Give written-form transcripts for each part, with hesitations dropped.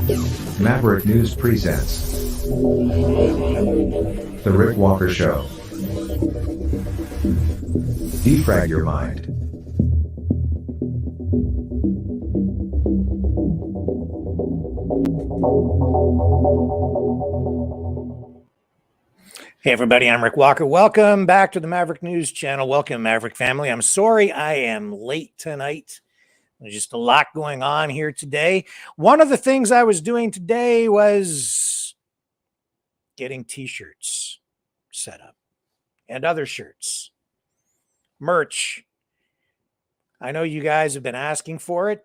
Maverick News presents The Rick Walker Show. Defrag your mind. Hey everybody, I'm Rick Walker. Welcome back to the Maverick News Channel. Welcome, Maverick family. I'm sorry I am late tonight. There's just a lot going on here today. One of the things I was doing today was getting t-shirts set up and other shirts, merch. I know you guys have been asking for it,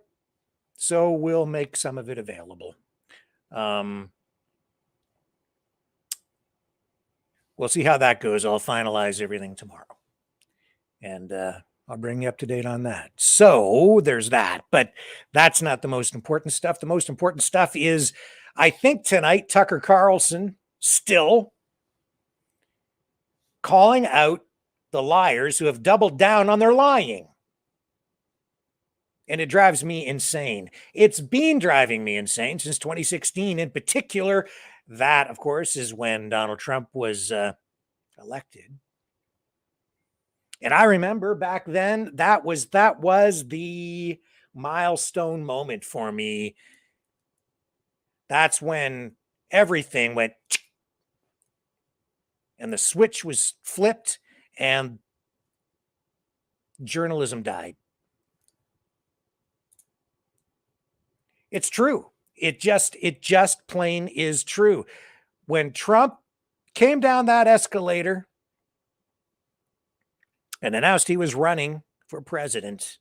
so we'll make some of it available. We'll see how that goes. I'll finalize everything tomorrow, and I'll bring you up to date on that. So there's that, but that's not the most important stuff. The most important stuff is, I think tonight, Tucker Carlson still calling out the liars who have doubled down on their lying. And it drives me insane. It's been driving me insane since 2016 in particular. That, of course, is when Donald Trump was elected. And I remember back then that was the milestone moment for me. That's when everything went and the switch was flipped and journalism died. It's true. It just plain is true. When Trump came down that escalator and announced he was running for president,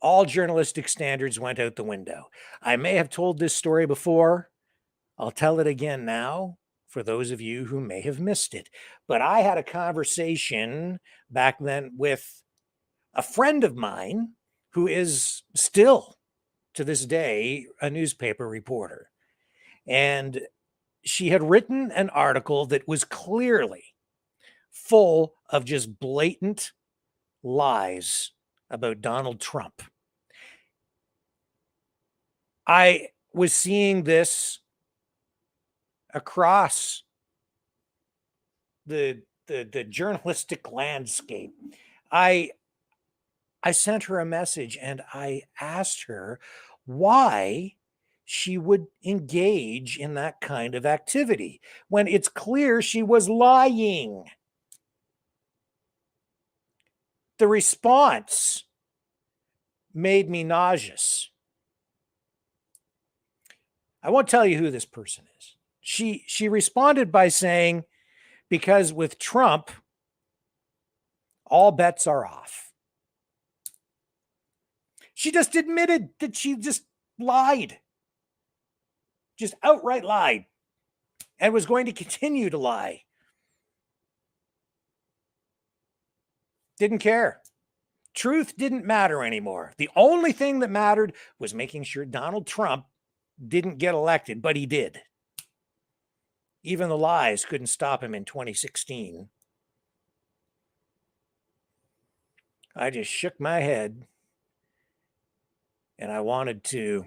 all journalistic standards went out the window. I may have told this story before. I'll tell it again now for those of you who may have missed it. But I had a conversation back then with a friend of mine who is still, to this day, a newspaper reporter. And she had written an article that was clearly full of just blatant lies about Donald Trump. I was seeing this across the journalistic landscape. I sent her a message and I asked her why she would engage in that kind of activity when it's clear she was lying. The response made me nauseous. I won't tell you who this person is. She responded by saying, because with Trump, all bets are off. She just admitted that she just lied. Just outright lied. And was going to continue to lie. Didn't care. Truth didn't matter anymore. The only thing that mattered was making sure Donald Trump didn't get elected, but he did. Even the lies couldn't stop him in 2016. I just shook my head. And I wanted to,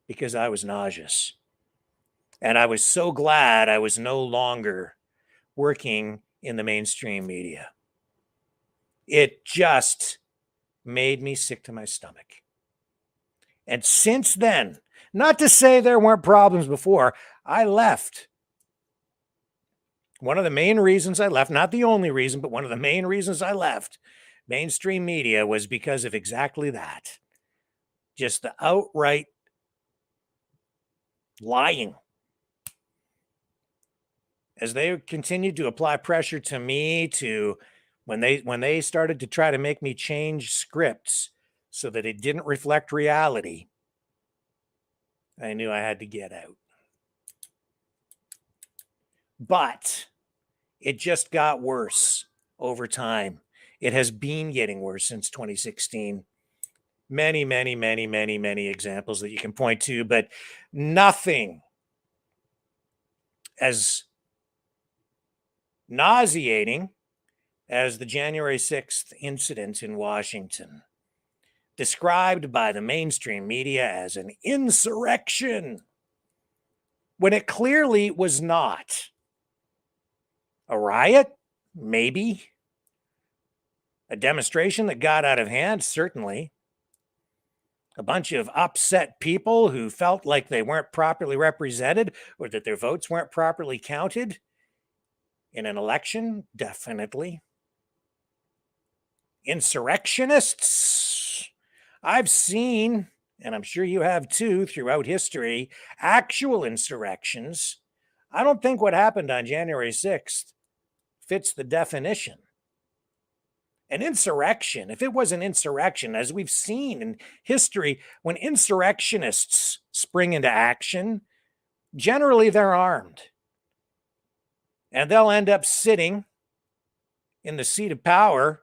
because I was nauseous. And I was so glad I was no longer working in the mainstream media. It just made me sick to my stomach. And since then, not to say there weren't problems before, I left. One of the main reasons I left, not the only reason, but one of the main reasons I left mainstream media was because of exactly that. Just the outright lying. As they continued to apply pressure to me, to when they started to try to make me change scripts so that it didn't reflect reality, I knew I had to get out. But it just got worse over time. It has been getting worse since 2016. Many, many, many, many, many examples that you can point to, but nothing as nauseating as the January 6th incident in Washington. described by the mainstream media as an insurrection, when it clearly was not. A riot? Maybe. A demonstration that got out of hand? Certainly. A bunch of upset people who felt like they weren't properly represented or that their votes weren't properly counted in an election? Definitely. Insurrectionists? I've seen, and I'm sure you have too, throughout history, actual insurrections. I don't think what happened on January 6th fits the definition. An insurrection, if it was an insurrection, as we've seen in history, when insurrectionists spring into action, generally they're armed. And they'll end up sitting in the seat of power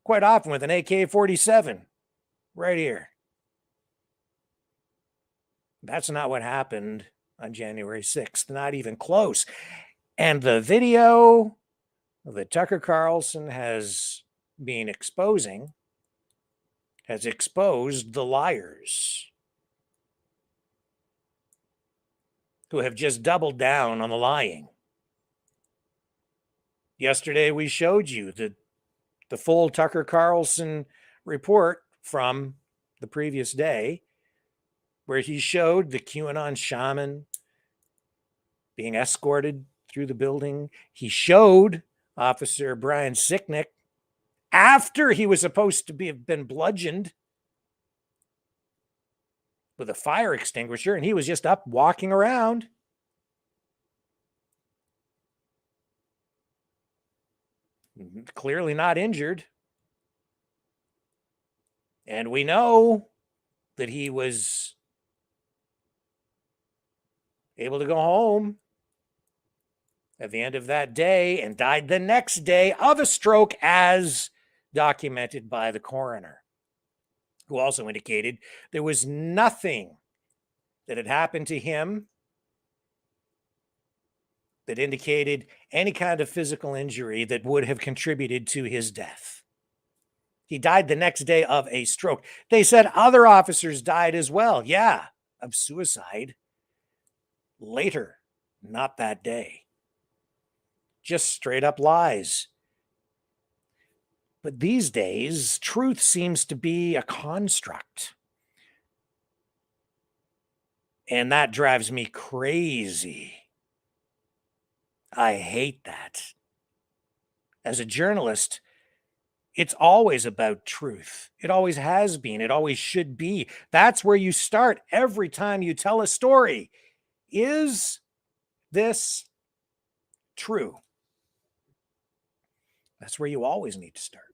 quite often with an AK-47 right here. That's not what happened on January 6th, not even close. And the video that Tucker Carlson has been exposing has exposed the liars who have just doubled down on the lying. Yesterday, we showed you the full Tucker Carlson report from the previous day, where he showed the QAnon shaman being escorted through the building. He showed Officer Brian Sicknick after he was supposed to have been bludgeoned with a fire extinguisher, and he was just up walking around. Clearly not injured. And we know that he was able to go home at the end of that day and died the next day of a stroke, as documented by the coroner, who also indicated there was nothing that had happened to him that indicated any kind of physical injury that would have contributed to his death. He died the next day of a stroke. They said other officers died as well. Yeah, of suicide. Later, not that day. Just straight up lies. But these days, truth seems to be a construct. And that drives me crazy. I hate that. As a journalist, it's always about truth. It always has been. It always should be. That's where you start every time you tell a story. Is this true? That's where you always need to start.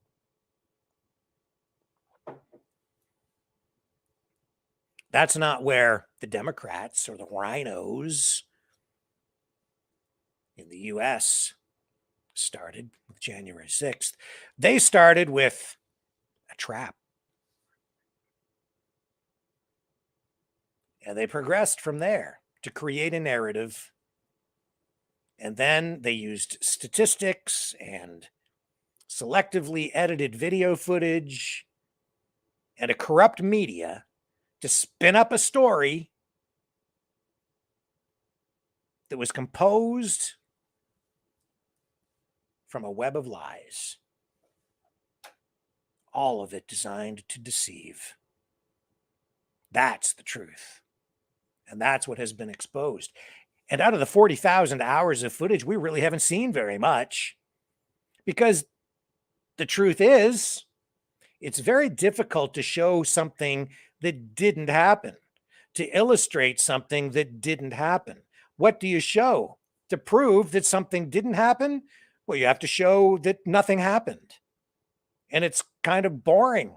That's not where the Democrats or the rhinos in the U.S. started with January 6th. They started with a trap. And they progressed from there to create a narrative. And then they used statistics and selectively edited video footage and a corrupt media to spin up a story that was composed from a web of lies. All of it designed to deceive. That's the truth. And that's what has been exposed. And out of the 40,000 hours of footage, we really haven't seen very much, because the truth is, it's very difficult to show something that didn't happen, to illustrate something that didn't happen. What do you show to prove that something didn't happen? Well, you have to show that nothing happened. And it's kind of boring.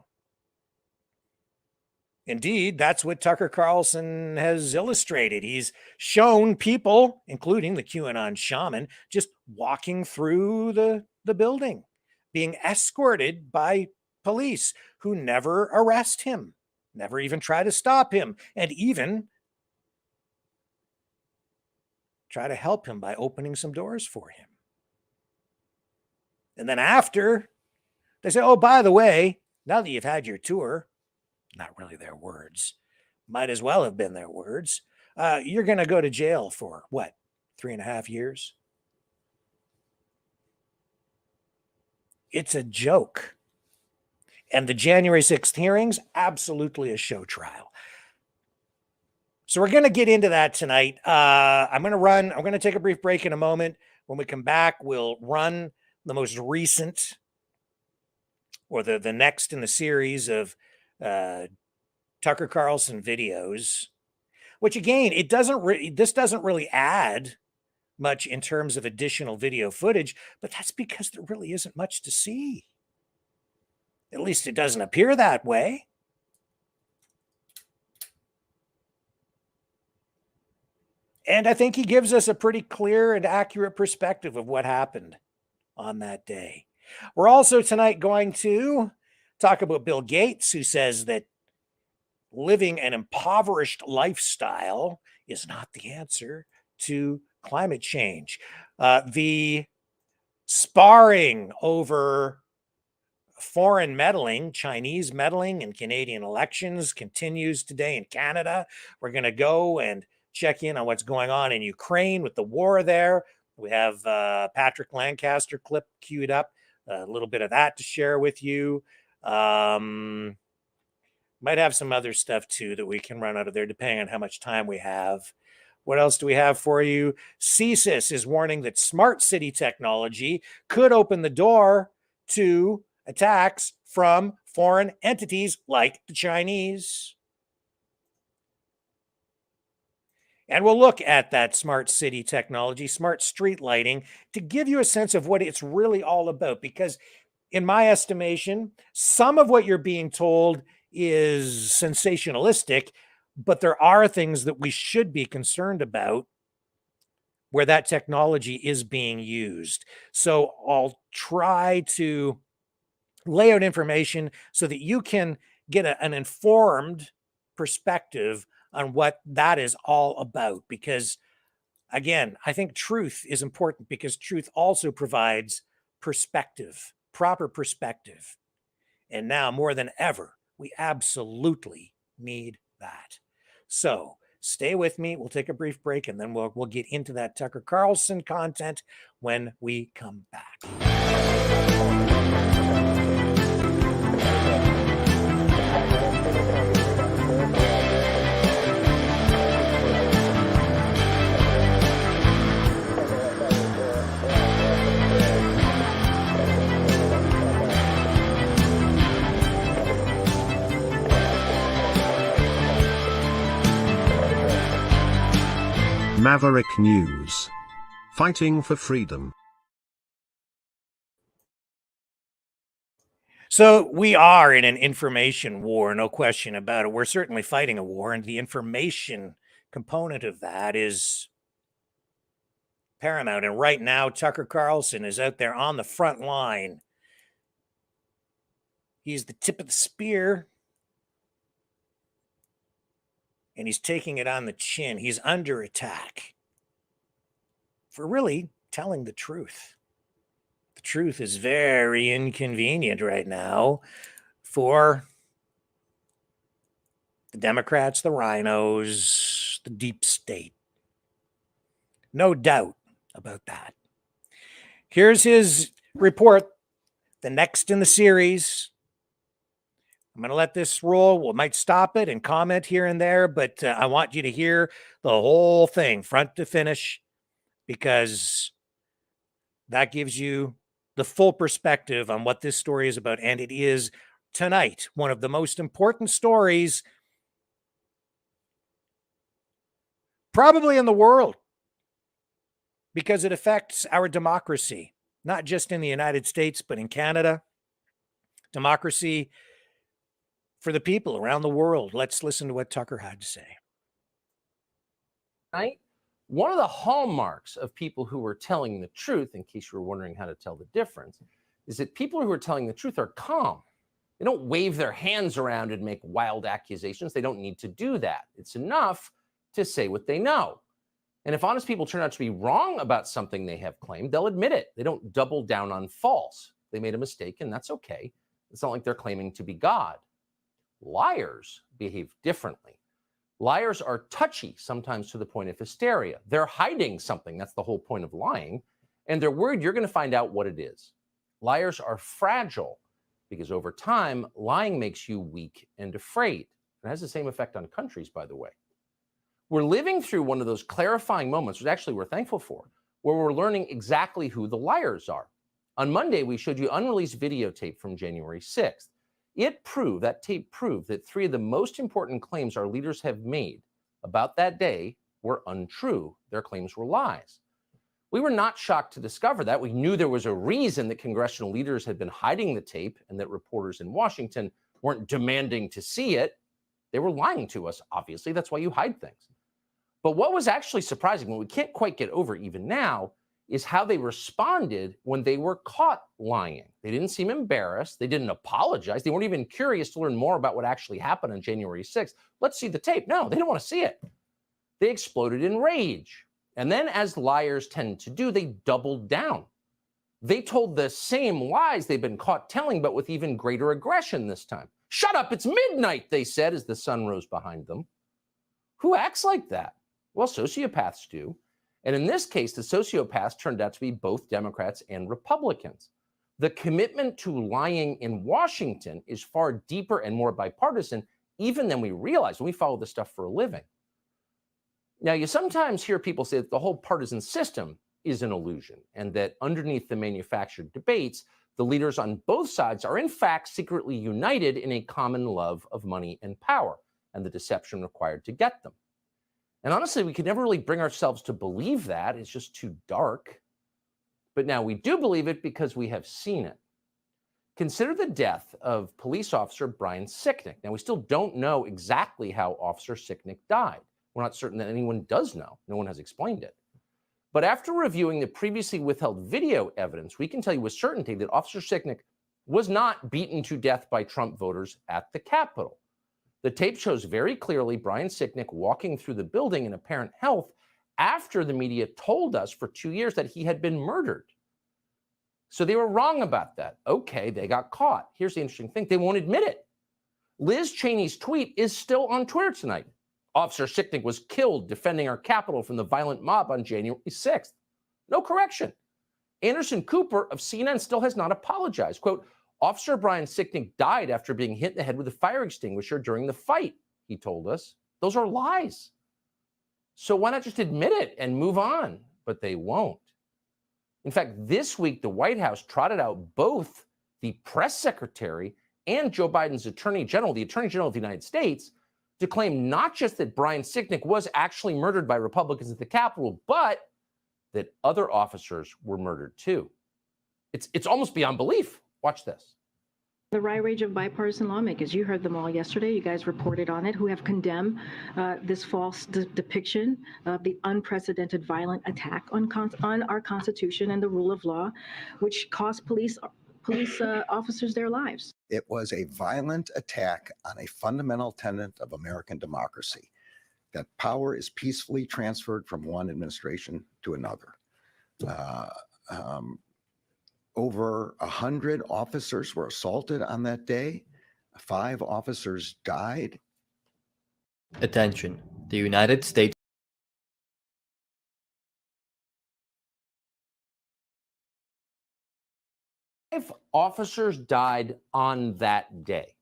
Indeed, that's what Tucker Carlson has illustrated. He's shown people, including the QAnon shaman, just walking through the building, being escorted by police who never arrest him, never even try to stop him, and even try to help him by opening some doors for him. And then after, they say, oh, by the way, now that you've had your tour, Not really their words. Might as well have been their words. You're going to go to jail for what, 3.5 years? It's a joke. And the January 6th hearings, absolutely a show trial. So we're going to get into that tonight. I'm going to take a brief break in a moment. When we come back, we'll run the most recent or the next in the series of Tucker Carlson videos, which again, this doesn't really add much in terms of additional video footage, but that's because there really isn't much to see. At least it doesn't appear that way. And I think he gives us a pretty clear and accurate perspective of what happened on that day. We're also tonight going to talk about Bill Gates, who says that living an impoverished lifestyle is not the answer to climate change. The sparring over foreign meddling, Chinese meddling in Canadian elections continues today in Canada. We're going to go and check in on what's going on in Ukraine with the war there. We have Patrick Lancaster clip queued up, a little bit of that to share with you. Might have some other stuff too that we can run out of there depending on how much time we have. What else do we have for you? CSIS is warning that smart city technology could open the door to attacks from foreign entities like the Chinese. And we'll look at that smart city technology, smart street lighting, to give you a sense of what it's really all about. Because in my estimation, some of what you're being told is sensationalistic, but there are things that we should be concerned about where that technology is being used. So I'll try to lay out information so that you can get an informed perspective on what that is all about. Because again, I think truth is important because truth also provides perspective, proper perspective. And now more than ever, we absolutely need that. So stay with me. We'll take a brief break and then we'll get into that Tucker Carlson content when we come back. Maverick News. Fighting for freedom. So we are in an information war, no question about it. We're certainly fighting a war, and the information component of that is paramount. And right now, Tucker Carlson is out there on the front line. He's the tip of the spear, and he's taking it on the chin. He's under attack for really telling the truth. The truth is very inconvenient right now for the Democrats, the rhinos, the deep state. No doubt about that. Here's his report, the next in the series. I'm going to let this roll. We might stop it and comment here and there, but I want you to hear the whole thing front to finish because that gives you the full perspective on what this story is about. And it is tonight one of the most important stories probably in the world because it affects our democracy, not just in the United States, but in Canada. Democracy for the people around the world. Let's listen to what Tucker had to say. Right? One of the hallmarks of people who are telling the truth, in case you were wondering how to tell the difference, is that people who are telling the truth are calm. They don't wave their hands around and make wild accusations. They don't need to do that. It's enough to say what they know. And if honest people turn out to be wrong about something they have claimed, they'll admit it. They don't double down on false. They made a mistake, and that's okay. It's not like they're claiming to be God. Liars behave differently. Liars are touchy, sometimes to the point of hysteria. They're hiding something. That's the whole point of lying. And they're worried you're going to find out what it is. Liars are fragile because over time, lying makes you weak and afraid. It has the same effect on countries, by the way. We're living through one of those clarifying moments, which actually we're thankful for, where we're learning exactly who the liars are. On Monday, we showed you unreleased videotape from January 6th. That tape proved that 3 of the most important claims our leaders have made about that day were untrue. Their claims were lies. We were not shocked to discover that. We knew there was a reason that congressional leaders had been hiding the tape and that reporters in Washington weren't demanding to see it. They were lying to us, obviously. That's why you hide things. But what was actually surprising, what we can't quite get over even now, is how they responded when they were caught lying. They didn't seem embarrassed. They didn't apologize. They weren't even curious to learn more about what actually happened on January 6th. Let's see the tape. No, they didn't want to see it. They exploded in rage. And then, as liars tend to do, they doubled down. They told the same lies they've been caught telling, but with even greater aggression this time. Shut up, it's midnight, they said as the sun rose behind them. Who acts like that? Well, sociopaths do. And in this case, the sociopaths turned out to be both Democrats and Republicans. The commitment to lying in Washington is far deeper and more bipartisan, even than we realize when we follow this stuff for a living. Now, you sometimes hear people say that the whole partisan system is an illusion and that underneath the manufactured debates, the leaders on both sides are in fact secretly united in a common love of money and power and the deception required to get them. And honestly, we could never really bring ourselves to believe that. It's just too dark. But now we do believe it because we have seen it. Consider the death of police officer Brian Sicknick. Now, we still don't know exactly how Officer Sicknick died. We're not certain that anyone does know. No one has explained it. But after reviewing the previously withheld video evidence, we can tell you with certainty that Officer Sicknick was not beaten to death by Trump voters at the Capitol. The tape shows very clearly Brian Sicknick walking through the building in apparent health after the media told us for 2 years that he had been murdered. So they were wrong about that. Okay, they got caught. Here's the interesting thing. They won't admit it. Liz Cheney's tweet is still on Twitter tonight. Officer Sicknick was killed defending our Capitol from the violent mob on January 6th. No correction. Anderson Cooper of CNN still has not apologized. Quote, Officer Brian Sicknick died after being hit in the head with a fire extinguisher during the fight, he told us. Those are lies. So why not just admit it and move on? But they won't. In fact, this week, the White House trotted out both the press secretary and Joe Biden's attorney general, the attorney general of the United States, to claim not just that Brian Sicknick was actually murdered by Republicans at the Capitol, but that other officers were murdered too. It's almost beyond belief. Watch this. The rage of bipartisan lawmakers, you heard them all yesterday. You guys reported on it, who have condemned this false depiction of the unprecedented violent attack on our Constitution and the rule of law, which cost police officers their lives. It was a violent attack on a fundamental tenet of American democracy, that power is peacefully transferred from one administration to another. Over 100 officers were assaulted on that day. 5 officers died. Attention, the United States. Five officers died on that day.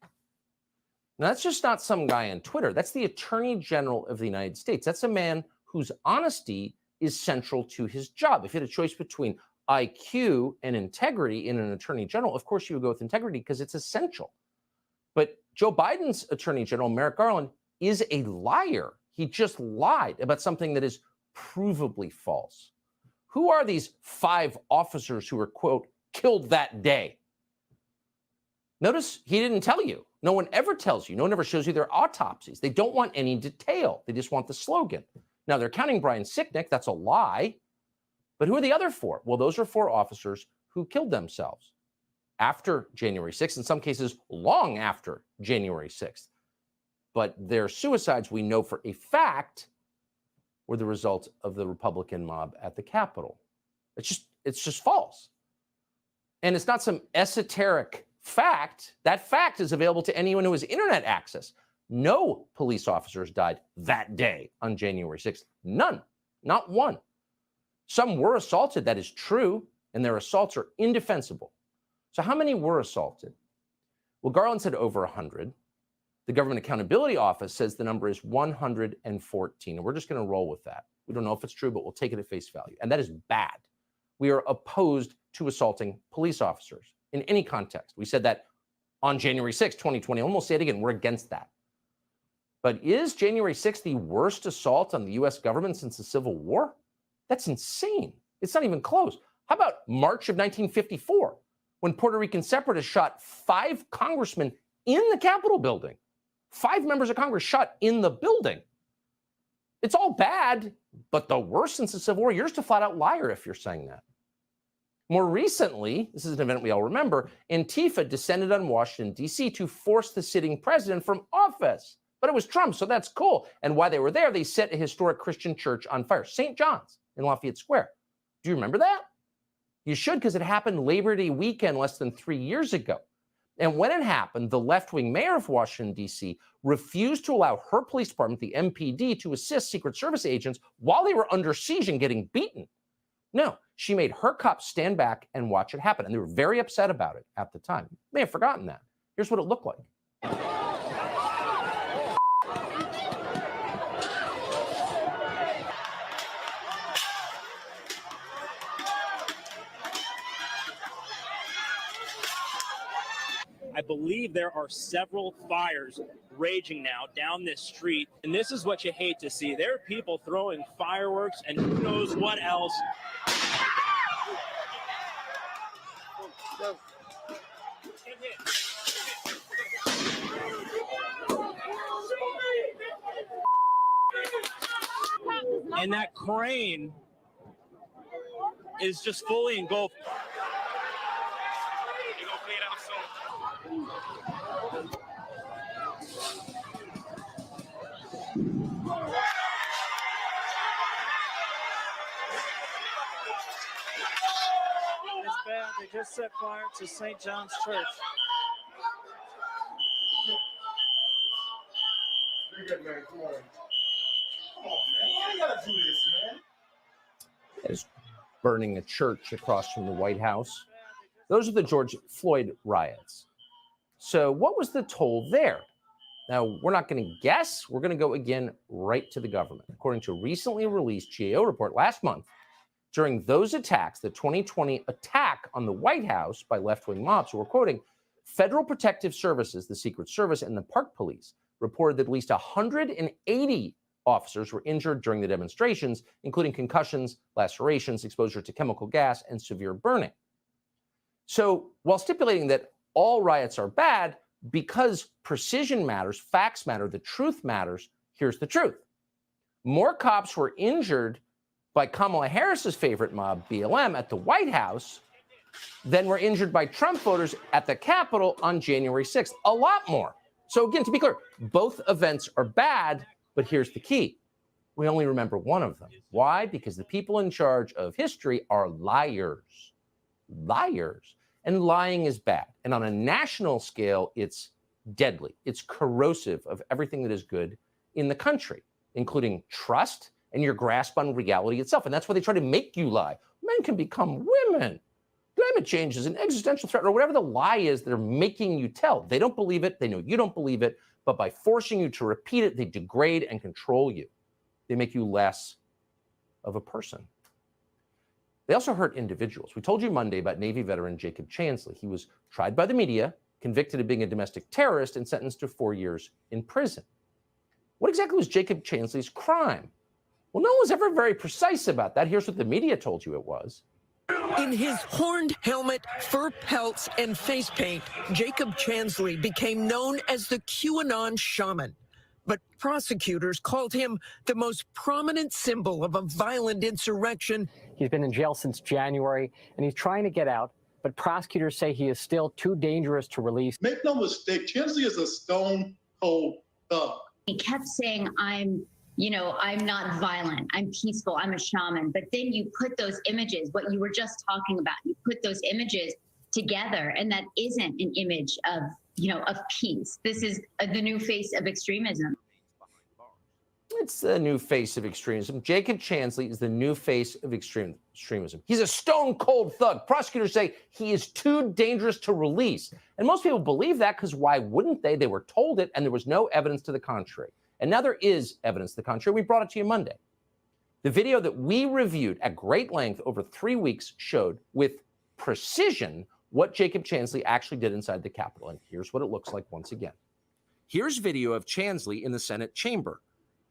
Now, that's just not some guy on Twitter. That's the Attorney General of the United States. That's a man whose honesty is central to his job. If you had a choice between IQ and integrity in an attorney general, of course you would go with integrity because it's essential. But Joe Biden's attorney general, Merrick Garland, is a liar. He just lied about something that is provably false. Who are these 5 officers who were, quote, killed that day? Notice he didn't tell you. No one ever tells you. No one ever shows you their autopsies. They don't want any detail. They just want the slogan. Now, they're counting Brian Sicknick. That's a lie. But who are the other 4? Well, those are 4 officers who killed themselves after January 6th, in some cases long after January 6th. But their suicides, we know for a fact, were the result of the Republican mob at the Capitol. It's just false. And it's not some esoteric fact, that fact is available to anyone who has internet access. No police officers died that day on January 6th. None, not one. Some were assaulted, that is true, and their assaults are indefensible. So how many were assaulted? Well, Garland said over 100. The Government Accountability Office says the number is 114, and we're just going to roll with that. We don't know if it's true, but we'll take it at face value. And that is bad. We are opposed to assaulting police officers in any context. We said that on January 6, 2020, and we'll say it again, we're against that. But is January 6th the worst assault on the U.S. government since the Civil War? That's insane. It's not even close. How about March of 1954, when Puerto Rican separatists shot 5 congressmen in the Capitol building? 5 members of Congress shot in the building. It's all bad, but the worst since the Civil War. You're just a flat-out liar if you're saying that. More recently, this is an event we all remember, Antifa descended on Washington, D.C. to force the sitting president from office. But it was Trump, so that's cool. And while they were there, they set a historic Christian church on fire, St. John's in Lafayette Square. Do you remember that? You should, because it happened Labor Day weekend less than 3 years ago. And when it happened, the left-wing mayor of Washington, D.C. refused to allow her police department, the MPD, to assist Secret Service agents while they were under siege and getting beaten. No, she made her cops stand back and watch it happen. And they were very upset about it at the time. You may have forgotten that. Here's what it looked like. I believe there are several fires raging now down this street, and this is what you hate to see. There are people throwing fireworks and who knows what else. And that crane is just fully engulfed. It's bad. They just set fire to St. John's Church. Is burning a church across from the White House. Those are the George Floyd riots. So what was the toll there? Now, we're not going to guess. We're going to go again right to the government. According to a recently released GAO report last month, during those attacks, the 2020 attack on the White House by left-wing mobs, who were quoting, Federal Protective Services, the Secret Service, and the Park Police reported that at least 180 officers were injured during the demonstrations, including concussions, lacerations, exposure to chemical gas, and severe burning. So while stipulating that all riots are bad, because precision matters, facts matter, the truth matters, here's the truth. More cops were injured by Kamala Harris's favorite mob, BLM, at the White House than were injured by Trump voters at the Capitol on January 6th. A lot more. So again, to be clear, both events are bad, but here's the key. We only remember one of them. Why? Because the people in charge of history are liars. Liars. And lying is bad. And on a national scale, it's deadly. It's corrosive of everything that is good in the country, including trust and your grasp on reality itself. And that's why they try to make you lie. Men can become women. Climate change is an existential threat, or whatever the lie is they're making you tell. They don't believe it. They know you don't believe it. But by forcing you to repeat it, they degrade and control you. They make you less of a person. They also hurt individuals. We told you Monday about Navy veteran Jacob Chansley. He was tried by the media, convicted of being a domestic terrorist, and sentenced to 4 years in prison. What exactly was Jacob Chansley's crime? Well, no one was ever very precise about that. Here's what the media told you it was. In his horned helmet, fur pelts, and face paint, Jacob Chansley became known as the QAnon shaman. But prosecutors called him the most prominent symbol of a violent insurrection. He's been in jail since January, and he's trying to get out, but prosecutors say he is still too dangerous to release. Make no mistake, Chansley is a stone-cold thug. He kept saying, I'm not violent, I'm peaceful, I'm a shaman. But then you put those images, what you were just talking about, you put those images together. And that isn't an image of, of peace. This is the new face of extremism. It's the new face of extremism. Jacob Chansley is the new face of extremism. He's a stone cold thug. Prosecutors say he is too dangerous to release. And most people believe that because why wouldn't they? They were told it and there was no evidence to the contrary. And now there is evidence to the contrary. We brought it to you Monday. The video that we reviewed at great length over 3 weeks showed with precision what Jacob Chansley actually did inside the Capitol. And here's what it looks like once again. Here's video of Chansley in the Senate chamber.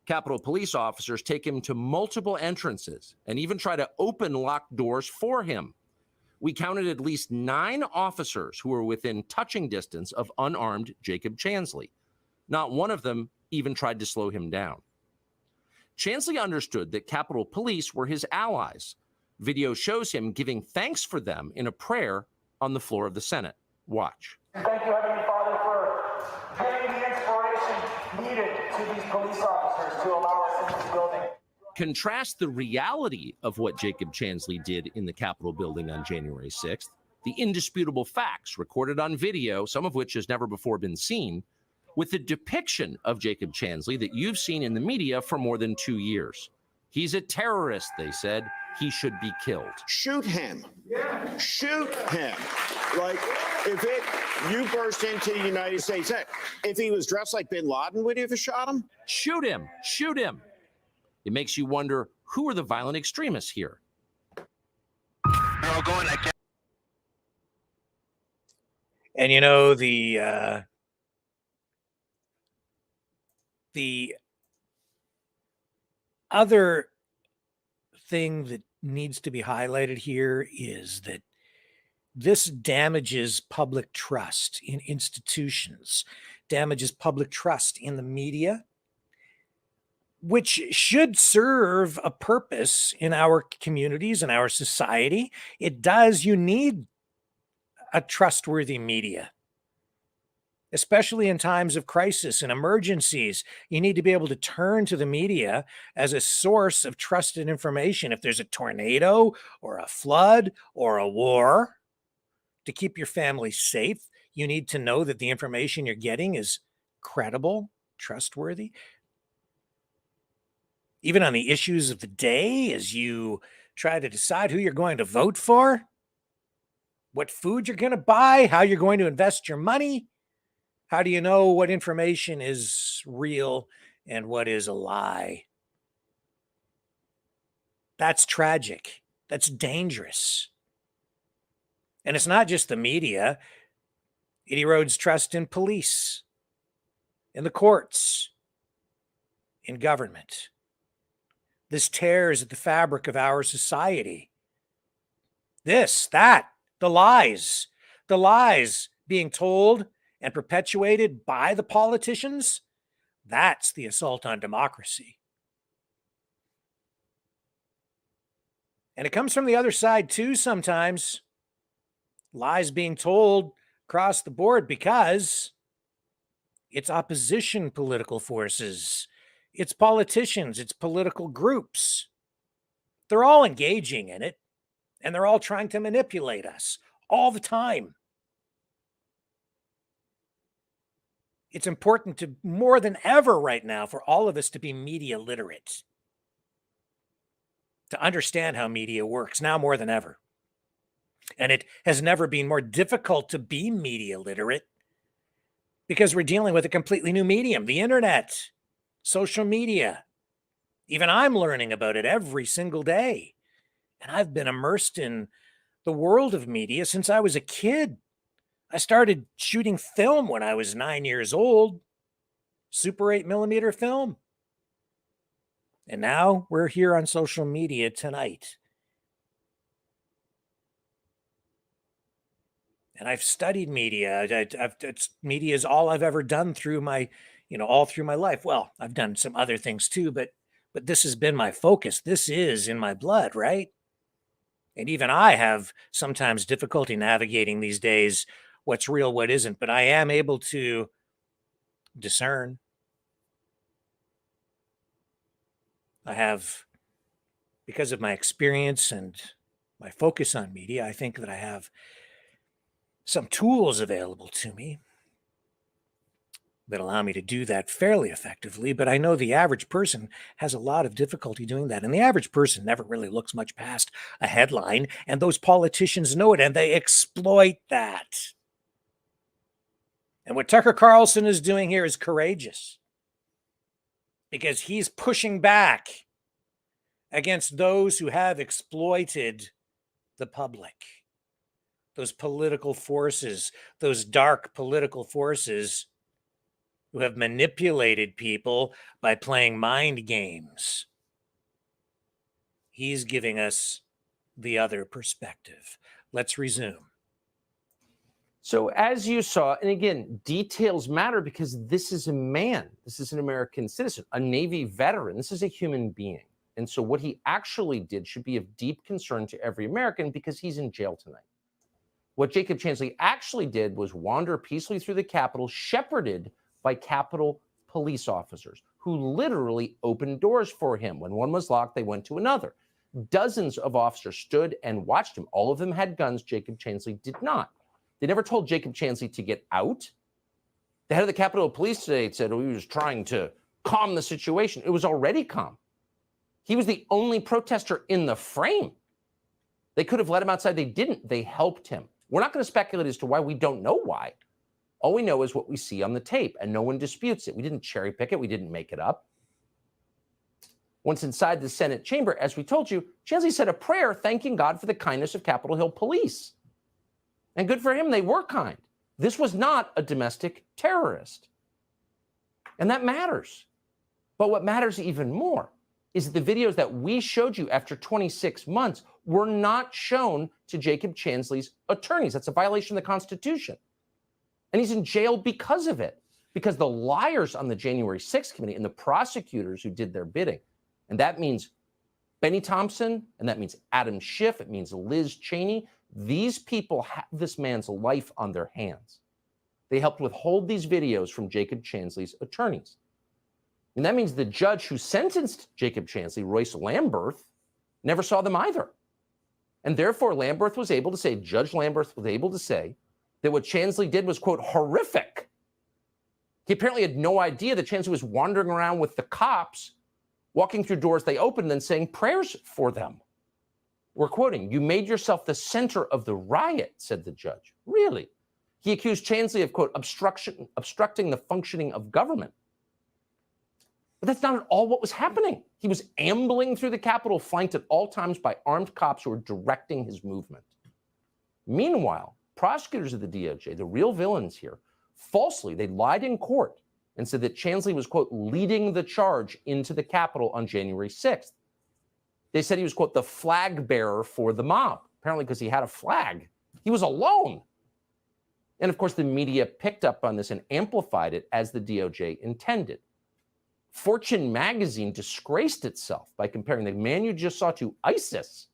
Capitol police officers take him to multiple entrances and even try to open locked doors for him. We counted at least 9 officers who were within touching distance of unarmed Jacob Chansley. Not one of them even tried to slow him down. Chansley understood that Capitol Police were his allies. Video shows him giving thanks for them in a prayer on the floor of the Senate. Watch. Thank you, Heavenly Father, for giving the inspiration needed to these police officers to allow us in this building. Contrast the reality of what Jacob Chansley did in the Capitol building on January 6th, the indisputable facts recorded on video, some of which has never before been seen, with the depiction of Jacob Chansley that you've seen in the media for more than 2 years. He's a terrorist, they said. He should be killed. Shoot him. Shoot him. Like, you burst into the United States, if he was dressed like bin Laden, would you have shot him? Shoot him. Shoot him. It makes you wonder, who are the violent extremists here? And the other thing that needs to be highlighted here is that this damages public trust in institutions, damages public trust in the media, which should serve a purpose in our communities and our society. It does. You need a trustworthy media, especially in times of crisis and emergencies. You need to be able to turn to the media as a source of trusted information. If there's a tornado or a flood or a war, to keep your family safe, you need to know that the information you're getting is credible, trustworthy. Even on the issues of the day, as you try to decide who you're going to vote for, what food you're going to buy, how you're going to invest your money, how do you know what information is real and what is a lie? That's tragic. That's dangerous. And it's not just the media. It erodes trust in police, in the courts, in government. This tears at the fabric of our society. The lies being told and perpetuated by the politicians, that's the assault on democracy. And it comes from the other side too sometimes. Lies being told across the board because it's opposition political forces, it's politicians, it's political groups. They're all engaging in it, and they're all trying to manipulate us all the time. It's important to more than ever right now for all of us to be media literate, to understand how media works now more than ever. And it has never been more difficult to be media literate because we're dealing with a completely new medium, the internet, social media. Even I'm learning about it every single day. And I've been immersed in the world of media since I was a kid. I started shooting film when I was 9 years old, Super 8mm film. And now we're here on social media tonight. And I've studied media. Media is all I've ever done through my, all through my life. Well, I've done some other things too, but this has been my focus. This is in my blood, right? And even I have sometimes difficulty navigating these days what's real, what isn't, but I am able to discern. I have, because of my experience and my focus on media, I think that I have some tools available to me that allow me to do that fairly effectively, but I know the average person has a lot of difficulty doing that. And the average person never really looks much past a headline, and those politicians know it, and they exploit that. And what Tucker Carlson is doing here is courageous, because he's pushing back against those who have exploited the public, those political forces, those dark political forces who have manipulated people by playing mind games. He's giving us the other perspective. Let's resume. So as you saw, and again, details matter because this is a man. This is an American citizen, a Navy veteran. This is a human being. And so what he actually did should be of deep concern to every American because he's in jail tonight. What Jacob Chansley actually did was wander peacefully through the Capitol, shepherded by Capitol police officers who literally opened doors for him. When one was locked, they went to another. Dozens of officers stood and watched him. All of them had guns. Jacob Chansley did not. They never told Jacob Chansley to get out. The head of the Capitol Police today said he was trying to calm the situation. It was already calm. He was the only protester in the frame. They could have let him outside. They didn't. They helped him. We're not going to speculate as to why. We don't know why. All we know is what we see on the tape, and no one disputes it. We didn't cherry pick it. We didn't make it up. Once inside the Senate chamber, as we told you, Chansley said a prayer thanking God for the kindness of Capitol Hill police. And good for him, they were kind. This was not a domestic terrorist. And that matters. But what matters even more is the videos that we showed you after 26 months were not shown to Jacob Chansley's attorneys. That's a violation of the Constitution. And he's in jail because of it, because the liars on the January 6th committee and the prosecutors who did their bidding, and that means Benny Thompson, and that means Adam Schiff, it means Liz Cheney, these people have this man's life on their hands. They helped withhold these videos from Jacob Chansley's attorneys. And that means the judge who sentenced Jacob Chansley, Royce Lamberth, never saw them either. And therefore, Judge Lamberth was able to say that what Chansley did was, quote, horrific. He apparently had no idea that Chansley was wandering around with the cops, walking through doors they opened, and then saying prayers for them. We're quoting, "You made yourself the center of the riot," said the judge. Really? He accused Chansley of, quote, obstructing the functioning of government. But that's not at all what was happening. He was ambling through the Capitol, flanked at all times by armed cops who were directing his movement. Meanwhile, prosecutors of the DOJ, the real villains here, falsely, they lied in court and said that Chansley was, quote, leading the charge into the Capitol on January 6th. They said he was, quote, the flag bearer for the mob, apparently because he had a flag. He was alone. And of course, the media picked up on this and amplified it as the DOJ intended. Fortune magazine disgraced itself by comparing the man you just saw to ISIS.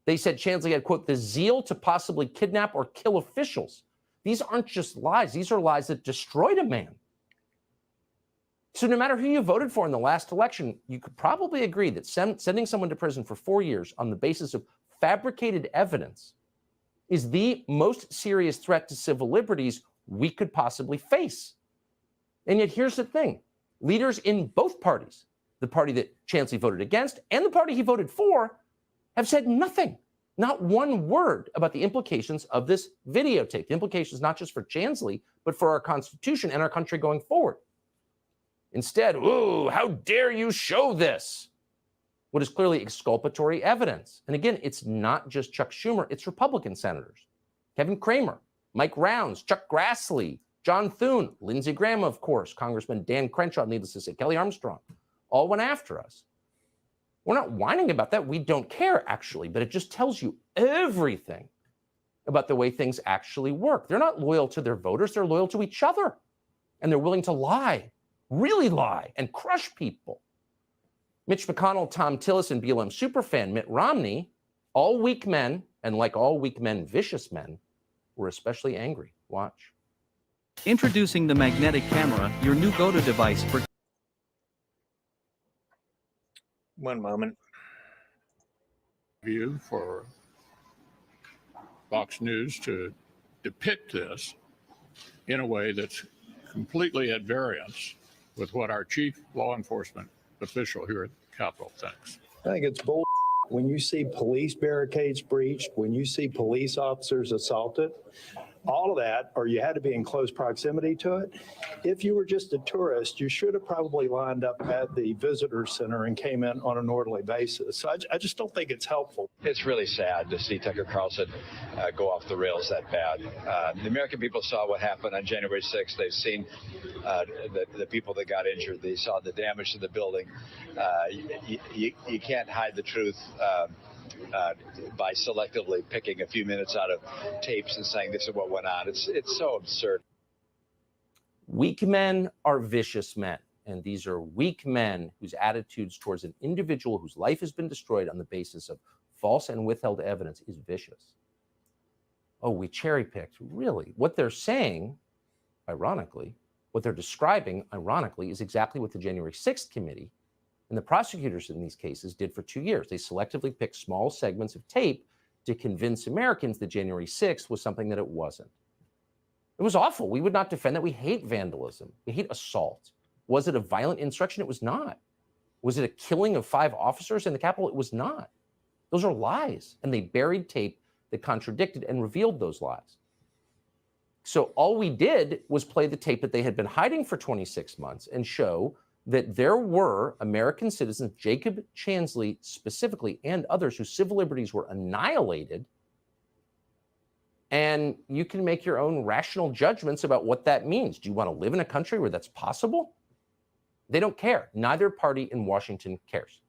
They said Chansley had, quote, the zeal to possibly kidnap or kill officials. These aren't just lies. These are lies that destroyed a man. So no matter who you voted for in the last election, you could probably agree that sending someone to prison for 4 years on the basis of fabricated evidence is the most serious threat to civil liberties we could possibly face. And yet here's the thing. Leaders in both parties, the party that Chansley voted against and the party he voted for, have said nothing, not one word about the implications of this videotape. The implications not just for Chansley, but for our Constitution and our country going forward. Instead, ooh, how dare you show this? What is clearly exculpatory evidence. And again, it's not just Chuck Schumer, it's Republican senators. Kevin Cramer, Mike Rounds, Chuck Grassley, John Thune, Lindsey Graham, of course, Congressman Dan Crenshaw, needless to say, Kelly Armstrong, all went after us. We're not whining about that. We don't care, actually, but it just tells you everything about the way things actually work. They're not loyal to their voters. They're loyal to each other. And they're willing to lie, really lie, and crush people. Mitch McConnell, Tom Tillis, and BLM superfan Mitt Romney, all weak men, and like all weak men, vicious men, were especially angry. Watch. Introducing the magnetic camera, your new go-to device for... One moment. View for Fox News to depict this in a way that's completely at variance with what our chief law enforcement official here at the Capitol thinks. I think it's bull. When you see police barricades breached, when you see police officers assaulted, all of that, or you had to be in close proximity to it. If you were just a tourist, you should have probably lined up at the visitor center and came in on an orderly basis. So I just don't think it's helpful. It's really sad to see Tucker Carlson go off the rails that bad. The American people saw what happened on January 6th. They've seen the people that got injured. They saw the damage to the building. You can't hide the truth by selectively picking a few minutes out of tapes and saying this is what went on. It's so absurd. Weak men are vicious men, and these are weak men whose attitudes towards an individual whose life has been destroyed on the basis of false and withheld evidence is vicious. Oh, we cherry-picked. Really? What they're saying, ironically, what they're describing, ironically, is exactly what the January 6th committee and the prosecutors in these cases did for 2 years. They selectively picked small segments of tape to convince Americans that January 6th was something that it wasn't. It was awful. We would not defend that. We hate vandalism. We hate assault. Was it a violent insurrection? It was not. Was it a killing of 5 officers in the Capitol? It was not. Those are lies. And they buried tape that contradicted and revealed those lies. So all we did was play the tape that they had been hiding for 26 months and show that there were American citizens, Jacob Chansley specifically, and others whose civil liberties were annihilated. And you can make your own rational judgments about what that means. Do you want to live in a country where that's possible? They don't care. Neither party in Washington cares.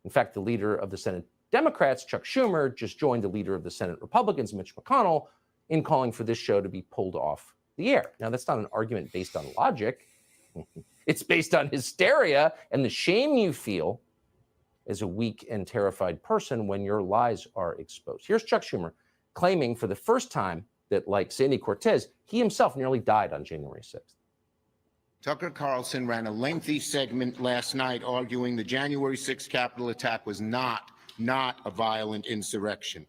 In fact, the leader of the Senate Democrats, Chuck Schumer, just joined the leader of the Senate Republicans, Mitch McConnell, in calling for this show to be pulled off the air. Now, that's not an argument based on logic. It's based on hysteria and the shame you feel as a weak and terrified person when your lies are exposed. Here's Chuck Schumer claiming for the first time that, like Sandy Cortez, he himself nearly died on January 6th. Tucker Carlson ran a lengthy segment last night arguing the January 6th Capitol attack was not a violent insurrection,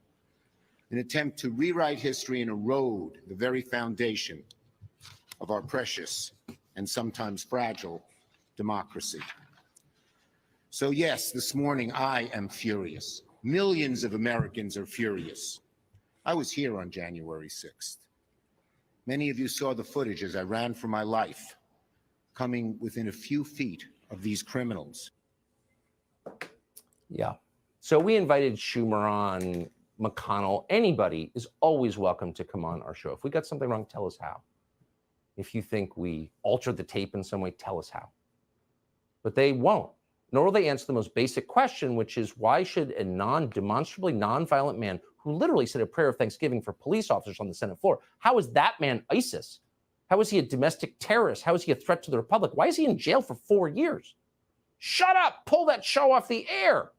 an attempt to rewrite history and erode the very foundation of our precious and sometimes fragile democracy. So yes, this morning I am furious. Millions of Americans are furious. I was here on January 6th. Many of you saw the footage as I ran for my life, coming within a few feet of these criminals. Yeah. So we invited Schumer on, McConnell. Anybody is always welcome to come on our show. If we got something wrong, tell us how. If you think we altered the tape in some way, tell us how. But they won't. Nor will they answer the most basic question, which is why should a demonstrably nonviolent man who literally said a prayer of thanksgiving for police officers on the Senate floor, how is that man ISIS? How is he a domestic terrorist? How is he a threat to the Republic? Why is he in jail for 4 years? Shut up! Pull that show off the air!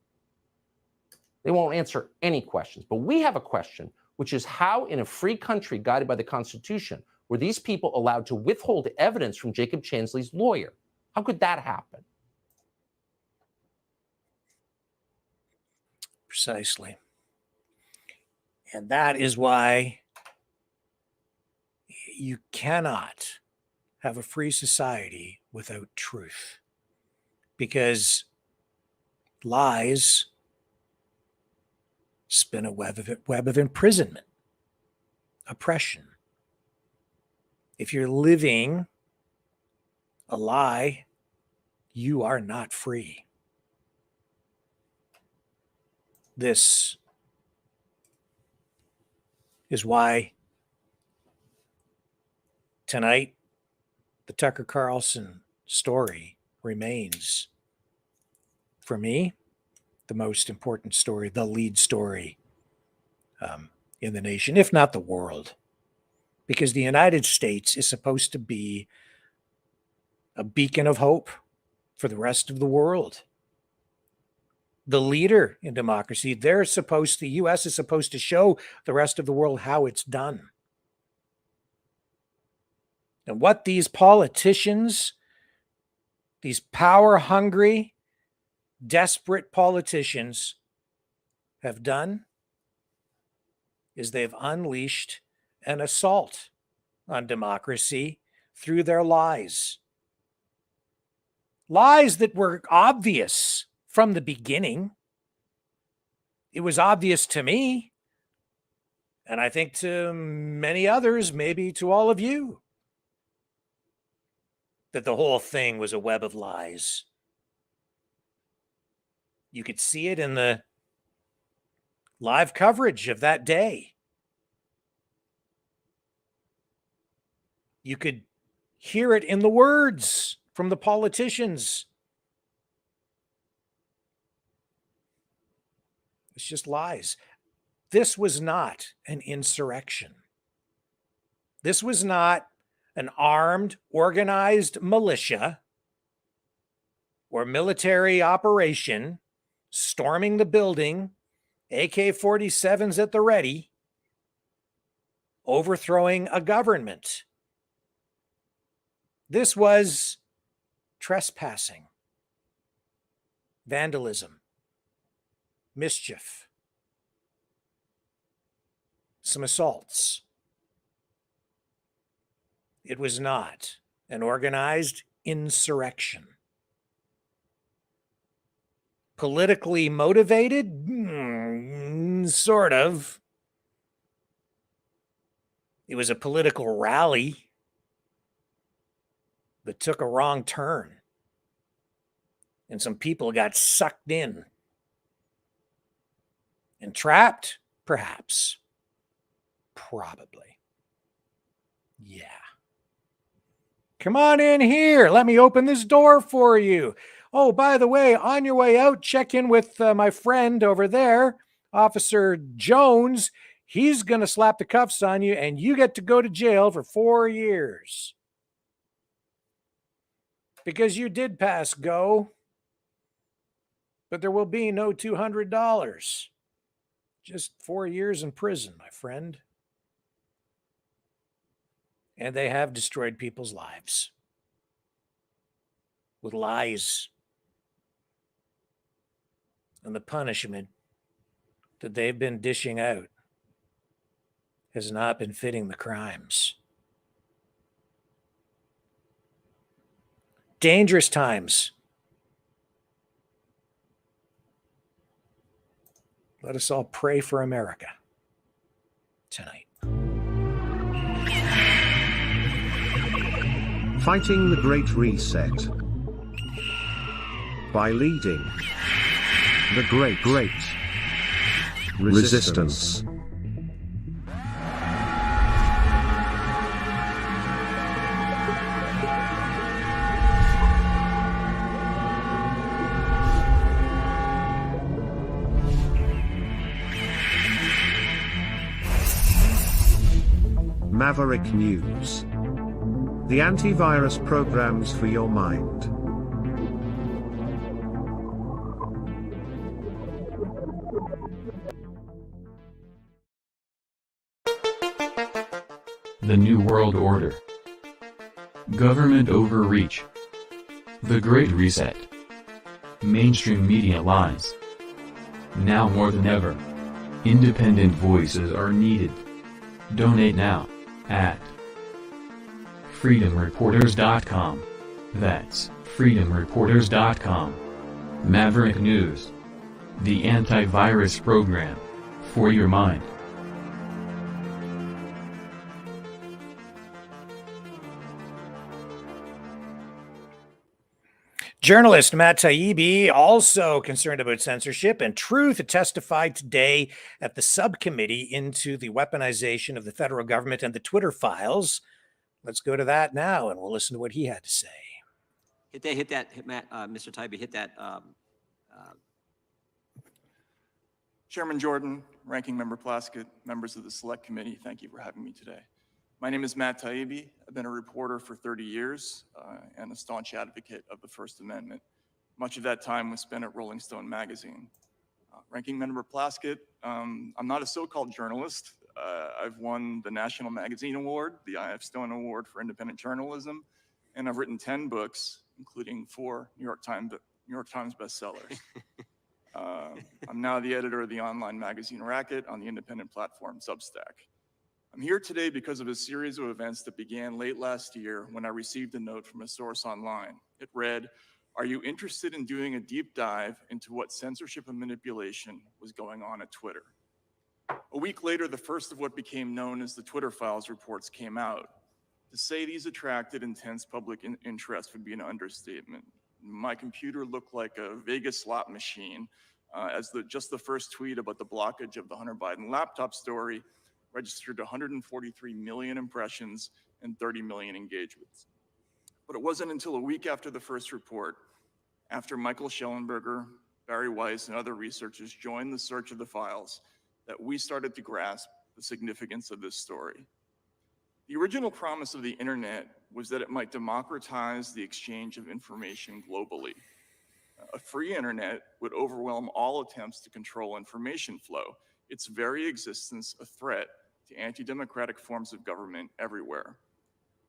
They won't answer any questions. But we have a question, which is how in a free country guided by the Constitution were these people allowed to withhold evidence from Jacob Chansley's lawyer? How could that happen? Precisely. And that is why you cannot have a free society without truth. Because lies spin a web of imprisonment, oppression. If you're living a lie, you are not free. This is why tonight the Tucker Carlson story remains, for me, the most important story, the lead story in the nation, if not the world. Because the United States is supposed to be a beacon of hope for the rest of the world. The leader in democracy, the U.S. is supposed to show the rest of the world how it's done. And what these politicians, these power-hungry, desperate politicians have done is they've unleashed an assault on democracy through their lies. Lies that were obvious from the beginning. It was obvious to me, and I think to many others, maybe to all of you, that the whole thing was a web of lies. You could see it in the live coverage of that day. You could hear it in the words from the politicians. It's just lies. This was not an insurrection. This was not an armed, organized militia or military operation storming the building, AK-47s at the ready, overthrowing a government. This was trespassing, vandalism, mischief, some assaults. It was not an organized insurrection. Politically motivated? Sort of. It was a political rally that took a wrong turn. And some people got sucked in. Entrapped? Perhaps. Probably. Yeah. Come on in here. Let me open this door for you. Oh, by the way, on your way out, check in with my friend over there, Officer Jones. He's going to slap the cuffs on you, and you get to go to jail for 4 years. Because you did pass go. But there will be no $200. Just 4 years in prison, my friend. And they have destroyed people's lives with lies. And the punishment that they've been dishing out has not been fitting the crimes. Dangerous times. Let us all pray for America tonight. Fighting the Great Reset by leading the Great Resistance. Maverick News. The antivirus programs for your mind. The New World Order. Government overreach. The Great Reset. Mainstream media lies. Now more than ever, independent voices are needed. Donate now at freedomreporters.com. That's freedomreporters.com. Maverick News. The antivirus program for your mind. Journalist Matt Taibbi, also concerned about censorship and truth, testified today at the subcommittee into the weaponization of the federal government and the Twitter files. Let's go to that now, and we'll listen to what he had to say. Matt, Mr. Taibbi, hit that. Chairman Jordan, Ranking Member Plaskett, members of the Select Committee, thank you for having me today. My name is Matt Taibbi. I've been a reporter for 30 years and a staunch advocate of the First Amendment. Much of that time was spent at Rolling Stone magazine. Ranking Member Plaskett, I'm not a so-called journalist. I've won the National Magazine Award, the I.F. Stone Award for Independent Journalism, and I've written 10 books, including 4 New York Times bestsellers. I'm now the editor of the online magazine Racket on the independent platform Substack. I'm here today because of a series of events that began late last year when I received a note from a source online. It read, "Are you interested in doing a deep dive into what censorship and manipulation was going on at Twitter?" A week later, the first of what became known as the Twitter Files reports came out. To say these attracted intense public interest would be an understatement. My computer looked like a Vegas slot machine, as just the first tweet about the blockage of the Hunter Biden laptop story registered 143 million impressions and 30 million engagements. But it wasn't until a week after the first report, after Michael Schellenberger, Barry Weiss, and other researchers joined the search of the files, that we started to grasp the significance of this story. The original promise of the internet was that it might democratize the exchange of information globally. A free internet would overwhelm all attempts to control information flow, its very existence a threat to anti-democratic forms of government everywhere.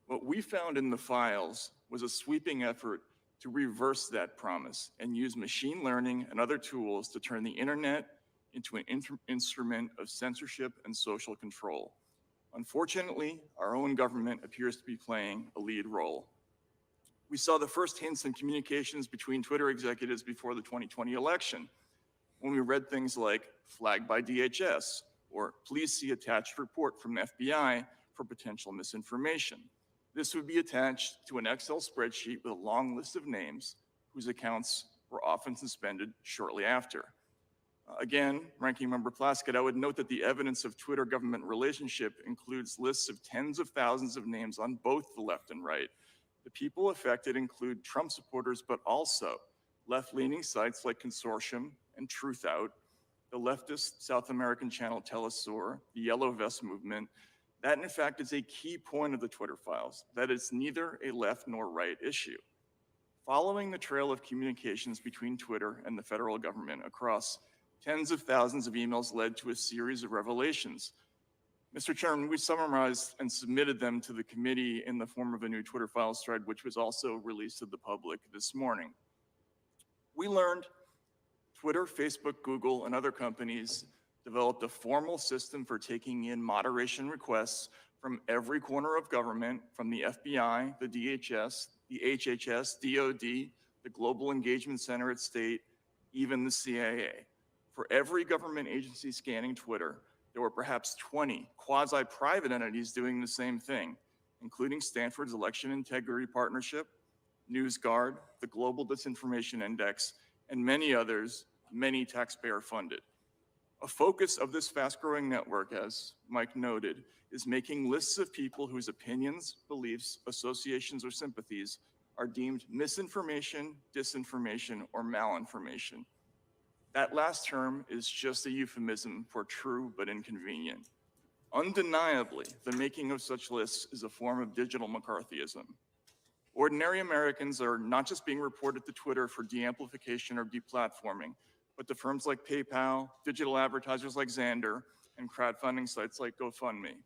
What we found in the files was a sweeping effort to reverse that promise and use machine learning and other tools to turn the internet into an instrument of censorship and social control. Unfortunately, our own government appears to be playing a lead role. We saw the first hints in communications between Twitter executives before the 2020 election, when we read things like "flagged by DHS" or "please see attached report from FBI for potential misinformation." This would be attached to an Excel spreadsheet with a long list of names whose accounts were often suspended shortly after. Again, Ranking Member Plaskett, I would note that the evidence of Twitter government relationship includes lists of tens of thousands of names on both the left and right. The people affected include Trump supporters, but also left-leaning sites like Consortium and Truthout, the leftist South American channel Telesur, the Yellow Vest movement. That, in fact, is a key point of the Twitter files, that it's neither a left nor right issue. Following the trail of communications between Twitter and the federal government across tens of thousands of emails led to a series of revelations. Mr. Chairman, we summarized and submitted them to the committee in the form of a new Twitter files thread, which was also released to the public this morning. We learned Twitter, Facebook, Google, and other companies developed a formal system for taking in moderation requests from every corner of government, from the FBI, the DHS, the HHS, DOD, the Global Engagement Center at State, even the CIA. For every government agency scanning Twitter, there were perhaps 20 quasi-private entities doing the same thing, including Stanford's Election Integrity Partnership, NewsGuard, the Global Disinformation Index, and many others, many taxpayer-funded. A focus of this fast-growing network, as Mike noted, is making lists of people whose opinions, beliefs, associations, or sympathies are deemed misinformation, disinformation, or malinformation. That last term is just a euphemism for true but inconvenient. Undeniably, the making of such lists is a form of digital McCarthyism. Ordinary Americans are not just being reported to Twitter for de-amplification or deplatforming, but to firms like PayPal, digital advertisers like Xandr, and crowdfunding sites like GoFundMe.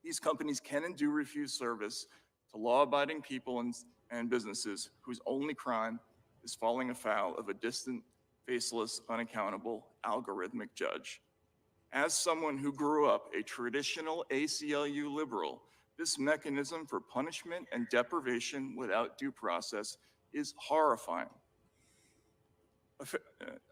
These companies can and do refuse service to law-abiding people and businesses whose only crime is falling afoul of a distant, faceless, unaccountable, algorithmic judge. As someone who grew up a traditional ACLU liberal, this mechanism for punishment and deprivation without due process is horrifying.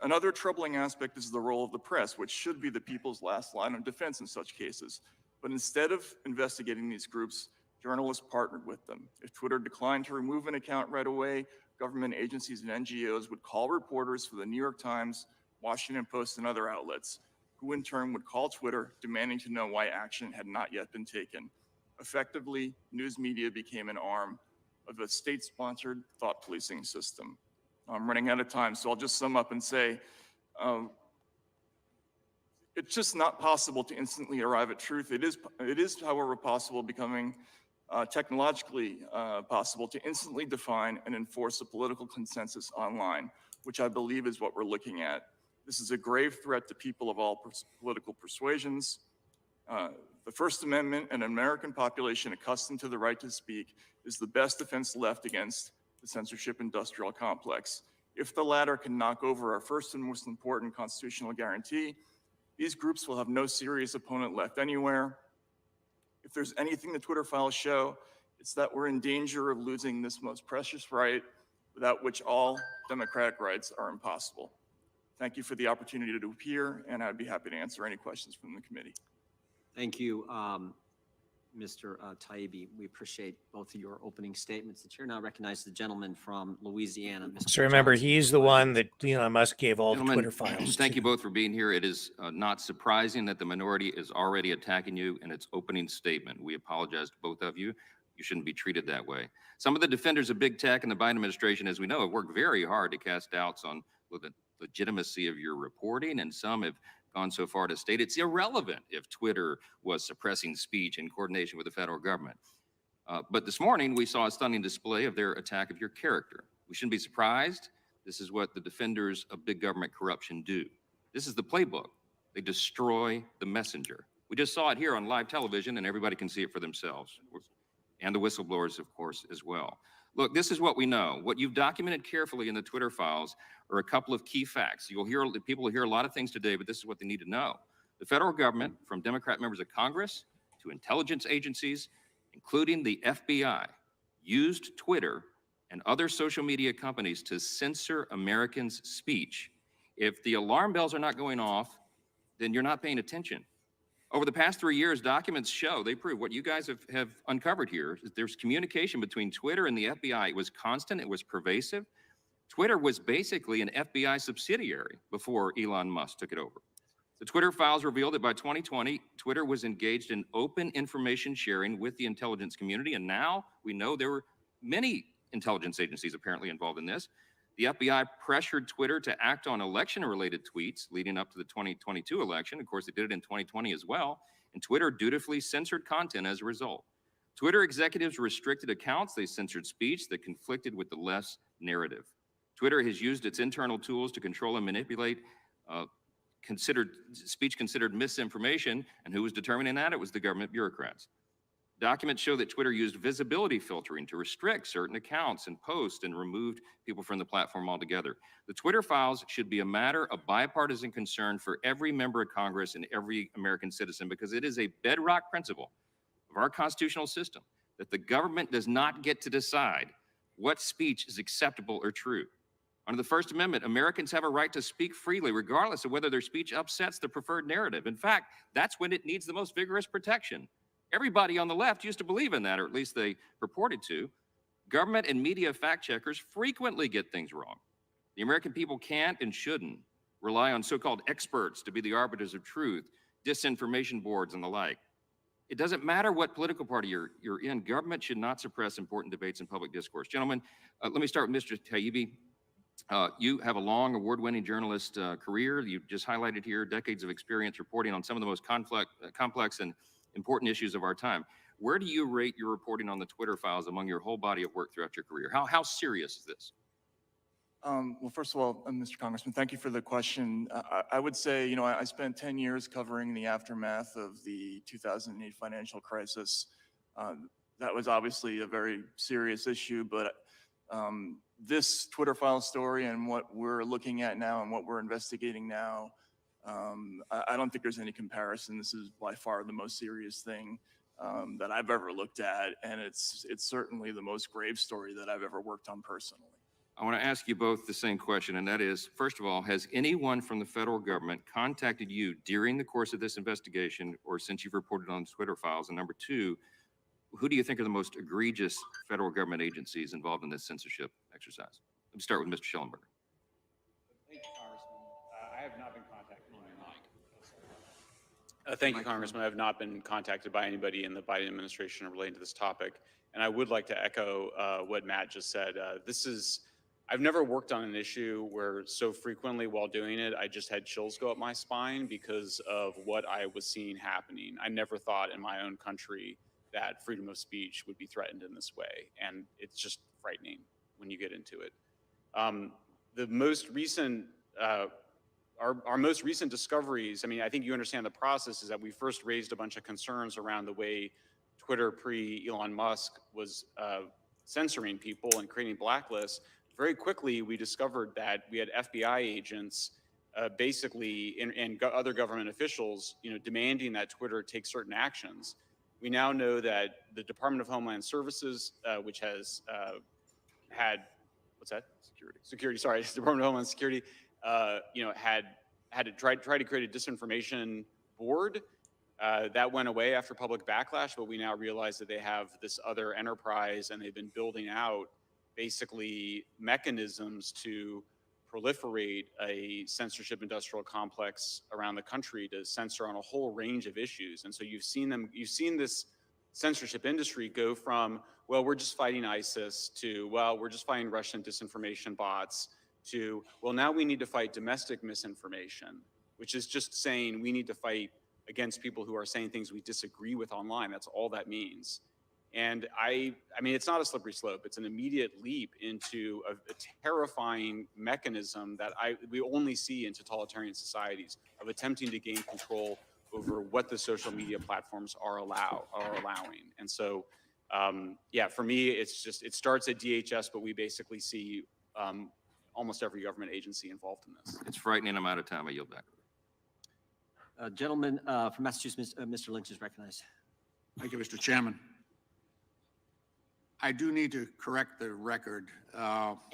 Another troubling aspect is the role of the press, which should be the people's last line of defense in such cases. But instead of investigating these groups, journalists partnered with them. If Twitter declined to remove an account right away, government agencies and NGOs would call reporters for the New York Times, Washington Post, and other outlets, who in turn would call Twitter demanding to know why action had not yet been taken. Effectively, news media became an arm of a state-sponsored thought policing system. I'm running out of time, so I'll just sum up and say, it's just not possible to instantly arrive at truth. It is, however, possible, becoming technologically possible to instantly define and enforce a political consensus online, which I believe is what we're looking at. This is a grave threat to people of all political persuasions. The First Amendment and an American population accustomed to the right to speak is the best defense left against the censorship industrial complex. If the latter can knock over our first and most important constitutional guarantee, these groups will have no serious opponent left anywhere. If there's anything the Twitter files show, it's that we're in danger of losing this most precious right, without which all democratic rights are impossible. Thank you for the opportunity to appear, and I'd be happy to answer any questions from the committee. Thank you, Mr. Taibbi. We appreciate both of your opening statements. The chair now recognizes the gentleman from Louisiana, Mr. So remember, Johnson. he's the one that Elon Musk gave all the Gentlemen, Twitter files thank to. you both for being here. It is not surprising that the minority is already attacking you in its opening statement. We apologize to both of you. You shouldn't be treated that way. Some of the defenders of big tech and the Biden administration, as we know, have worked very hard to cast doubts on the legitimacy of your reporting, and some have gone so far to state it's irrelevant if Twitter was suppressing speech in coordination with the federal government. But this morning, we saw a stunning display of their attack of your character. We shouldn't be surprised. This is what the defenders of big government corruption do. This is the playbook. They destroy the messenger. We just saw it here on live television, and everybody can see it for themselves. And the whistleblowers, of course, as well. Look, this is what we know. What you've documented carefully in the Twitter files are a couple of key facts. People will hear a lot of things today, but this is what they need to know. The federal government, from Democrat members of Congress to intelligence agencies, including the FBI, used Twitter and other social media companies to censor Americans' speech. If the alarm bells are not going off, then you're not paying attention. Over the past 3 years, documents show, they prove what you guys have uncovered here. There's communication between Twitter and the FBI. It was constant, it was pervasive. Twitter was basically an FBI subsidiary before Elon Musk took it over. The Twitter files revealed that by 2020, Twitter was engaged in open information sharing with the intelligence community, and now we know there were many intelligence agencies apparently involved in this. The FBI pressured Twitter to act on election-related tweets leading up to the 2022 election. Of course, they did it in 2020 as well, and Twitter dutifully censored content as a result. Twitter executives restricted accounts. They censored speech that conflicted with the left narrative. Twitter has used its internal tools to control and manipulate speech considered misinformation, and who was determining that? It was the government bureaucrats. Documents show that Twitter used visibility filtering to restrict certain accounts and posts and removed people from the platform altogether. The Twitter files should be a matter of bipartisan concern for every member of Congress and every American citizen, because it is a bedrock principle of our constitutional system that the government does not get to decide what speech is acceptable or true. Under the First Amendment, Americans have a right to speak freely, regardless of whether their speech upsets the preferred narrative. In fact, that's when it needs the most vigorous protection. Everybody on the left used to believe in that, or at least they purported to. Government and media fact checkers frequently get things wrong. The American people can't and shouldn't rely on so-called experts to be the arbiters of truth, disinformation boards and the like. It doesn't matter what political party you're in, government should not suppress important debates and public discourse. Gentlemen, let me start with Mr. Taibbi. You have a long award-winning journalist career. You've just highlighted here decades of experience reporting on some of the most complex and important issues of our time. Where do you rate your reporting on the Twitter files among your whole body of work throughout your career? How serious is this? Well, first of all, Mr. Congressman, thank you for the question. I would say, I spent 10 years covering the aftermath of the 2008 financial crisis. That was obviously a very serious issue, but this Twitter file story and what we're looking at now and what we're investigating now, I don't think there's any comparison. This is by far the most serious thing that I've ever looked at, and it's certainly the most grave story that I've ever worked on personally. I want to ask you both the same question, and that is, first of all, has anyone from the federal government contacted you during the course of this investigation or since you've reported on the Twitter files? And number two, who do you think are the most egregious federal government agencies involved in this censorship exercise? Let me start with Mr. Schellenberger. Thank you, Congressman. I have not been contacted. Thank you, Congressman. I have not been contacted by anybody in the Biden administration relating to this topic. And I would like to echo what Matt just said. I've never worked on an issue where so frequently while doing it, I just had chills go up my spine because of what I was seeing happening. I never thought in my own country that freedom of speech would be threatened in this way. And it's just frightening when you get into it. The most recent, our most recent discoveries, I think you understand the process, is that we first raised a bunch of concerns around the way Twitter pre-Elon Musk was censoring people and creating blacklists. Very quickly, we discovered that we had FBI agents basically and other government officials, demanding that Twitter take certain actions. We now know that the Department of Homeland Services, which has had, what's that? Security, sorry, Department of Homeland Security, had to try to create a disinformation board. That went away after public backlash, but we now realize that they have this other enterprise, and they've been building out basically mechanisms to proliferate a censorship industrial complex around the country to censor on a whole range of issues. And so you've seen this censorship industry go from, well, we're just fighting ISIS, to, well, we're just fighting Russian disinformation bots, to, well, now we need to fight domestic misinformation, which is just saying we need to fight against people who are saying things we disagree with online. That's all that means. And I mean, it's not a slippery slope. It's an immediate leap into a terrifying mechanism that we only see in totalitarian societies, of attempting to gain control over what the social media platforms are allowing. And so, yeah, for me, it starts at DHS, but we basically see almost every government agency involved in this. It's frightening. I'm out of time. I yield back. Gentleman from Massachusetts, Mr. Lynch is recognized. Thank you, Mr. Chairman. I do need to correct the record.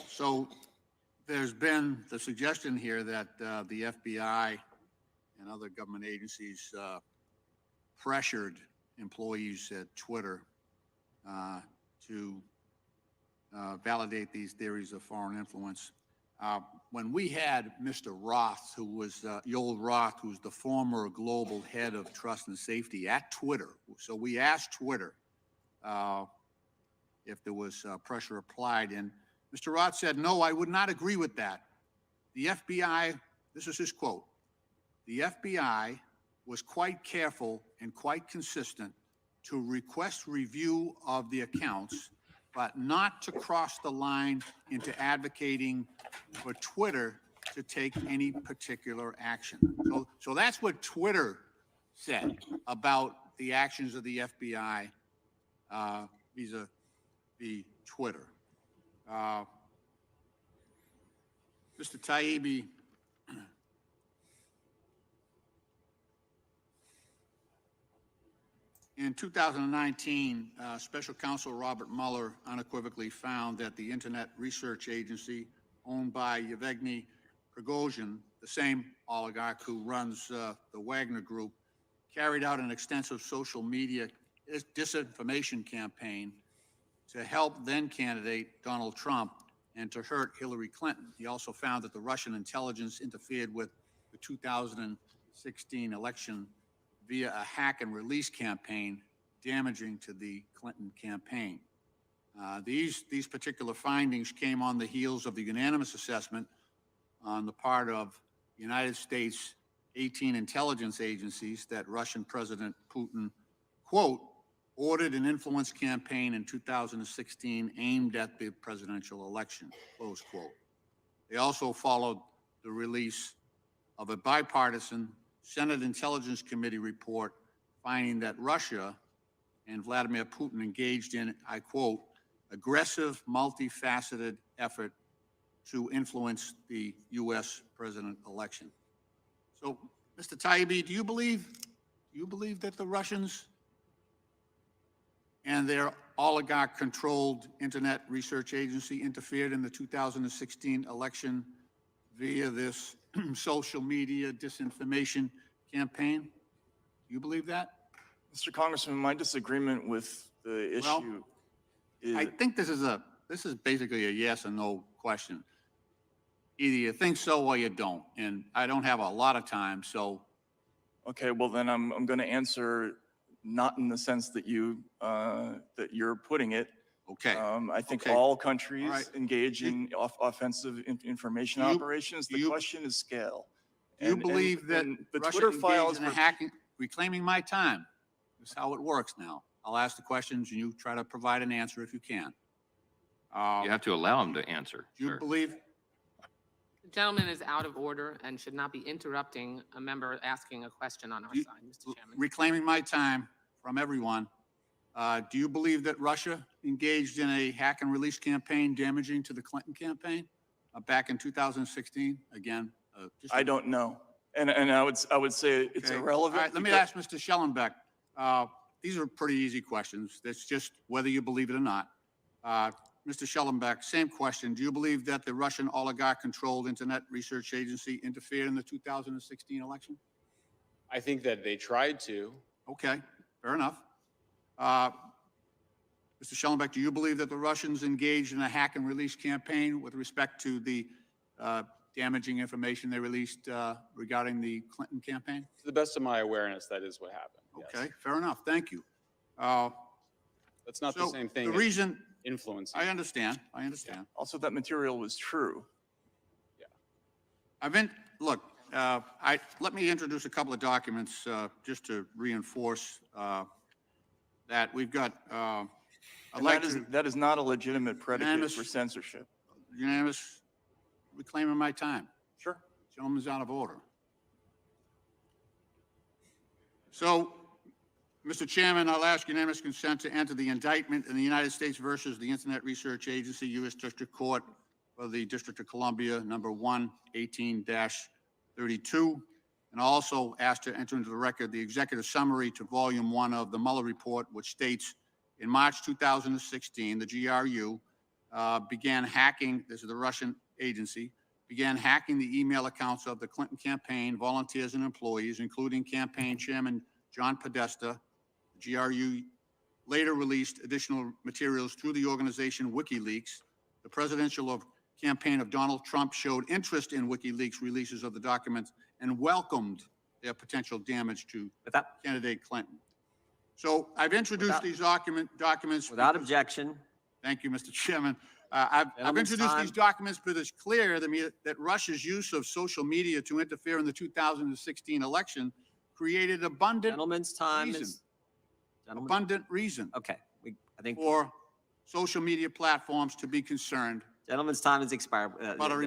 So there's been the suggestion here that the FBI and other government agencies pressured employees at Twitter to validate these theories of foreign influence. When we had Mr. Roth, who was Yoel Roth, who's the former global head of trust and safety at Twitter, so we asked Twitter if there was pressure applied, and Mr. Roth said, no, I would not agree with that. The FBI, this is his quote, the FBI was quite careful and quite consistent to request review of the accounts, but not to cross the line into advocating for Twitter to take any particular action. So that's what Twitter said about the actions of the FBI vis-a-vis Twitter. Mr. Taibbi, in 2019, Special Counsel Robert Mueller unequivocally found that the Internet Research Agency, owned by Yevgeny Prigozhin, the same oligarch who runs the Wagner Group, carried out an extensive social media disinformation campaign to help then candidate Donald Trump and to hurt Hillary Clinton. He also found that the Russian intelligence interfered with the 2016 election via a hack and release campaign, damaging to the Clinton campaign. These particular findings came on the heels of the unanimous assessment on the part of United States 18 intelligence agencies that Russian President Putin, quote, ordered an influence campaign in 2016 aimed at the presidential election, close quote. They also followed the release of a bipartisan Senate Intelligence Committee report finding that Russia and Vladimir Putin engaged in, I quote, aggressive, multifaceted effort to influence the U.S. president election. So, Mr. Taibbi, do you believe that the Russians and their oligarch-controlled Internet Research Agency interfered in the 2016 election via this social media disinformation campaign? Do you believe that? Mr. Congressman, my disagreement with the issue is... I think this is basically a yes or no question. Either you think so or you don't, and I don't have a lot of time, so... Okay, well then I'm going to answer not in the sense that that you're putting it. Okay. I think all countries engage in offensive information operations. The question is scale. Do you believe that the Russia Twitter files in hacking, reclaiming my time? This is how it works now. I'll ask the questions and you try to provide an answer if you can. You have to allow him to answer. Do you believe? The gentleman is out of order and should not be interrupting a member asking a question on our side, Mr. Chairman. Reclaiming my time from everyone. Do you believe that Russia engaged in a hack and release campaign damaging to the Clinton campaign back in 2016? Again, I don't know, and I would say it's irrelevant. All right, let me ask Mr. Schellenbeck. these are pretty easy questions. That's just whether you believe it or not. Mr. Schellenberg, same question. Do you believe that the Russian oligarch-controlled Internet Research Agency interfered in the 2016 election? I think that they tried to. Okay, fair enough. Mr. Schellenberg, do you believe that the Russians engaged in a hack and release campaign with respect to the damaging information they released regarding the Clinton campaign? To the best of my awareness, that is what happened. Okay, fair enough. Thank you. That's not the same thing. The reason influencing. I understand. Also, that material was true. Look, let me introduce a couple of documents just to reinforce that we've got. That is not a legitimate predicate for censorship. Unanimous reclaiming my time. Sure. Gentleman's out of order. So, Mr. Chairman, I'll ask unanimous consent to enter the indictment in the United States versus the Internet Research Agency, U.S. District Court for the District of Columbia, number 118-32. And also ask to enter into the record the executive summary to volume 1 of the Mueller report, which states in March 2016, the GRU began hacking, this is the Russian agency, began hacking the email accounts of the Clinton campaign, volunteers and employees, including campaign chairman John Podesta. The GRU later released additional materials through the organization WikiLeaks. The presidential campaign of Donald Trump showed interest in WikiLeaks releases of the documents and welcomed their potential damage to candidate Clinton. So I've introduced these documents. Without objection. Thank you, Mr. Chairman. I've introduced these documents because it's clear to me that Russia's use of social media to interfere in the 2016 election created abundant reason Okay, I think for social media platforms to be concerned. Gentleman's time has expired.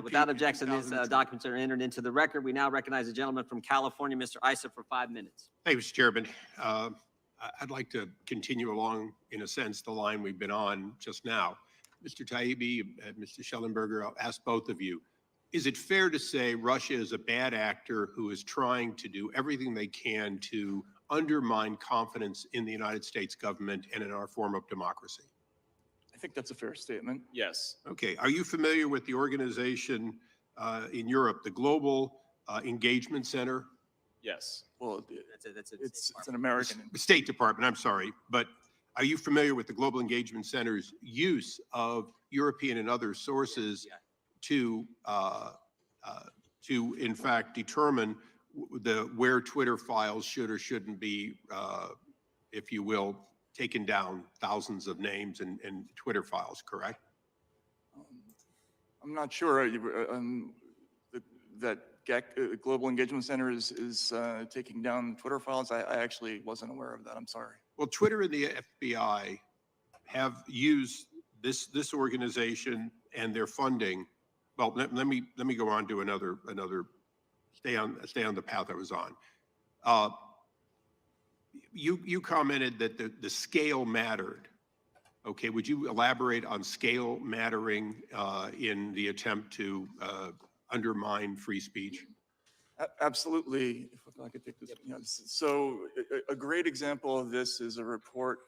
Without objection, these documents are entered into the record. We now recognize the gentleman from California, Mr. Issa, for 5 minutes. Thank you, Mr. Chairman. I'd like to continue along, in a sense, the line we've been on just now. Mr. Taibbi, Mr. Schellenberger, I'll ask both of you. Is it fair to say Russia is a bad actor who is trying to do everything they can to undermine confidence in the United States government and in our form of democracy? I think that's a fair statement. Yes. Okay. Are you familiar with the organization in Europe, the Global Engagement Center? Yes. Well, it's an American. State Department, I'm sorry. But are you familiar with the Global Engagement Center's use of European and other sources to in fact, determine where Twitter files should or shouldn't be, if you will, taken down thousands of names and Twitter files, correct? I'm not sure that Global Engagement Center is taking down Twitter files. I actually wasn't aware of that. I'm sorry. Well, Twitter and the FBI have used this organization and their funding. Well, let me go on to another stay on the path I was on. You commented that the scale mattered. Okay, would you elaborate on scale mattering in the attempt to undermine free speech? Absolutely. If I could take this. So a great example of this is a report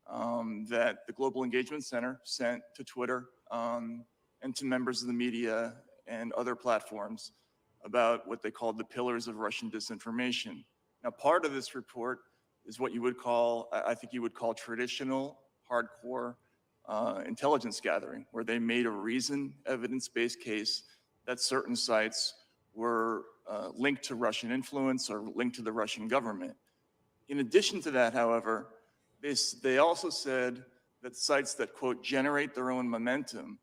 that the Global Engagement Center sent to Twitter and to members of the media and other platforms about what they called the pillars of Russian disinformation. Now, part of this report is what you would call, I think you would call traditional, hardcore intelligence gathering, where they made a reasoned, evidence-based case that certain sites were linked to Russian influence or linked to the Russian government. In addition to that, however, they also said that sites that, quote, generate their own momentum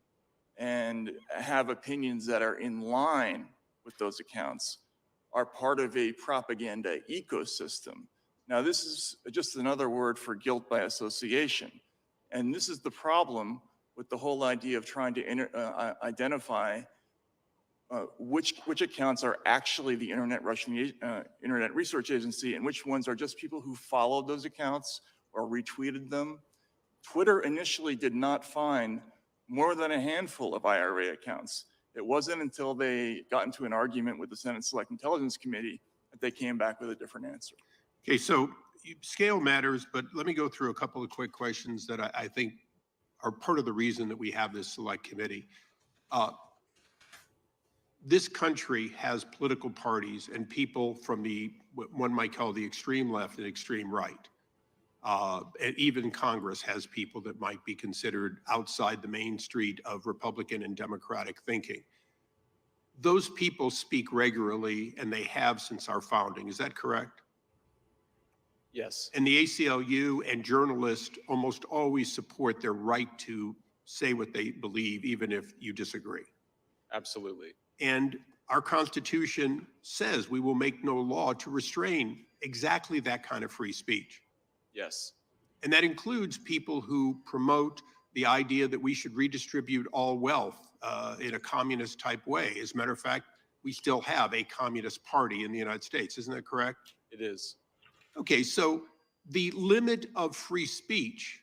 and have opinions that are in line with those accounts are part of a propaganda ecosystem. Now, this is just another word for guilt by association. And this is the problem with the whole idea of trying to identify which accounts are actually the Internet Research Agency and which ones are just people who followed those accounts or retweeted them. Twitter initially did not find more than a handful of IRA accounts. It wasn't until they got into an argument with the Senate Select Intelligence Committee that they came back with a different answer. Okay, so scale matters, but let me go through a couple of quick questions that I think are part of the reason that we have this select committee. This country has political parties and people from what one might call the extreme left and extreme right. And even Congress has people that might be considered outside the main street of Republican and Democratic thinking. Those people speak regularly, and they have since our founding. Is that correct? Yes. And the ACLU and journalists almost always support their right to say what they believe, even if you disagree. Absolutely. And our Constitution says we will make no law to restrain exactly that kind of free speech. Yes. And that includes people who promote the idea that we should redistribute all wealth in a communist type way. As a matter of fact, we still have a communist party in the United States. Isn't that correct? It is. Okay, so the limit of free speech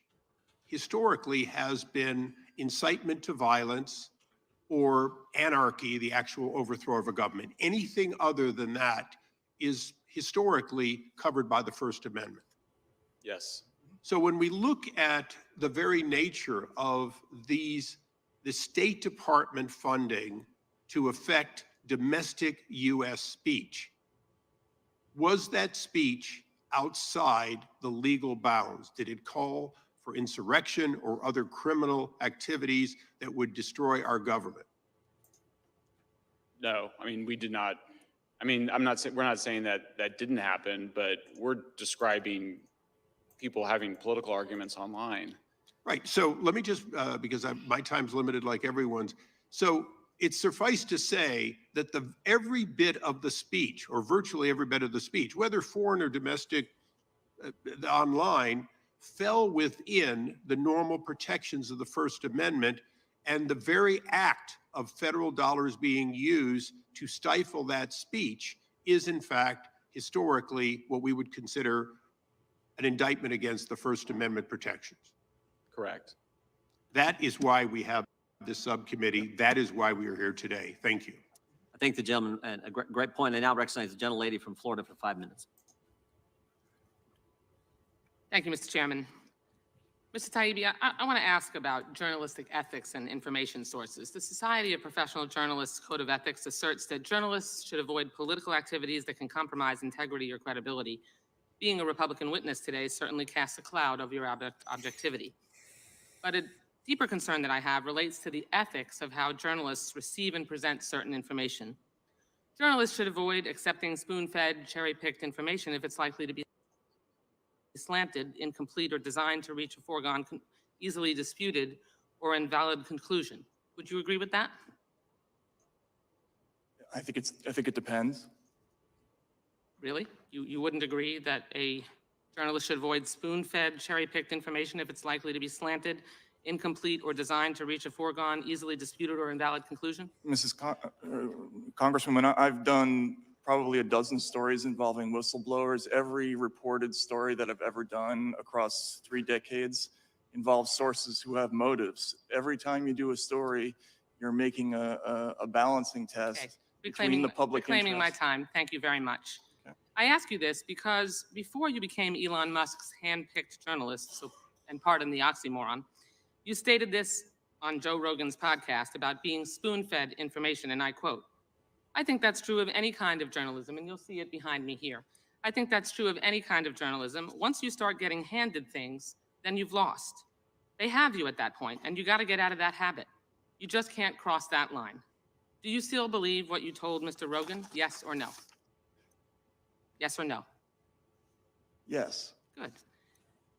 historically has been incitement to violence or anarchy, the actual overthrow of a government. Anything other than that is historically covered by the First Amendment. Yes. So when we look at the very nature of the State Department funding to affect domestic U.S. speech, was that speech outside the legal bounds? Did it call for insurrection or other criminal activities that would destroy our government? No, I mean, we did not. I mean, we're not saying that that didn't happen, but we're describing people having political arguments online. Right. So let me just, because my time's limited like everyone's. So it's suffice to say that every bit of the speech, or virtually every bit of the speech, whether foreign or domestic online, fell within the normal protections of the First Amendment, and the very act of federal dollars being used to stifle that speech is, in fact, historically what we would consider an indictment against the First Amendment protections. Correct. That is why we have this subcommittee. That is why we are here today. Thank you. I thank the gentleman, and a great point. I now recognize the gentlelady from Florida for 5 minutes. Thank you, Mr. Chairman. Mr. Taibbi, I want to ask about journalistic ethics and information sources. The Society of Professional Journalists Code of Ethics asserts that journalists should avoid political activities that can compromise integrity or credibility. Being a Republican witness today certainly casts a cloud over your objectivity. But a deeper concern that I have relates to the ethics of how journalists receive and present certain information. Journalists should avoid accepting spoon-fed, cherry-picked information if it's likely to be slanted, incomplete, or designed to reach a foregone, easily disputed, or invalid conclusion. Would you agree with that? I think it depends. Really? You wouldn't agree that a journalist should avoid spoon-fed, cherry-picked information if it's likely to be slanted, incomplete, or designed to reach a foregone, easily disputed, or invalid conclusion? Congresswoman, I've done probably a dozen stories involving whistleblowers. Every reported story that I've ever done across 3 decades involves sources who have motives. Every time you do a story, you're making a balancing test between the public reclaiming my interest. time. Thank you very much. Okay. I ask you this because before you became Elon Musk's hand-picked journalist, and pardon the oxymoron, you stated this on Joe Rogan's podcast about being spoon-fed information, and I quote, "I think that's true of any kind of journalism," and you'll see it behind me here. "I think that's true of any kind of journalism. Once you start getting handed things, then you've lost. They have you at that point, and you got to get out of that habit. You just can't cross that line." Do you still believe what you told Mr. Rogan? Yes or no? Yes or no? Yes. Good.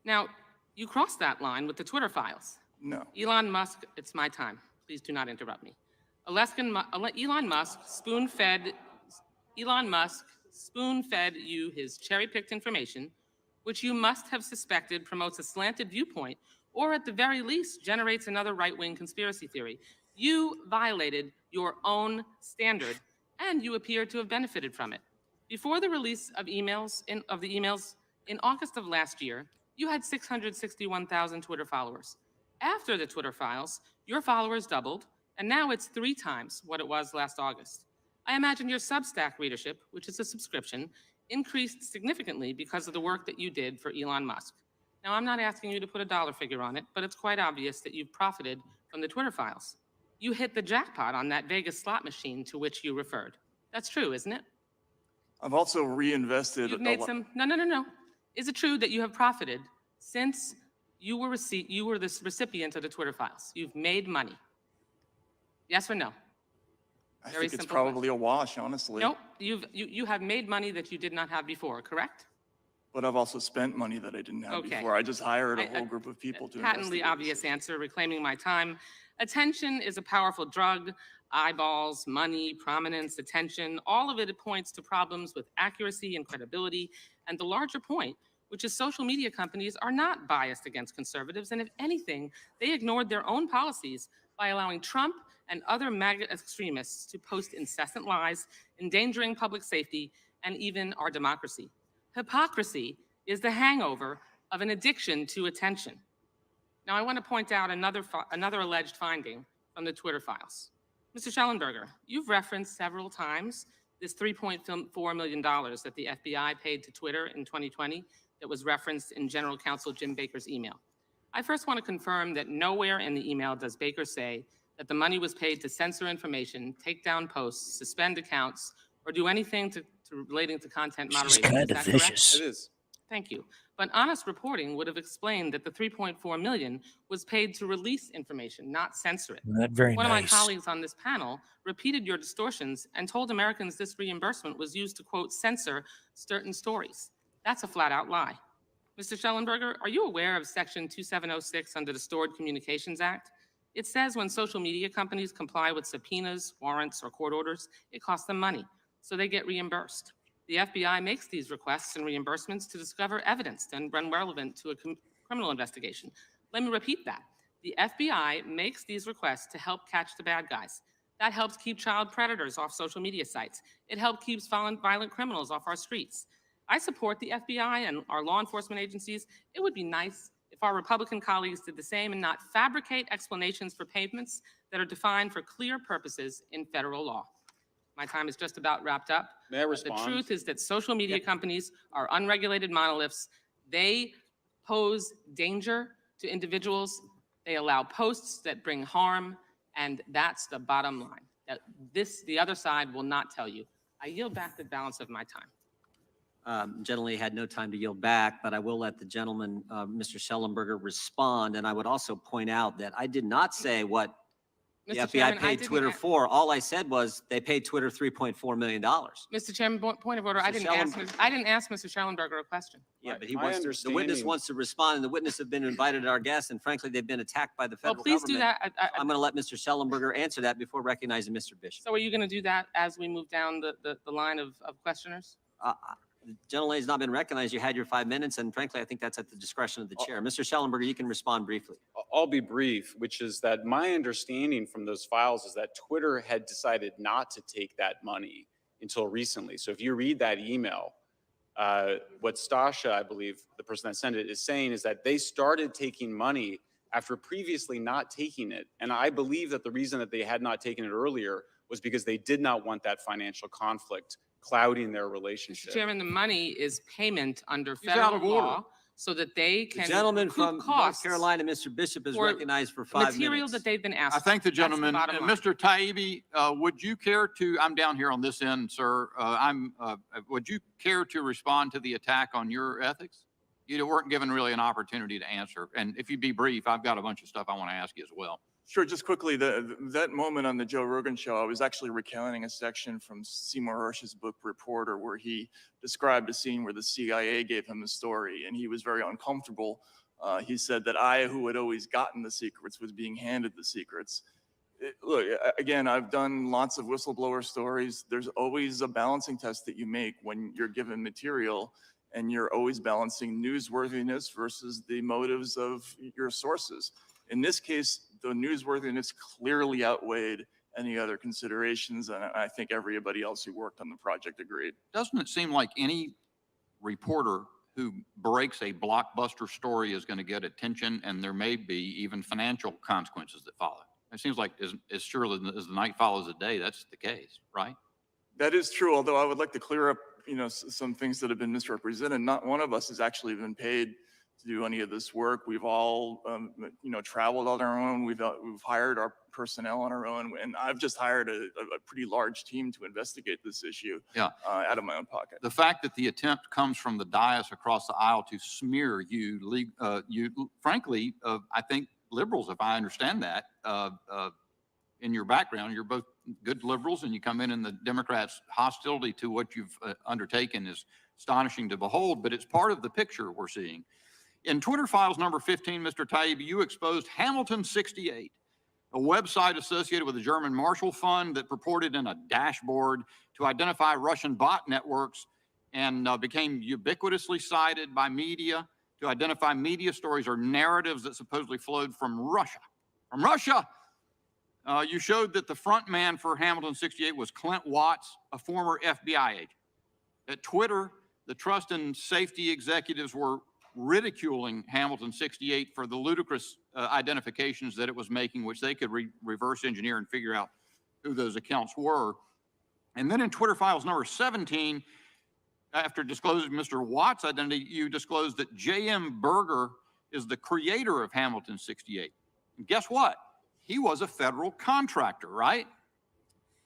Now, you crossed that line with the Twitter files. No. Elon Musk, it's my time. Please do not interrupt me. Elon Musk spoon-fed you his cherry-picked information, which you must have suspected promotes a slanted viewpoint, or at the very least generates another right-wing conspiracy theory. You violated your own standard, and you appear to have benefited from it. Before the release of the emails in August of last year, you had 661,000 Twitter followers. After the Twitter files, your followers doubled, and now it's 3 times what it was last August. I imagine your Substack readership, which is a subscription, increased significantly because of the work that you did for Elon Musk. Now, I'm not asking you to put a dollar figure on it, but it's quite obvious that you've profited from the Twitter files. You hit the jackpot on that Vegas slot machine to which you referred. That's true, isn't it? I've also reinvested. You've made some, no. Is it true that you have profited since you were the recipient of the Twitter files? You've made money. Yes or no? I think it's probably a wash, honestly. Nope, you have made money that you did not have before, correct? But I've also spent money that I didn't have Okay. before. I just hired a whole group of people to Patently investigate. obvious answer, reclaiming my time. Attention is a powerful drug. Eyeballs, money, prominence, attention, all of it points to problems with accuracy and credibility. And the larger point, which is social media companies are not biased against conservatives. And if anything, they ignored their own policies by allowing Trump and other MAGA extremists to post incessant lies, endangering public safety and even our democracy. Hypocrisy is the hangover of an addiction to attention. Now, I want to point out another alleged finding from the Twitter files. Mr. Schellenberger, you've referenced several times this $3.4 million that the FBI paid to Twitter in 2020 that was referenced in General Counsel Jim Baker's email. I first want to confirm that nowhere in the email does Baker say that the money was paid to censor information, take down posts, suspend accounts, or do anything relating to content moderation. She's kind of vicious. It is. Thank you. But honest reporting would have explained that the $3.4 million was paid to release information, not censor it. Not very One nice. of my colleagues on this panel repeated your distortions and told Americans this reimbursement was used to, quote, censor certain stories. That's a flat out lie. Mr. Schellenberger, are you aware of Section 2706 under the Stored Communications Act? It says when social media companies comply with subpoenas, warrants, or court orders, it costs them money, so they get reimbursed. The FBI makes these requests and reimbursements to discover evidence and run relevant to a criminal investigation. Let me repeat that. The FBI makes these requests to help catch the bad guys. That helps keep child predators off social media sites. It helps keep violent criminals off our streets. I support the FBI and our law enforcement agencies. It would be nice if our Republican colleagues did the same and not fabricate explanations for payments that are defined for clear purposes in federal law. My time is just about wrapped up. May I respond? The truth is that social media companies are unregulated monoliths. They pose danger to individuals. They allow posts that bring harm, and that's the bottom line. That the other side will not tell you. I yield back the balance of my time. Gentleman had no time to yield back, but I will let the gentleman, Mr. Schellenberger, respond. And I would also point out that I did not say what the Mr. FBI Chairman, paid Twitter for. All I said was they paid Twitter $3.4 million. Mr. Chairman, point of order. I didn't ask Mr. Schellenberger a question. Yeah, but My the witness wants to respond, and the witness have been invited to our guests, and frankly, they've been attacked by the federal Well, please do government. that. I'm going to let Mr. Schellenberger answer that before recognizing Mr. Bishop. So are you going to do that as we move down the line of questioners? The gentleman has not been recognized. You had your 5 minutes, and frankly, I think that's at the discretion of the chair. Mr. Schellenberger, you can respond briefly. I'll be brief, which is that my understanding from those files is that Twitter had decided not to take that money until recently. So if you read that email, what Stasha, I believe, the person that sent it, is saying is that they started taking money after previously not taking it. And I believe that the reason that they had not taken it earlier was because they did not want that financial conflict clouding their relationship. Mr. Chairman, the money is payment under federal law so that they can The gentleman recoup from North costs Carolina, Mr. Bishop, is for recognized for 5 material minutes. that they've been asked I thank the for. That's gentleman. bottom line. Mr. Taibbi, would you care to, I'm down here on this end, sir. Would you care to respond to the attack on your ethics? You weren't given really an opportunity to answer. And if you'd be brief, I've got a bunch of stuff I want to ask you as well. Sure, just quickly, that moment on the Joe Rogan show, I was actually recounting a section from Seymour Hersh's book Reporter, where he described a scene where the CIA gave him a story, and he was very uncomfortable. He said that I, who had always gotten the secrets, was being handed the secrets. Look, again, I've done lots of whistleblower stories. There's always a balancing test that you make when you're given material, and you're always balancing newsworthiness versus the motives of your sources. In this case, the newsworthiness clearly outweighed any other considerations, and I think everybody else who worked on the project agreed. Doesn't it seem like any reporter who breaks a blockbuster story is going to get attention, and there may be even financial consequences that follow? It seems like as surely as the night follows the day, that's the case, right? That is true, although I would like to clear up some things that have been misrepresented. Not one of us has actually been paid to do any of this work. We've all, traveled on our own. We've hired our personnel on our own, and I've just hired a pretty large team to investigate this issue. Yeah. Out of my own pocket. The fact that the attempt comes from the dais across the aisle to smear you, frankly, I think liberals, if I understand that, in your background, you're both good liberals, and you come in the Democrats' hostility to what you've undertaken is astonishing to behold, but it's part of the picture we're seeing. In Twitter Files number 15, Mr. Taibbi, you exposed Hamilton 68, a website associated with the German Marshall Fund that purported in a dashboard to identify Russian bot networks and became ubiquitously cited by media to identify media stories or narratives that supposedly flowed from Russia. From Russia! You showed that the front man for Hamilton 68 was Clint Watts, a former FBI agent. At Twitter, the trust and safety executives were ridiculing Hamilton 68 for the ludicrous identifications that it was making, which they could reverse engineer and figure out who those accounts were. And then in Twitter Files number 17, after disclosing Mr. Watts' identity, you disclosed that J.M. Berger is the creator of Hamilton 68. And guess what? He was a federal contractor, right?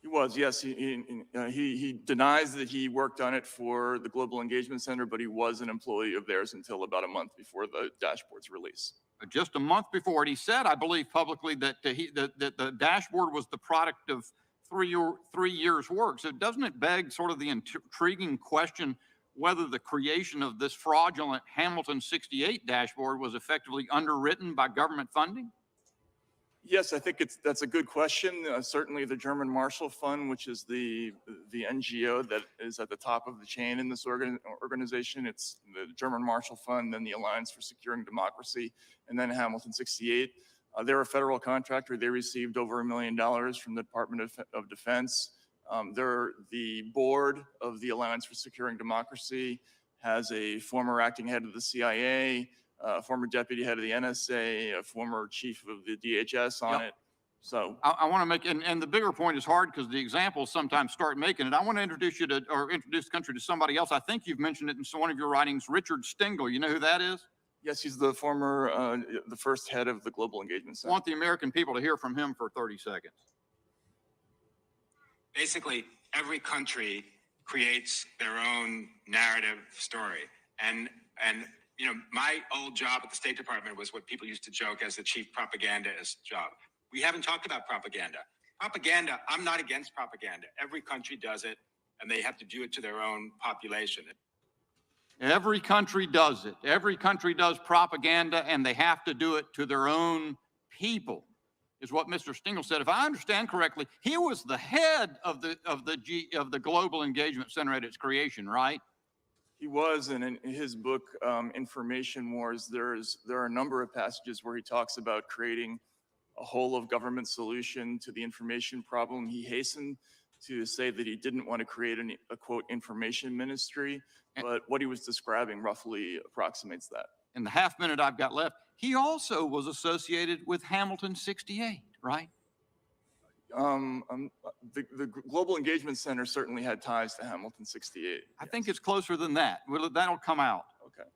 He was, yes. He denies that he worked on it for the Global Engagement Center, but he was an employee of theirs until about a month before the dashboard's release. Just a month before it, he said, I believe publicly, that that the dashboard was the product of 3 years' work. So doesn't it beg sort of the intriguing question whether the creation of this fraudulent Hamilton 68 dashboard was effectively underwritten by government funding? Yes, I think that's a good question. Certainly the German Marshall Fund, which is the NGO that is at the top of the chain in this organization. It's the German Marshall Fund, then the Alliance for Securing Democracy, and then Hamilton 68. They're a federal contractor. They received over $1 million from the Department of Defense. The board of the Alliance for Securing Democracy has a former acting head of the CIA, a former deputy head of the NSA, a former chief of the DHS on it. So I want to make, and the bigger point is hard because the examples sometimes start making it. I want to introduce you to, or introduce the country to somebody else. I think you've mentioned it in one of your writings, Richard Stengel. You know who that is? Yes, he's the former, the first head of the Global Engagement Center. I want the American people to hear from him for 30 seconds. Basically, every country creates their own narrative story. And my old job at the State Department was what people used to joke as the chief propagandist job. We haven't talked about propaganda. Propaganda, I'm not against propaganda. Every country does it, and they have to do it to their own population. Every country does it. Every country does propaganda, and they have to do it to their own people, is what Mr. Stengel said. If I understand correctly, he was the head of the Global Engagement Center at its creation, right? He was, and in his book, Information Wars, there are a number of passages where he talks about creating a whole of government solution to the information problem. He hastened to say that he didn't want to create a quote information ministry, but what he was describing roughly approximates that. In the half minute I've got left, he also was associated with Hamilton 68, right? The Global Engagement Center certainly had ties to Hamilton 68. I think it's closer than that. That'll come out. Okay.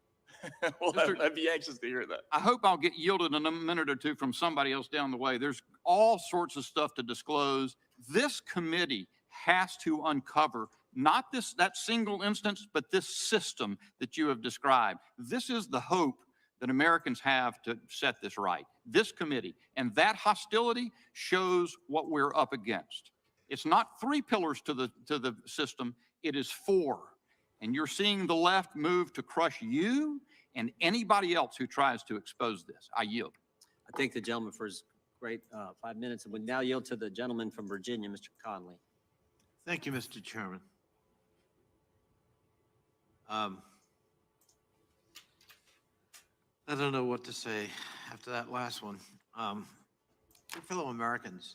Well, I'd be anxious to hear that. I hope I'll get yielded in a minute or two from somebody else down the way. There's all sorts of stuff to disclose. This committee has to uncover not that single instance, but this system that you have described. This is the hope that Americans have to set this right. This committee, and that hostility shows what we're up against. It's not 3 pillars to the system, it is 4. And you're seeing the left move to crush you and anybody else who tries to expose this. I yield. I thank the gentleman for his great 5 minutes, and we now yield to the gentleman from Virginia, Mr. Conley. Thank you, Mr. Chairman. I don't know what to say after that last one. We're fellow Americans.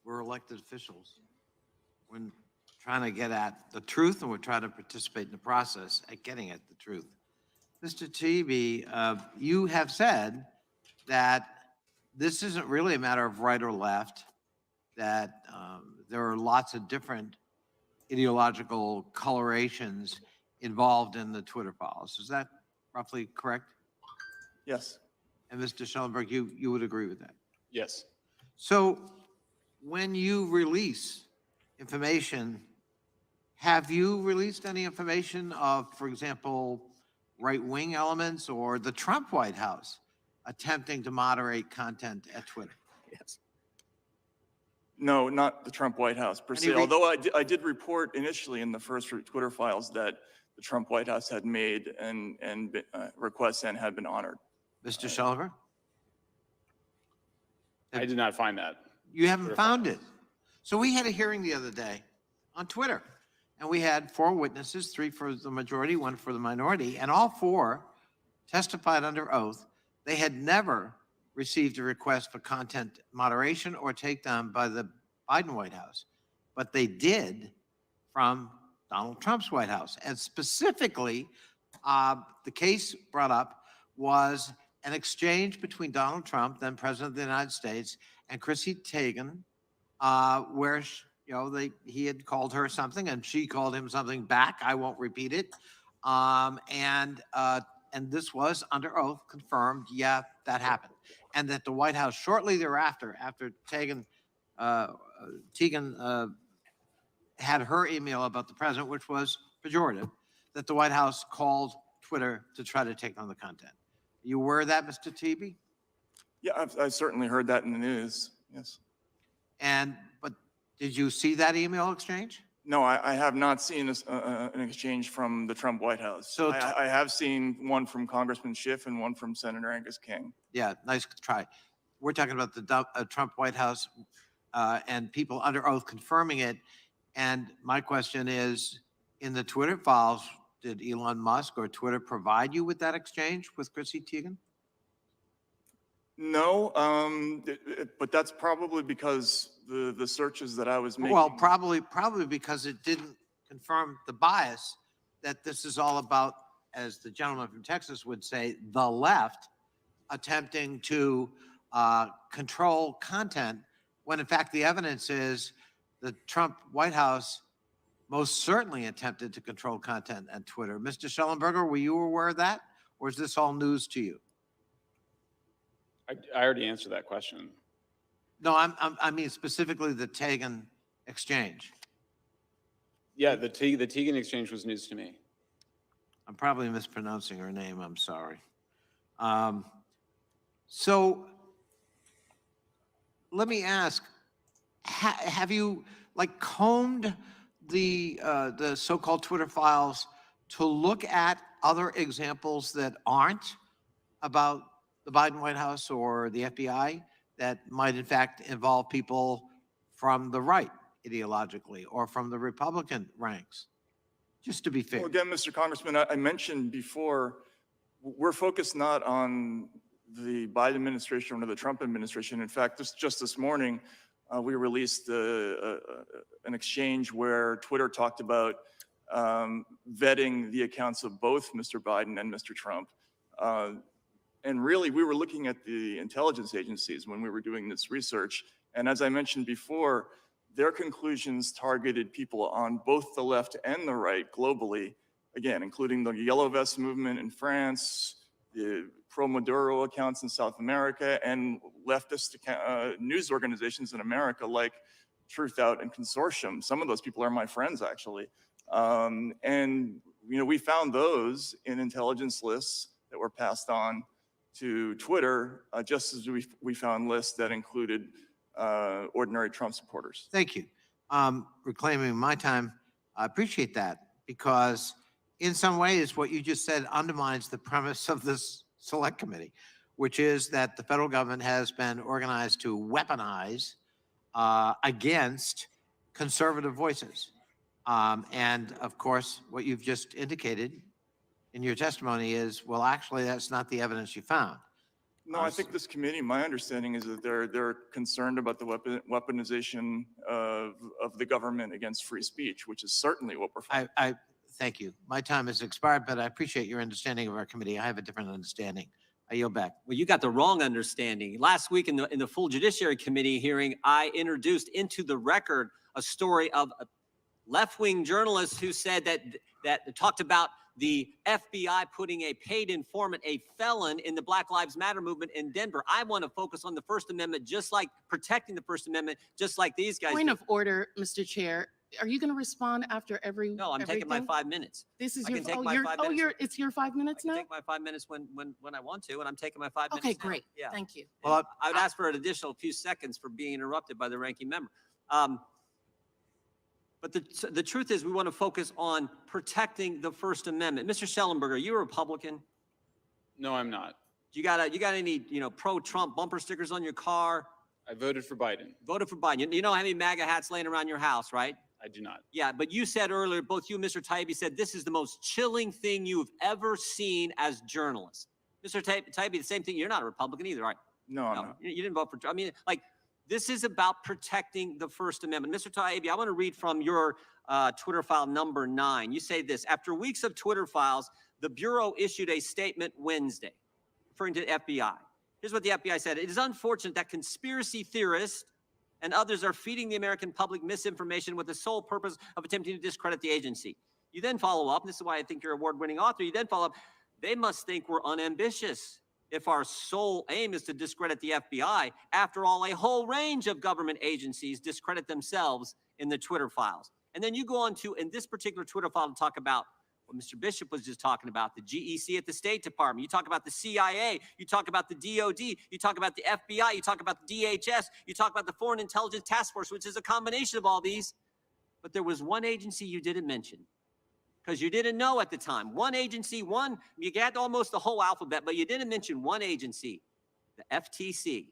We're elected officials. We're trying to get at the truth, and we're trying to participate in the process at getting at the truth. Mr. Taibbi, you have said that this isn't really a matter of right or left, that there are lots of different ideological colorations involved in the Twitter files. Is that roughly correct? Yes. And Mr. Schellenberg, you would agree with that? Yes. So when you release information, have you released any information of, for example, right-wing elements or the Trump White House attempting to moderate content at Twitter? Yes. No, not the Trump White House per se, although I did report initially in the first Twitter files that the Trump White House had made and requests and had been honored. Mr. Schellenberg? I did not find that. You haven't found it. So we had a hearing the other day on Twitter, and we had 4 witnesses, 3 for the majority, 1 for the minority, and all 4 testified under oath. They had never received a request for content moderation or takedown by the Biden White House, but they did from Donald Trump's White House. And specifically, the case brought up was an exchange between Donald Trump, then President of the United States, and Chrissy Teigen, where he had called her something and she called him something back. I won't repeat it. And this was under oath confirmed. Yeah, that happened. And that the White House shortly thereafter, after Teigen had her email about the president, which was pejorative, that the White House called Twitter to try to take down the content. You aware of that, Mr. Tebbe? Yeah, I've certainly heard that in the news. Yes. But did you see that email exchange? No, I have not seen an exchange from the Trump White House. So I have seen one from Congressman Schiff and one from Senator Angus King. Yeah, nice try. We're talking about the Trump White House and people under oath confirming it. And my question is, in the Twitter files, did Elon Musk or Twitter provide you with that exchange with Chrissy Teigen? No, but that's probably because the searches that I was making. Well, probably because it didn't confirm the bias that this is all about, as the gentleman from Texas would say, the left attempting to control content, when in fact the evidence is the Trump White House most certainly attempted to control content on Twitter. Mr. Schellenberger, were you aware of that, or is this all news to you? I already answered that question. No, I mean specifically the Teigen exchange. Yeah, the Teigen exchange was news to me. I'm probably mispronouncing her name. I'm sorry. So let me ask: have you combed the so-called Twitter files to look at other examples that aren't about the Biden White House or the FBI that might in fact involve people from the right ideologically or from the Republican ranks? Just to be fair. Well, again, Mr. Congressman, I mentioned before, we're focused not on the Biden administration or the Trump administration. In fact, just this morning, we released an exchange where Twitter talked about vetting the accounts of both Mr. Biden and Mr. Trump. And really, we were looking at the intelligence agencies when we were doing this research. And as I mentioned before, their conclusions targeted people on both the left and the right globally, again, including the Yellow Vest movement in France, the pro-Maduro accounts in South America, and leftist news organizations in America like Truth Out and Consortium. Some of those people are my friends, actually. And we found those in intelligence lists that were passed on to Twitter, just as we found lists that included ordinary Trump supporters. Thank you. Reclaiming my time, I appreciate that, because in some ways what you just said undermines the premise of this select committee, which is that the federal government has been organized to weaponize against conservative voices. And of course, what you've just indicated in your testimony is, well, actually, that's not the evidence you found. No, I think this committee, my understanding is that they're concerned about the weaponization of the government against free speech, which is certainly what we're finding. Thank you. My time has expired, but I appreciate your understanding of our committee. I have a different understanding. I yield back. Well, you got the wrong understanding. Last week in the full Judiciary Committee hearing, I introduced into the record a story of left-wing journalists who said that talked about the FBI putting a paid informant, a felon, in the Black Lives Matter movement in Denver. I want to focus on the First Amendment, just like protecting the First Amendment, just like these guys. Point of order, Mr. Chair. Are you going to respond after every? No, I'm taking my 5 minutes. This is I your. can take Oh, my you're. 5 Oh, minutes. you're. It's your 5 minutes I now. can take my 5 minutes when I want to, and I'm taking my 5 minutes. Okay, now. great. Yeah. Thank you. Well, I would ask for an additional few seconds for being interrupted by the ranking member. But the truth is, we want to focus on protecting the First Amendment. Mr. Schellenberger, you're a Republican. No, I'm not. You got any pro-Trump bumper stickers on your car? I voted for Biden. Voted for Biden. You know how many MAGA hats laying around your house, right? I do not. Yeah, but you said earlier, both you and Mr. Taibbi said this is the most chilling thing you've ever seen as journalists. Mr. Taibbi, the same thing. You're not a Republican either, right? No, I'm not. You didn't vote for. I mean, like, this is about protecting the First Amendment. Mr. Taibbi, I want to read from your Twitter file number 9. You say this: after weeks of Twitter files, the Bureau issued a statement Wednesday, referring to the FBI. Here's what the FBI said: it is unfortunate that conspiracy theorists and others are feeding the American public misinformation with the sole purpose of attempting to discredit the agency. You then follow up, and this is why I think you're an award-winning author, you then follow up, they must think we're unambitious if our sole aim is to discredit the FBI. After all, a whole range of government agencies discredit themselves in the Twitter files. And then you go on to, in this particular Twitter file, to talk about what Mr. Bishop was just talking about, the GEC at the State Department. You talk about the CIA. You talk about the DOD. You talk about the FBI. You talk about the DHS. You talk about the Foreign Intelligence Task Force, which is a combination of all these. But there was one agency you didn't mention because you didn't know at the time. One agency, you got almost the whole alphabet, but you didn't mention one agency, the FTC.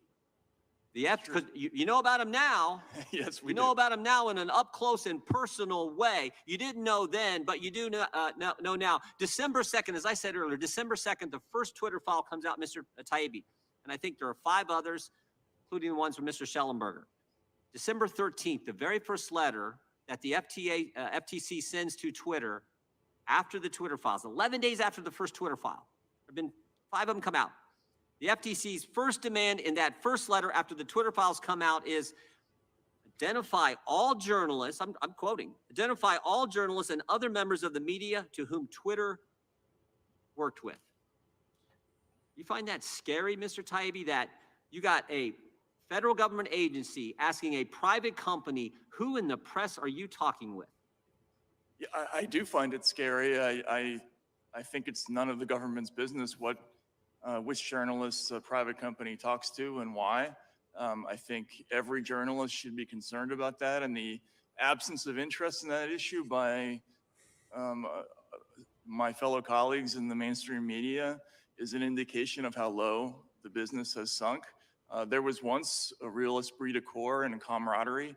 Because you know about them now. Yes, we You know about them now in an up close and personal way. You didn't know then, but you do know now. December 2nd, as I said earlier, December 2nd, the first Twitter file comes out, Mr. Taibbi. And I think there are 5 others, including the ones from Mr. Schellenberger. December 13th, the very first letter that the FTC sends to Twitter after the Twitter files, 11 days after the first Twitter file. There have been 5 of them come out. The FTC's first demand in that first letter after the Twitter files come out is identify all journalists, I'm quoting, identify all journalists and other members of the media to whom Twitter worked with. You find that scary, Mr. Taibbi, that you got a federal government agency asking a private company, who in the press are you talking with? Yeah, I do find it scary. I think it's none of the government's business which journalists a private company talks to and why. I think every journalist should be concerned about that, and the absence of interest in that issue by my fellow colleagues in the mainstream media is an indication of how low the business has sunk. There was once a real esprit de corps and camaraderie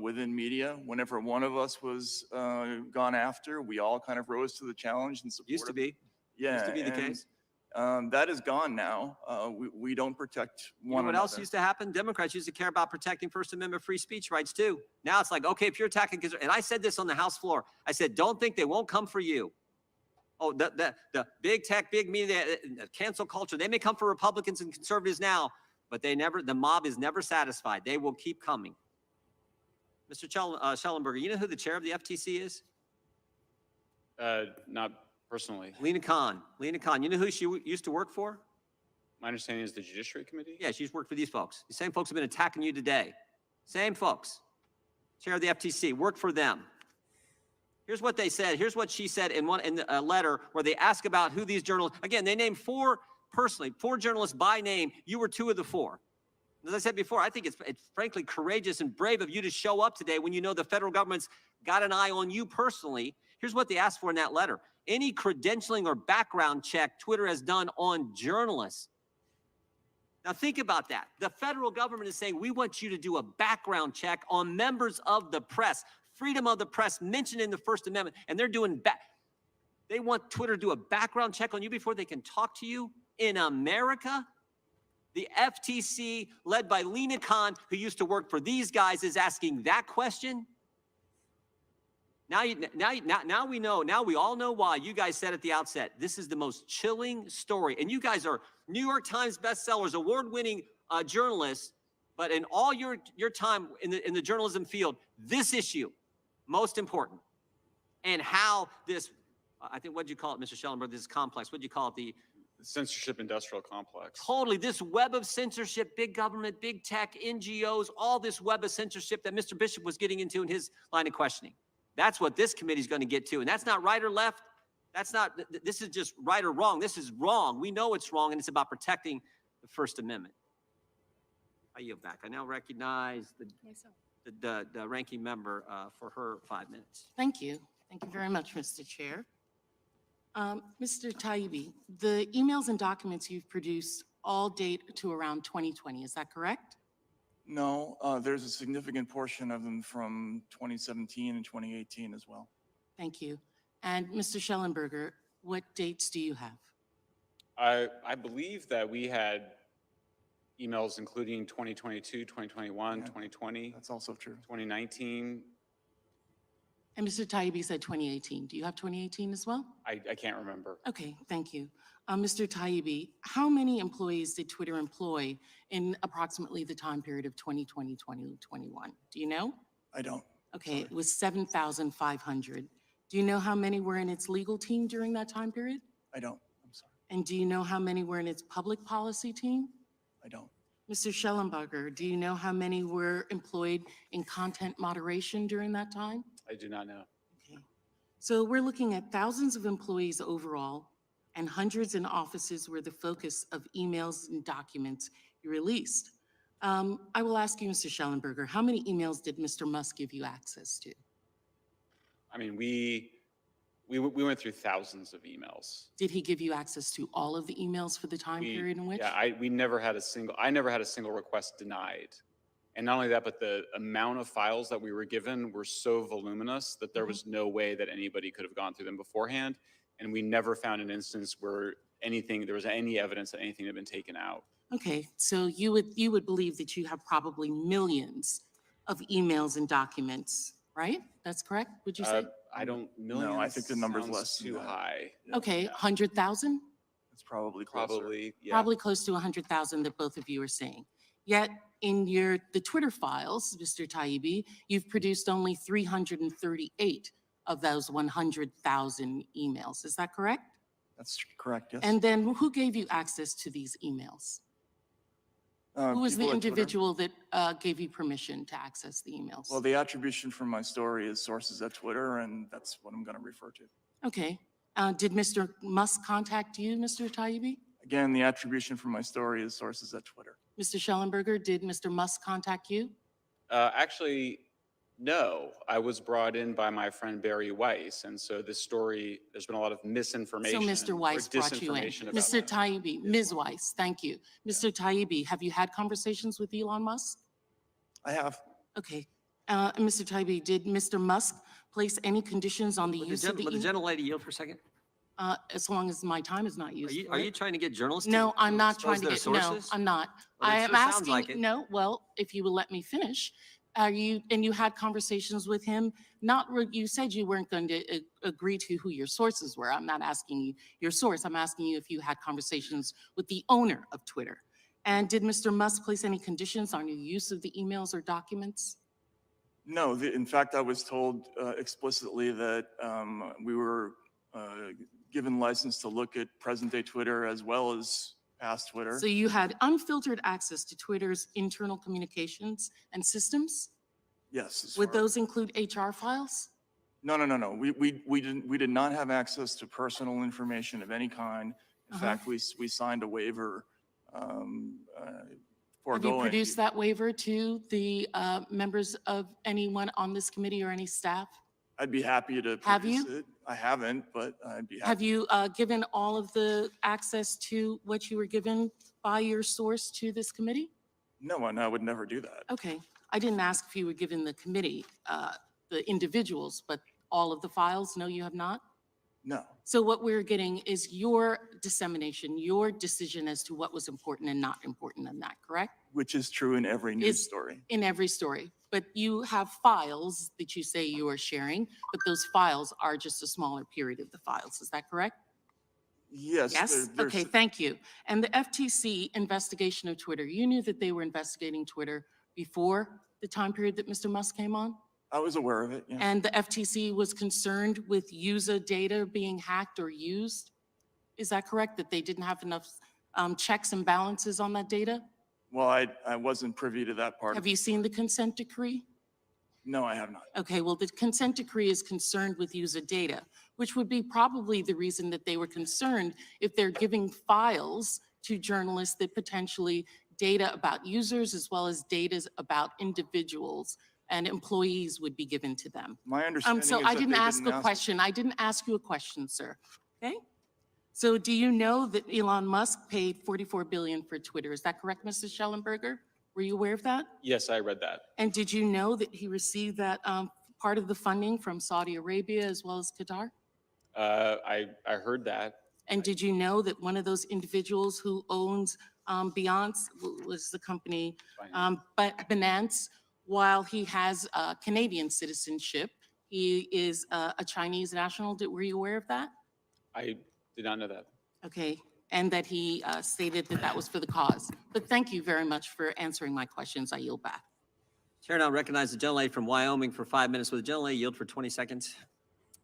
within media. Whenever one of us was gone after, we all kind of rose to the challenge and supported. Used to be. Yeah. Used to be the case. That is gone now. We don't protect one another. You know what else used to happen? Democrats used to care about protecting First Amendment free speech rights too. Now it's like, okay, if you're attacking, and I said this on the House floor, I said, don't think they won't come for you. Oh, the big tech, big media, cancel culture, they may come for Republicans and conservatives now, but the mob is never satisfied. They will keep coming. Mr. Schellenberger, you know who the chair of the FTC is? Not personally. Lena Khan. Lena Khan. You know who she used to work for? My understanding is the Judiciary Committee. Yeah, she's worked for these folks. The same folks have been attacking you today. Same folks. Chair of the FTC, worked for them. Here's what they said. Here's what she said in a letter where they ask about who these journalists, again, they named 4 journalists by name. You were 2 of the 4. As I said before, I think it's frankly courageous and brave of you to show up today when you know the federal government's got an eye on you personally. Here's what they asked for in that letter. Any credentialing or background check Twitter has done on journalists. Now think about that. The federal government is saying, we want you to do a background check on members of the press. Freedom of the press mentioned in the First Amendment, and they're doing they want Twitter to do a background check on you before they can talk to you in America. The FTC, led by Lena Khan, who used to work for these guys, is asking that question. Now we know. Now we all know why. You guys said at the outset, this is the most chilling story. And you guys are New York Times bestsellers, award-winning journalists. But in all your time in the journalism field, this issue most important, and how this, I think, what'd you call it, Mr. Schellenberg, this complex, what'd you call it, the Censorship industrial complex. totally, this web of censorship, big government, big tech, NGOs, all this web of censorship that Mr. Bishop was getting into in his line of questioning. That's what this committee is going to get to. And that's not right or left. That's not, this is just right or wrong. This is wrong. We know it's wrong, and it's about protecting the First Amendment. I yield back. I now recognize the ranking member for her 5 minutes. Thank you. Thank you very much, Mr. Chair. Mr. Taibbi, the emails and documents you've produced all date to around 2020. Is that correct? No, there's a significant portion of them from 2017 and 2018 as well. Thank you. And Mr. Schellenberger, what dates do you have? I believe that we had emails including 2022, 2021, 2020. That's also true. 2019. And Mr. Taibbi said 2018. Do you have 2018 as well? I can't remember. Okay, thank you. Mr. Taibbi, how many employees did Twitter employ in approximately the time period of 2020, 2021? Do you know? I don't. Okay, it was 7,500. Do you know how many were in its legal team during that time period? I don't. I'm sorry. And do you know how many were in its public policy team? I don't. Mr. Schellenberger, do you know how many were employed in content moderation during that time? I do not know. Okay. So we're looking at thousands of employees overall and hundreds in offices were the focus of emails and documents you released. I will ask you, Mr. Schellenberger, how many emails did Mr. Musk give you access to? I mean, we went through thousands of emails. Did he give you access to all of the emails for the time period in which? Yeah, I never had a single request denied. And not only that, but the amount of files that we were given were so voluminous that there was no way that anybody could have gone through them beforehand. And we never found an instance where there was any evidence that anything had been taken out. Okay, so you would believe that you have probably millions of emails and documents, right? That's correct, would you say? I don't, millions. No, I think the number's sounds less than too that. high. Okay, 100,000? It's probably closer. Probably, yeah. Probably close to 100,000 that both of you are saying. Yet in the Twitter files, Mr. Taibbi, you've produced only 338 of those 100,000 emails. Is that correct? That's correct, yes. And then who gave you access to these emails? Who was the people at Twitter. individual that gave you permission to access the emails? Well, the attribution from my story is sources at Twitter, and that's what I'm going to refer to. Okay. Did Mr. Musk contact you, Mr. Taibbi? Again, the attribution from my story is sources at Twitter. Mr. Schellenberger, did Mr. Musk contact you? Actually, no. I was brought in by my friend Barry Weiss, and so this story, there's been a lot of misinformation. So Mr. Weiss or brought you in. disinformation about Mr. that. Taibbi, Ms. Weiss, thank you. Mr. Taibbi, have you had conversations with Elon Musk? I have. Okay. Mr. Taibbi, did Mr. Musk place any conditions on the use of the Would the gentlelady yield for a second? as long as my time is not used. Are you trying to get journalists? No, I'm not expose trying to their get, no, sources? I'm not. Well, it I am sure sounds asking, like it. no, well, if you will let me finish. And you had conversations with him, you said you weren't going to agree to who your sources were. I'm not asking you your source. I'm asking you if you had conversations with the owner of Twitter. And did Mr. Musk place any conditions on your use of the emails or documents? No, in fact, I was told explicitly that we were given license to look at present-day Twitter as well as past Twitter. So you had unfiltered access to Twitter's internal communications and systems? Yes. Would those include HR files? No. We did not have access to personal information of any kind. In fact, we signed a waiver Have you produced that waiver to the members of anyone on this committee or any staff? I'd be happy to Have produce you? it. I haven't, but I'd be happy. Have you given all of the access to what you were given by your source to this committee? No, and I would never do that. Okay. I didn't ask if you were given the committee, the individuals, but all of the files? No, you have not? No. So what we're getting is your dissemination, your decision as to what was important and not important in that, correct? Which is true in every news story. In every story. But you have files that you say you are sharing, but those files are just a smaller period of the files. Is that correct? Yes. Yes? Okay, thank you. And the FTC investigation of Twitter, you knew that they were investigating Twitter before the time period that Mr. Musk came on? I was aware of it, yes. And the FTC was concerned with user data being hacked or used? Is that correct, that they didn't have enough checks and balances on that data? Well, I wasn't privy to that part. Have you seen the consent decree? No, I have not. Okay, well, the consent decree is concerned with user data, which would be probably the reason that they were concerned if they're giving files to journalists that potentially data about users as well as data about individuals and employees would be given to them. My understanding So is I that didn't they ask didn't a ask- question. I didn't ask you a question, sir. Okay? So do you know that Elon Musk paid $44 billion for Twitter? Is that correct, Mr. Schellenberger? Were you aware of that? Yes, I read that. And did you know that he received that part of the funding from Saudi Arabia as well as Qatar? I heard that. And did you know that one of those individuals who owns Beyonce was the company, but Binance, while he has Canadian citizenship, he is a Chinese national. Were you aware of that? I did not know that. Okay, and that he stated that that was for the cause. But thank you very much for answering my questions. I yield back. Chair now recognizes the gentlelady from Wyoming for 5 minutes. Will the gentlelady yield for 20 seconds?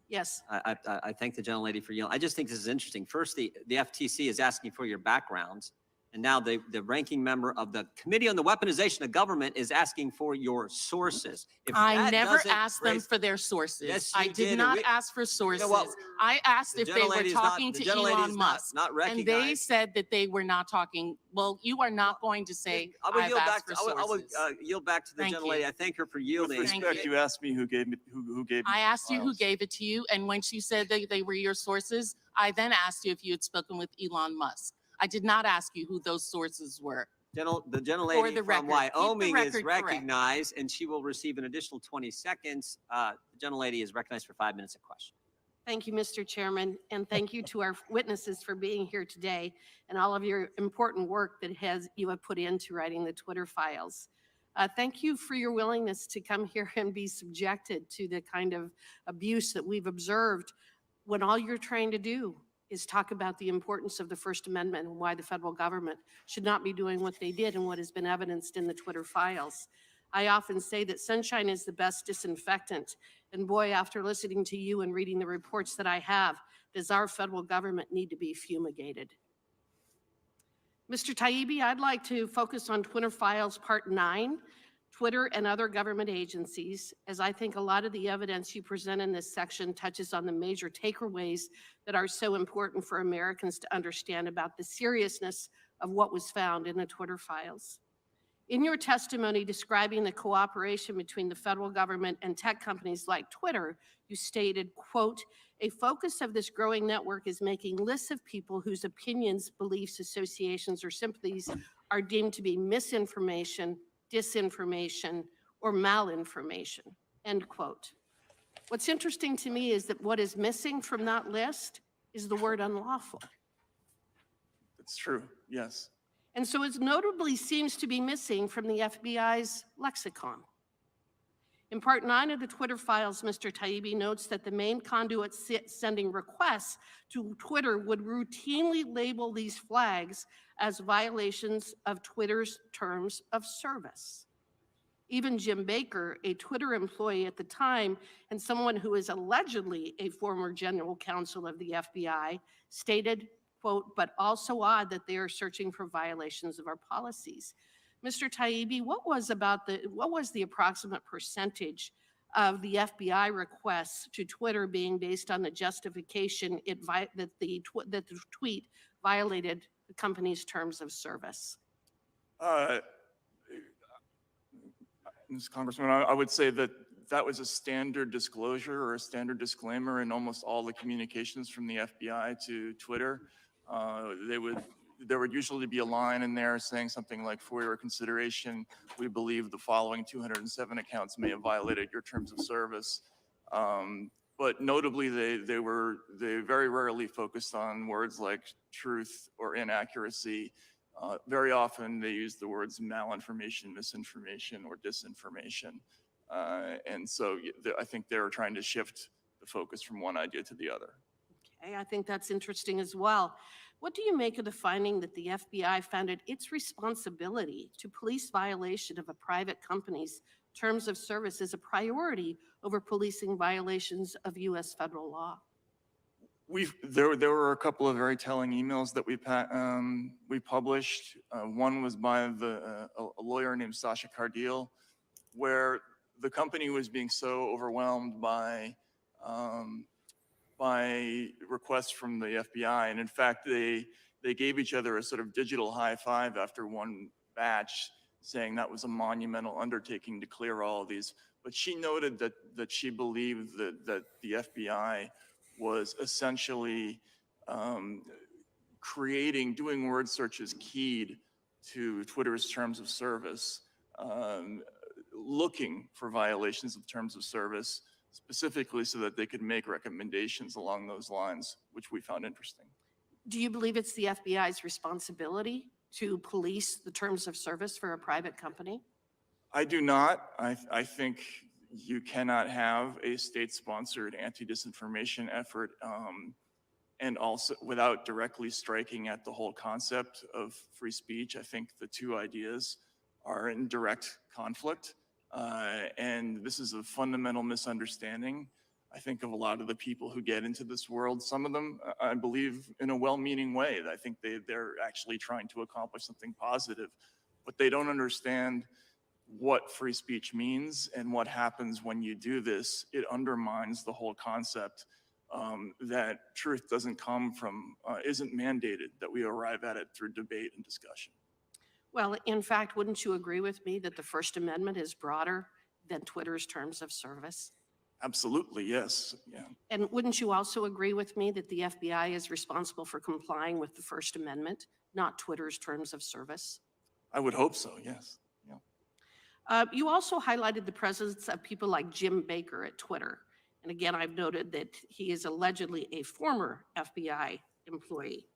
Yes. I thank the gentlelady for yielding. I just think this is interesting. First, the FTC is asking for your backgrounds. And now the ranking member of the Committee on the Weaponization of Government is asking for your sources. If I that never doesn't asked them raise- for their sources. Yes, I you did did, not and ask for sources. what? I asked The if they were gentlelady is not- talking the to gentlelady Elon is Musk. not And they recognized. said that they were not talking. Well, you are not going to say, I will I've yield asked back. for I will sources. yield back to the Thank gentlelady. you. I thank her for With yielding. respect, you asked me who gave me, who gave me I the asked you who files. gave it to you, and when she said that they were your sources, I then asked you if you had spoken with Elon Musk. I did not ask you who those sources were. The For gentlelady the from record. Keep the Wyoming is record correct. recognized, and she will receive an additional 20 seconds. The gentlelady is recognized for 5 minutes of question. Thank you, Mr. Chairman, and thank you to our witnesses for being here today and all of your important work that you have put into writing the Twitter files. Thank you for your willingness to come here and be subjected to the kind of abuse that we've observed when all you're trying to do is talk about the importance of the First Amendment and why the federal government should not be doing what they did and what has been evidenced in the Twitter files. I often say that sunshine is the best disinfectant. And boy, after listening to you and reading the reports that I have, does our federal government need to be fumigated? Mr. Taibbi, I'd like to focus on Twitter Files Part 9, Twitter and other government agencies, as I think a lot of the evidence you present in this section touches on the major takeaways that are so important for Americans to understand about the seriousness of what was found in the Twitter files. In your testimony describing the cooperation between the federal government and tech companies like Twitter, you stated, quote, "A focus of this growing network is making lists of people whose opinions, beliefs, associations, or sympathies are deemed to be misinformation, disinformation, or malinformation," end quote. What's interesting to me is that what is missing from that list is the word unlawful. It's true, yes. And so it notably seems to be missing from the FBI's lexicon. In Part 9 of the Twitter files, Mr. Taibbi notes that the main conduit sending requests to Twitter would routinely label these flags as violations of Twitter's terms of service. Even Jim Baker, a Twitter employee at the time and someone who is allegedly a former general counsel of the FBI, stated, quote, "but also odd that they are searching for violations of our policies." Mr. Taibbi, what was the approximate percentage of the FBI requests to Twitter being based on the justification that the tweet violated the company's terms of service? Ms. Congressman, I would say that that was a standard disclosure or a standard disclaimer in almost all the communications from the FBI to Twitter. There would usually be a line in there saying something like, "For your consideration, we believe the following 207 accounts may have violated your terms of service." But notably, they very rarely focused on words like truth or inaccuracy. Very often, they use the words malinformation, misinformation, or disinformation. And so I think they're trying to shift the focus from one idea to the other. Okay, I think that's interesting as well. What do you make of the finding that the FBI found it its responsibility to police violation of a private company's terms of service is a priority over policing violations of U.S. federal law? There were a couple of very telling emails that we published. One was by a lawyer named Sasha Cardile, where the company was being so overwhelmed by requests from the FBI, and in fact, they gave each other a sort of digital high five after one batch, saying that was a monumental undertaking to clear all of these. But she noted that she believed that the FBI was essentially doing word searches keyed to Twitter's terms of service, looking for violations of terms of service, specifically so that they could make recommendations along those lines, which we found interesting. Do you believe it's the FBI's responsibility to police the terms of service for a private company? I do not. I think you cannot have a state-sponsored anti-disinformation effort and also without directly striking at the whole concept of free speech. I think the two ideas are in direct conflict, and this is a fundamental misunderstanding, I think, of a lot of the people who get into this world. Some of them, I believe, in a well-meaning way. I think they're actually trying to accomplish something positive, but they don't understand what free speech means and what happens when you do this. It undermines the whole concept that truth doesn't come from, isn't mandated, that we arrive at it through debate and discussion. Well, in fact, wouldn't you agree with me that the First Amendment is broader than Twitter's terms of service? Absolutely, yes. Yeah. And wouldn't you also agree with me that the FBI is responsible for complying with the First Amendment, not Twitter's terms of service? I would hope so, yes. You also highlighted the presence of people like Jim Baker at Twitter. And again, I've noted that he is allegedly a former FBI employee.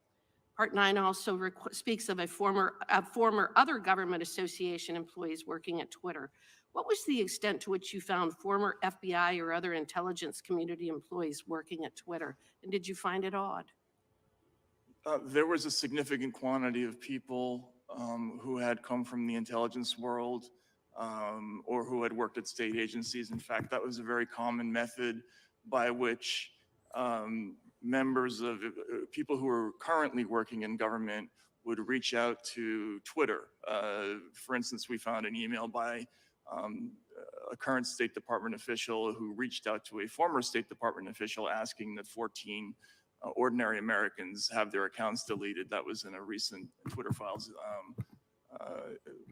Part 9 also speaks of a former other government association employees working at Twitter. What was the extent to which you found former FBI or other intelligence community employees working at Twitter? And did you find it odd? There was a significant quantity of people who had come from the intelligence world or who had worked at state agencies. In fact, that was a very common method by which members of people who are currently working in government would reach out to Twitter. For instance, we found an email by a current State Department official who reached out to a former State Department official asking that 14 ordinary Americans have their accounts deleted. That was in a recent Twitter Files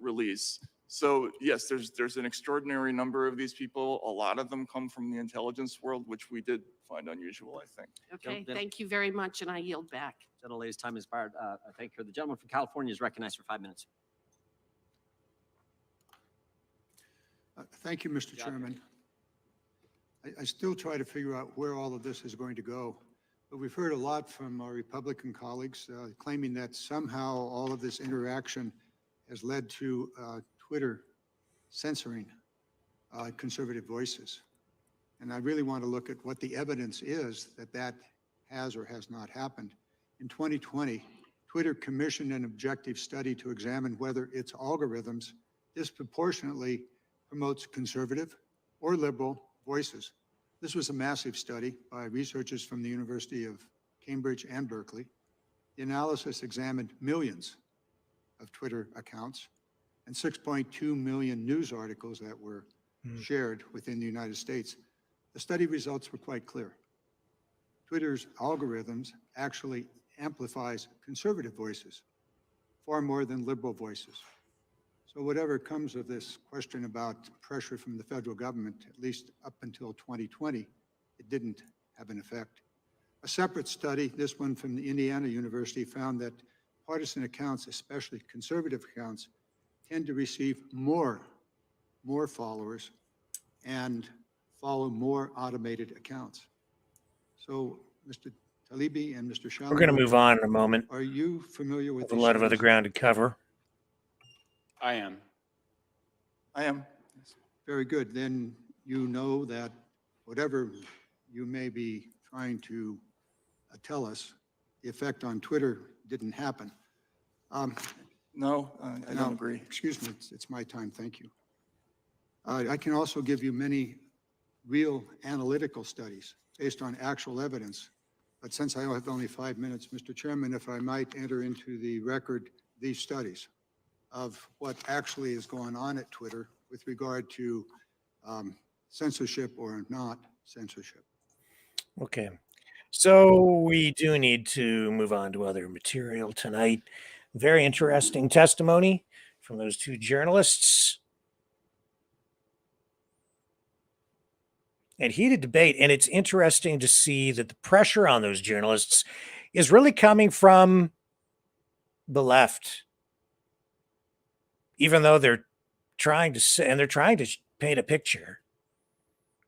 release. So yes, there's an extraordinary number of these people. A lot of them come from the intelligence world, which we did find unusual, I think. Okay, thank you very much, and I yield back. Gentlelady's time has expired. I thank her. The gentleman from California is recognized for 5 minutes. Thank you, Mr. Chairman. I still try to figure out where all of this is going to go, but we've heard a lot from our Republican colleagues claiming that somehow all of this interaction has led to Twitter censoring conservative voices. And I really want to look at what the evidence is that that has or has not happened. In 2020, Twitter commissioned an objective study to examine whether its algorithms disproportionately promotes conservative or liberal voices. This was a massive study by researchers from the University of Cambridge and Berkeley. The analysis examined millions of Twitter accounts and 6.2 million news articles that were shared within the United States. The study results were quite clear. Twitter's algorithms actually amplifies conservative voices far more than liberal voices. So whatever comes of this question about pressure from the federal government, at least up until 2020, it didn't have an effect. A separate study, this one from the Indiana University, found that partisan accounts, especially conservative accounts, tend to receive more followers and follow more automated accounts. So, Mr. Taibbi and Mr. Schellenberger, We're going to move on in a moment. Are you familiar with a lot of other ground to cover? I am. Very good. Then you know that whatever you may be trying to tell us, the effect on Twitter didn't happen. No, I don't agree. Excuse me, it's my time. Thank you. I can also give you many real analytical studies based on actual evidence. But since I have only 5 minutes, Mr. Chairman, if I might enter into the record these studies of what actually is going on at Twitter with regard to censorship or not censorship. Okay. So we do need to move on to other material tonight. Very interesting testimony from those two journalists. And heated debate. And it's interesting to see that the pressure on those journalists is really coming from the left. Even though they're trying to say, and they're trying to paint a picture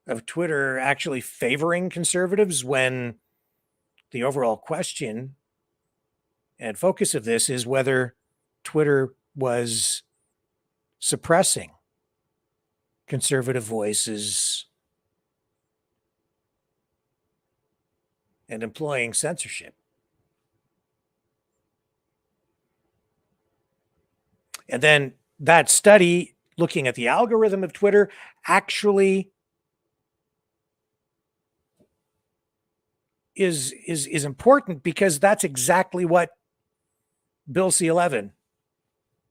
of Twitter actually favoring conservatives, when the overall question and focus of this is whether Twitter was suppressing conservative voices and employing censorship. And then that study looking at the algorithm of Twitter actually is important, because that's exactly what Bill C-11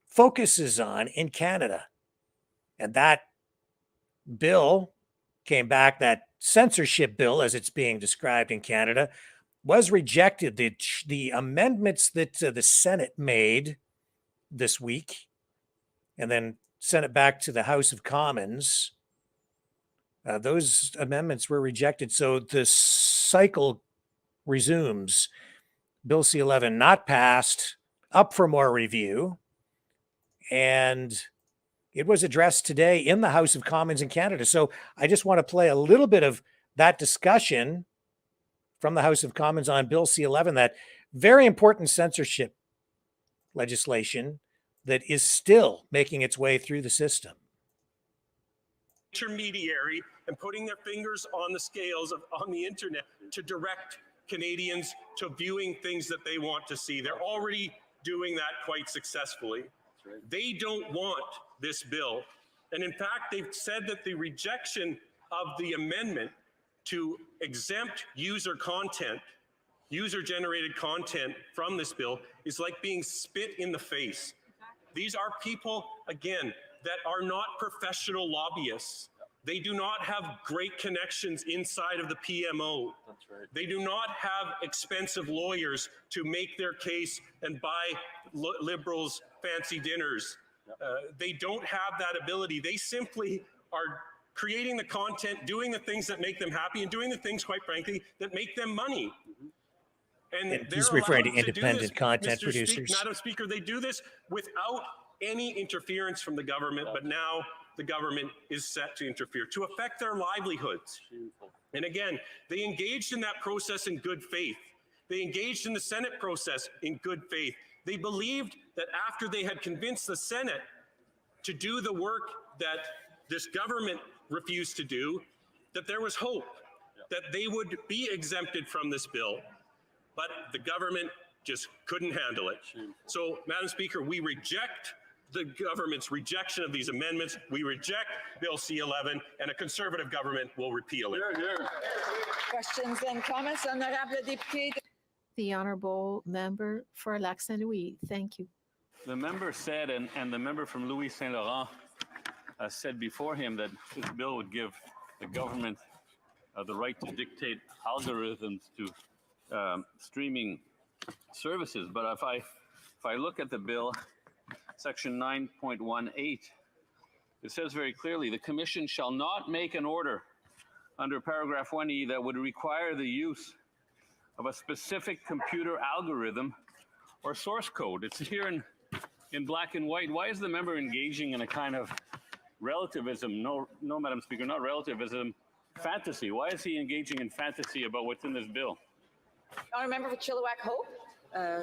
focuses on in Canada. And that bill came back, that censorship bill, as it's being described in Canada, was rejected. The amendments that the Senate made this week and then sent it back to the House of Commons, those amendments were rejected. So the cycle resumes. Bill C-11 not passed, up for more review. And it was addressed today in the House of Commons in Canada. So I just want to play a little bit of that discussion from the House of Commons on Bill C-11, that very important censorship legislation that is still making its way through the system. Intermediary and putting their fingers on the scales on the internet to direct Canadians to viewing things that they want to see. They're already doing that quite successfully. They don't want this bill. And in fact, they've said that the rejection of the amendment to exempt user content, user-generated content from this bill, is like being spit in the face. These are people, again, that are not professional lobbyists. They do not have great connections inside of the PMO. That's right. They do not have expensive lawyers to make their case and buy liberals fancy dinners. They don't have that ability. They simply are creating the content, doing the things that make them happy, and doing the things, quite frankly, that make them money. And he's referring to independent content producers. Madam Speaker, they do this without any interference from the government, but now the government is set to interfere to affect their livelihoods. And again, they engaged in that process in good faith. They engaged in the Senate process in good faith. They believed that after they had convinced the Senate to do the work that this government refused to do, that there was hope, that they would be exempted from this bill. But the government just couldn't handle it. So, Madam Speaker, we reject the government's rejection of these amendments. We reject Bill C-11, and a conservative government will repeal it. Questions and comments, honorable député. The honorable member for Lac Saint Louis. Thank you. The member said, and the member from Louis Saint Laurent said before him, that this bill would give the government the right to dictate algorithms to streaming services. But if I look at the bill, Section 9.18, it says very clearly, the Commission shall not make an order under paragraph 1E that would require the use of a specific computer algorithm or source code. It's here in black and white. Why is the member engaging in a kind of relativism? No, Madam Speaker, not relativism, fantasy. Why is he engaging in fantasy about what's in this bill? Honourable member for Chilliwack Hope.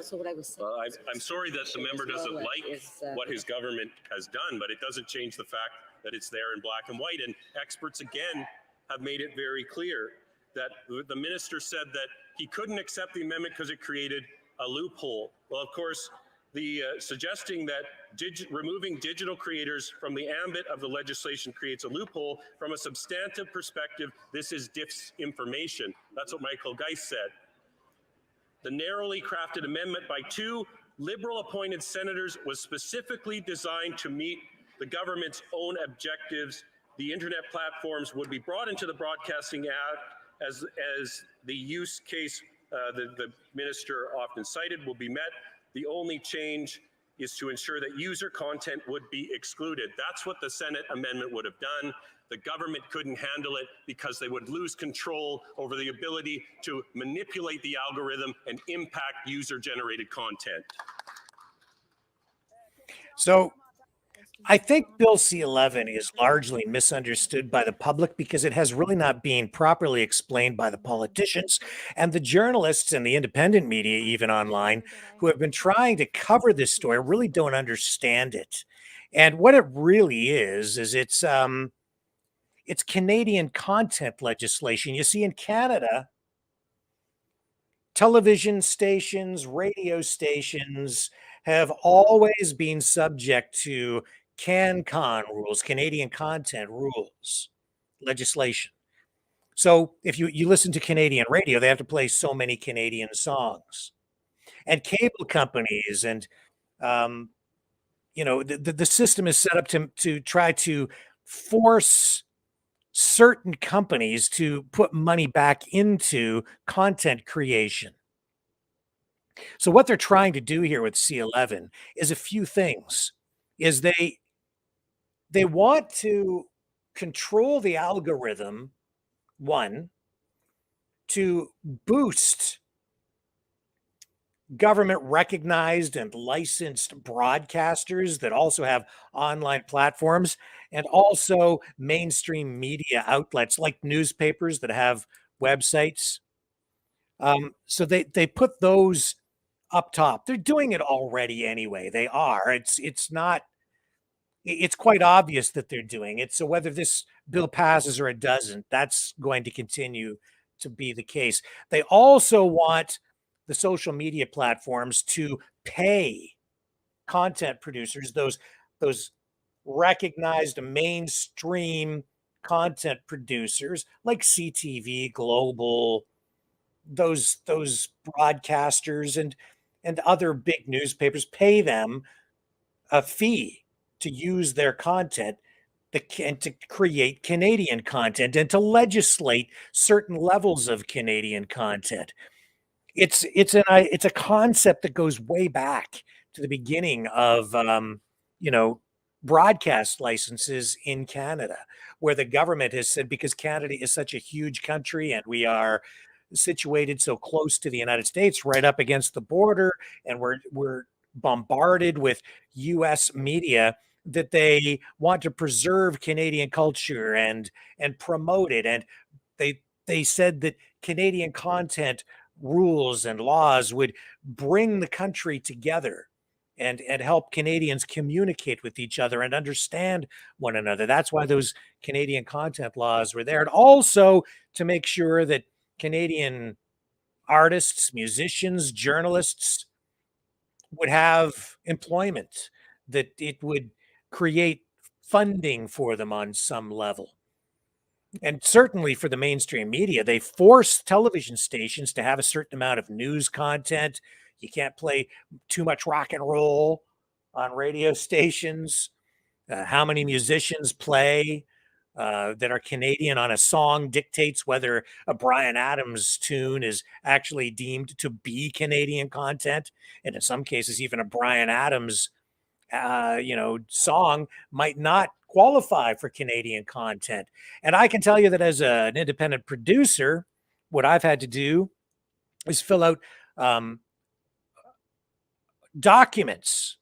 So what I was saying. Well, I'm sorry that the member doesn't like what his government has done, but it doesn't change the fact that it's there in black and white. And experts, again, have made it very clear that the minister said that he couldn't accept the amendment because it created a loophole. Well, of course, suggesting that removing digital creators from the ambit of the legislation creates a loophole. From a substantive perspective, this is disinformation. That's what Michael Geist said. The narrowly crafted amendment by 2 Liberal-appointed senators was specifically designed to meet the government's own objectives. The internet platforms would be brought into the Broadcasting Act as the use case the minister often cited will be met. The only change is to ensure that user content would be excluded. That's what the Senate amendment would have done. The government couldn't handle it because they would lose control over the ability to manipulate the algorithm and impact user-generated content. So I think Bill C-11 is largely misunderstood by the public because it has really not been properly explained by the politicians and the journalists and the independent media, even online, who have been trying to cover this story really don't understand it. And what it really is it's Canadian content legislation. You see, in Canada, television stations, radio stations have always been subject to CanCon rules, Canadian content rules, legislation. So if you listen to Canadian radio, they have to play so many Canadian songs. And cable companies and, the system is set up to try to force certain companies to put money back into content creation. So what they're trying to do here with C-11 is a few things. Is they want to control the algorithm, one, to boost government recognized and licensed broadcasters that also have online platforms, and also mainstream media outlets like newspapers that have websites. So they put those up top. They're doing it already anyway. They are. It's quite obvious that they're doing it. So whether this bill passes or it doesn't, that's going to continue to be the case. They also want the social media platforms to pay content producers, those recognized mainstream content producers like CTV, Global, those broadcasters and other big newspapers, pay them a fee to use their content and to create Canadian content and to legislate certain levels of Canadian content. It's a concept that goes way back to the beginning of broadcast licenses in Canada, where the government has said, because Canada is such a huge country and we are situated so close to the United States, right up against the border, and we're bombarded with US media, that they want to preserve Canadian culture and promote it. And they said that Canadian content rules and laws would bring the country together and help Canadians communicate with each other and understand one another. That's why those Canadian content laws were there. And also to make sure that Canadian artists, musicians, journalists would have employment, that it would create funding for them on some level. And certainly for the mainstream media, they force television stations to have a certain amount of news content. You can't play too much rock and roll on radio stations. How many musicians play that are Canadian on a song dictates whether a Bryan Adams tune is actually deemed to be Canadian content. And in some cases, even a Bryan Adams song might not qualify for Canadian content. And I can tell you that as an independent producer, what I've had to do is fill out documents,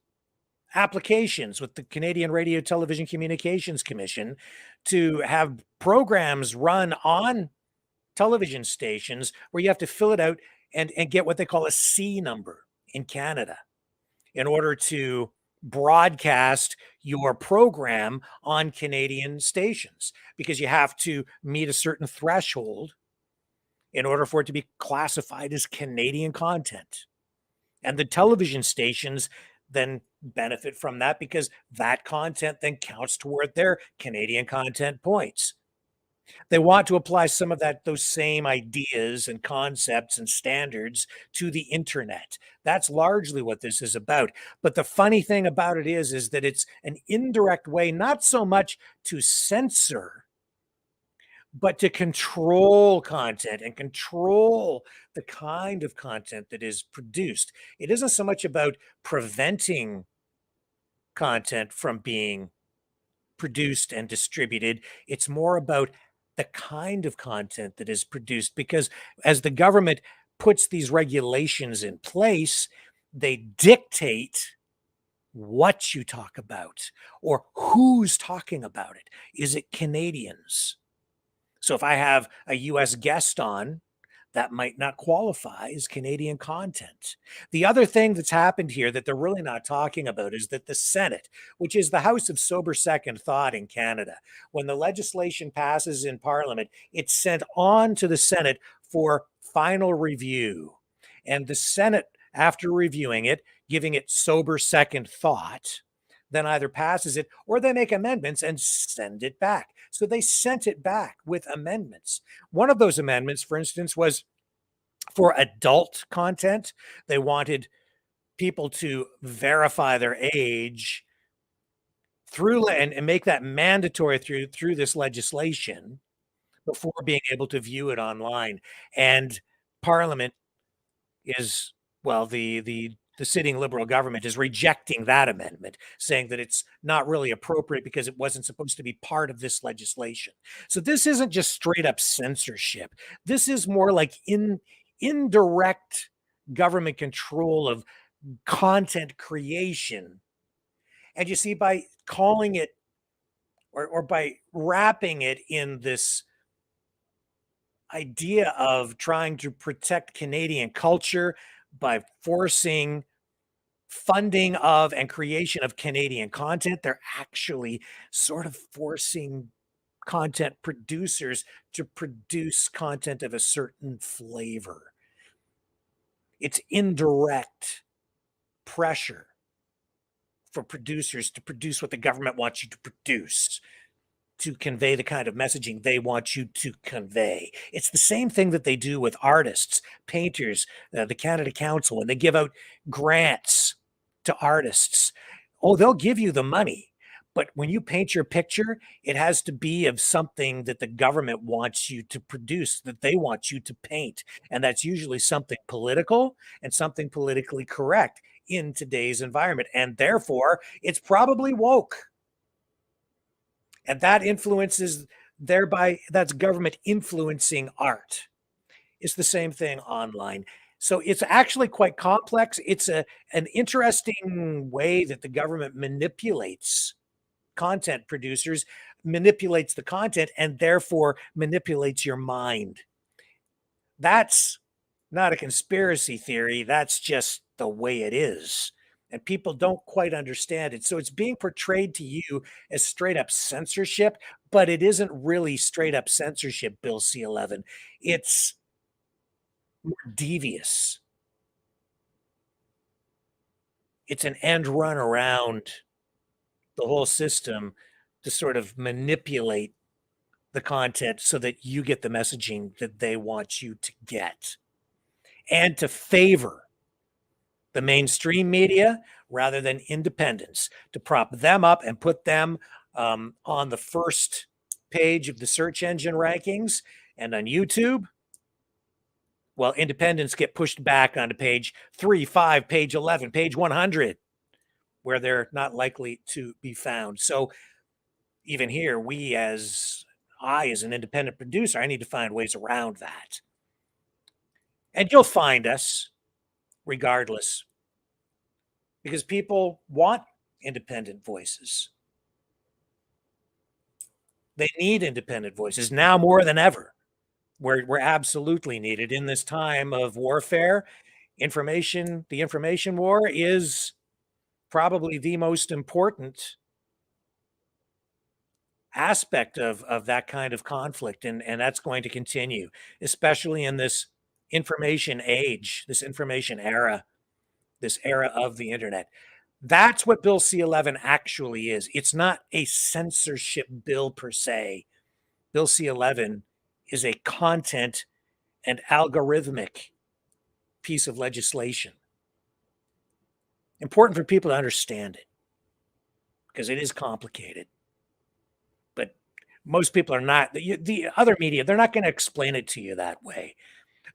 applications with the Canadian Radio Television Communications Commission to have programs run on television stations where you have to fill it out and get what they call a C number in Canada in order to broadcast your program on Canadian stations, because you have to meet a certain threshold in order for it to be classified as Canadian content. And the television stations, then benefit from that because that content then counts toward their Canadian content points. They want to apply some of those same ideas and concepts and standards to the internet. That's largely what this is about. But the funny thing about it is that it's an indirect way, not so much to censor, but to control content and control the kind of content that is produced. It isn't so much about preventing content from being produced and distributed. It's more about the kind of content that is produced, because as the government puts these regulations in place, they dictate what you talk about or who's talking about it. Is it Canadians? So if I have a US guest on, that might not qualify as Canadian content. The other thing that's happened here that they're really not talking about is that the Senate, which is the house of sober second thought in Canada, when the legislation passes in Parliament, it's sent on to the Senate for final review. And the Senate, after reviewing it, giving it sober second thought, then either passes it or they make amendments and send it back. So they sent it back with amendments. One of those amendments, for instance, was for adult content. They wanted people to verify their age through and make that mandatory through this legislation before being able to view it online. And Parliament is, well, the sitting Liberal government is rejecting that amendment, saying that it's not really appropriate because it wasn't supposed to be part of this legislation. So this isn't just straight up censorship. This is more like indirect government control of content creation. And you see, by calling it or by wrapping it in this idea of trying to protect Canadian culture by forcing funding of and creation of Canadian content, they're actually sort of forcing content producers to produce content of a certain flavor. It's indirect pressure for producers to produce what the government wants you to produce, to convey the kind of messaging they want you to convey. It's the same thing that they do with artists, painters, the Canada Council, when they give out grants to artists. Oh, they'll give you the money, but when you paint your picture, it has to be of something that the government wants you to produce, that they want you to paint. And that's usually something political and something politically correct in today's environment. And therefore, it's probably woke. And that influences, thereby, that's government influencing art. It's the same thing online. So it's actually quite complex. It's an interesting way that the government manipulates content producers, manipulates the content, and therefore manipulates your mind. That's not a conspiracy theory. That's just the way it is. And people don't quite understand it. So it's being portrayed to you as straight up censorship, but it isn't really straight up censorship, Bill C-11. It's more devious. It's an end run around the whole system to sort of manipulate the content so that you get the messaging that they want you to get, and to favor the mainstream media rather than independents, to prop them up and put them on the first page of the search engine rankings. And on YouTube, well, independents get pushed back onto page 3, 5, page 11, page 100, where they're not likely to be found. So even here, as an independent producer, I need to find ways around that. And you'll find us regardless, because people want independent voices. They need independent voices now more than ever. We're absolutely needed in this time of warfare. The information war is probably the most important aspect of that kind of conflict, and that's going to continue, especially in this information age, this information era, this era of the internet. That's what Bill C-11 actually is. It's not a censorship bill per se. Bill C-11 is a content and algorithmic piece of legislation. Important for people to understand it because it is complicated. But most people are not. The other media, they're not going to explain it to you that way.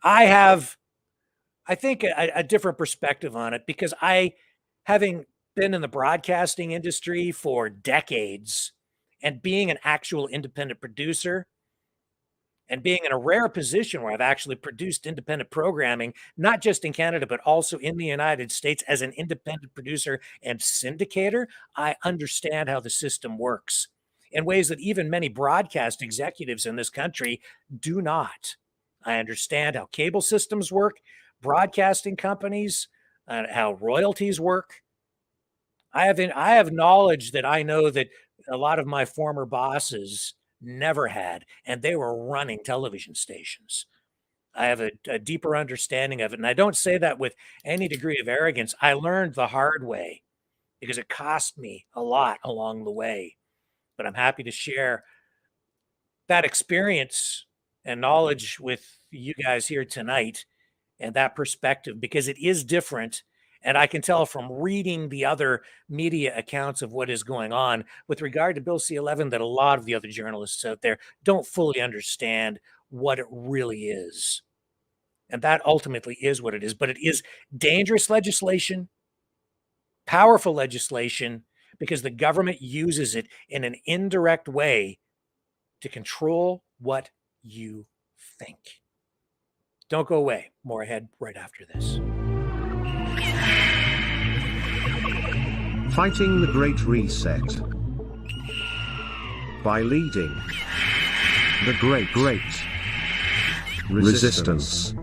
I have, I think, a different perspective on it because having been in the broadcasting industry for decades and being an actual independent producer and being in a rare position where I've actually produced independent programming, not just in Canada, but also in the United States as an independent producer and syndicator, I understand how the system works in ways that even many broadcast executives in this country do not. I understand how cable systems work, broadcasting companies, how royalties work. I have knowledge that I know that a lot of my former bosses never had, and they were running television stations. I have a deeper understanding of it, and I don't say that with any degree of arrogance. I learned the hard way because it cost me a lot along the way, but I'm happy to share that experience and knowledge with you guys here tonight and that perspective because it is different. And I can tell from reading the other media accounts of what is going on with regard to Bill C-11 that a lot of the other journalists out there don't fully understand what it really is. And that ultimately is what it is. But it is dangerous legislation, powerful legislation, because the government uses it in an indirect way to control what you think. Don't go away. More ahead right after this. Fighting the Great Reset by leading the Great Resistance.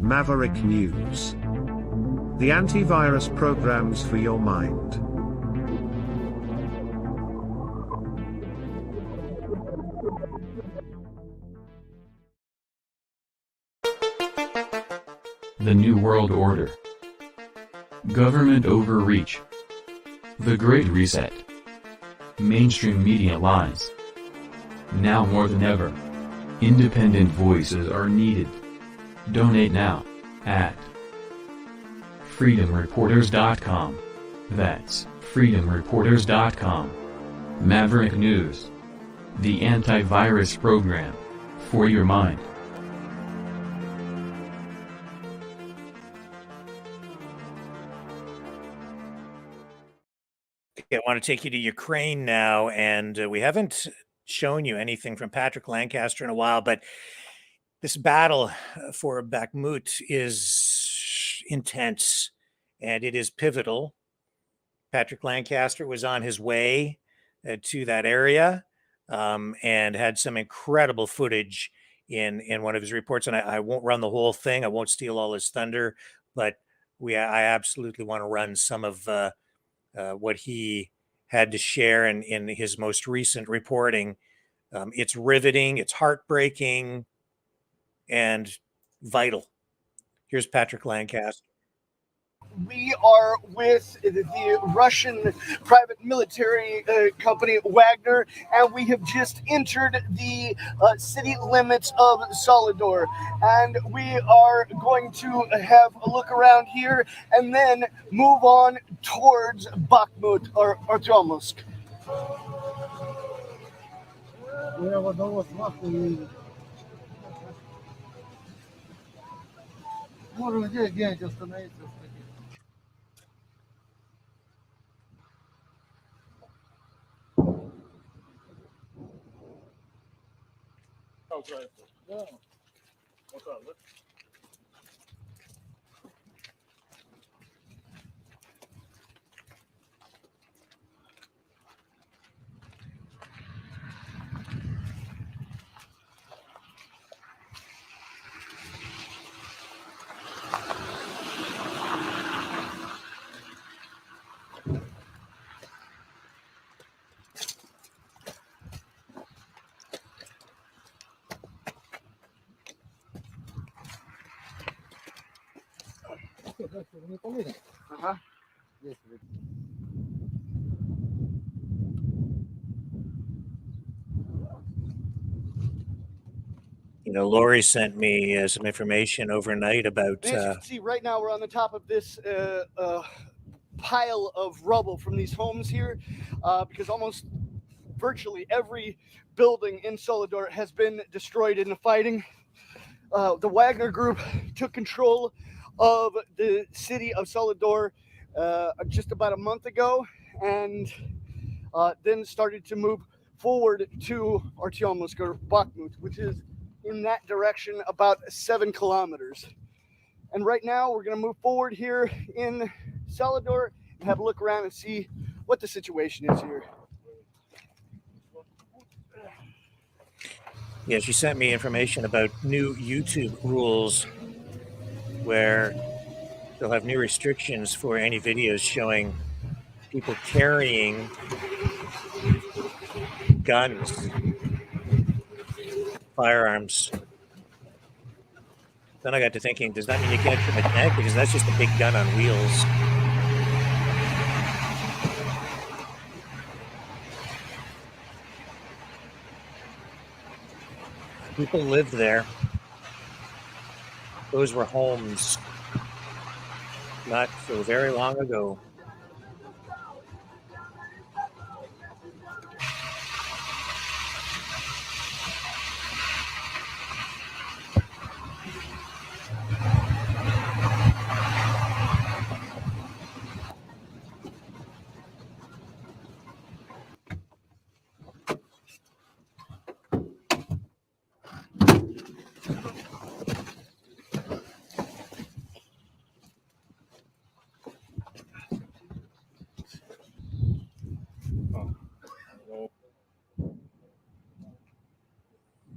Maverick News. The antivirus programs for your mind. The New World Order. Government overreach. The Great Reset. Mainstream media lies. Now more than ever, independent voices are needed. Donate now at freedomreporters.com. That's freedomreporters.com. Maverick News. The antivirus program for your mind. Okay, I want to take you to Ukraine now, and we haven't shown you anything from Patrick Lancaster in a while, but this battle for Bakhmut is intense and it is pivotal. Patrick Lancaster was on his way to that area and had some incredible footage in one of his reports. And I won't run the whole thing. I won't steal all his thunder, but I absolutely want to run some of what he had to share in his most recent reporting. It's riveting, it's heartbreaking, and vital. Here's Patrick Lancaster. We are with the Russian private military company Wagner, and we have just entered the city limits of Solidor. And we are going to have a look around here and then move on towards Bakhmut or Artyomovsk. You know, Lori sent me some information overnight about And as you can see, right now we're on the top of this pile of rubble from these homes here, because almost virtually every building in Solidor has been destroyed in the fighting. The Wagner Group took control of the city of Solidor just about a month ago, and then started to move forward to Artyomsk or Bakhmut, which is in that direction about 7 kilometers. And right now we're going to move forward here in Solidor and have a look around and see what the situation is here. Yeah, she sent me information about new YouTube rules where they'll have new restrictions for any videos showing people carrying guns, firearms. Then I got to thinking, does that mean you can't shoot a tank? Because that's just a big gun on wheels. People lived there. Those were homes not so very long ago.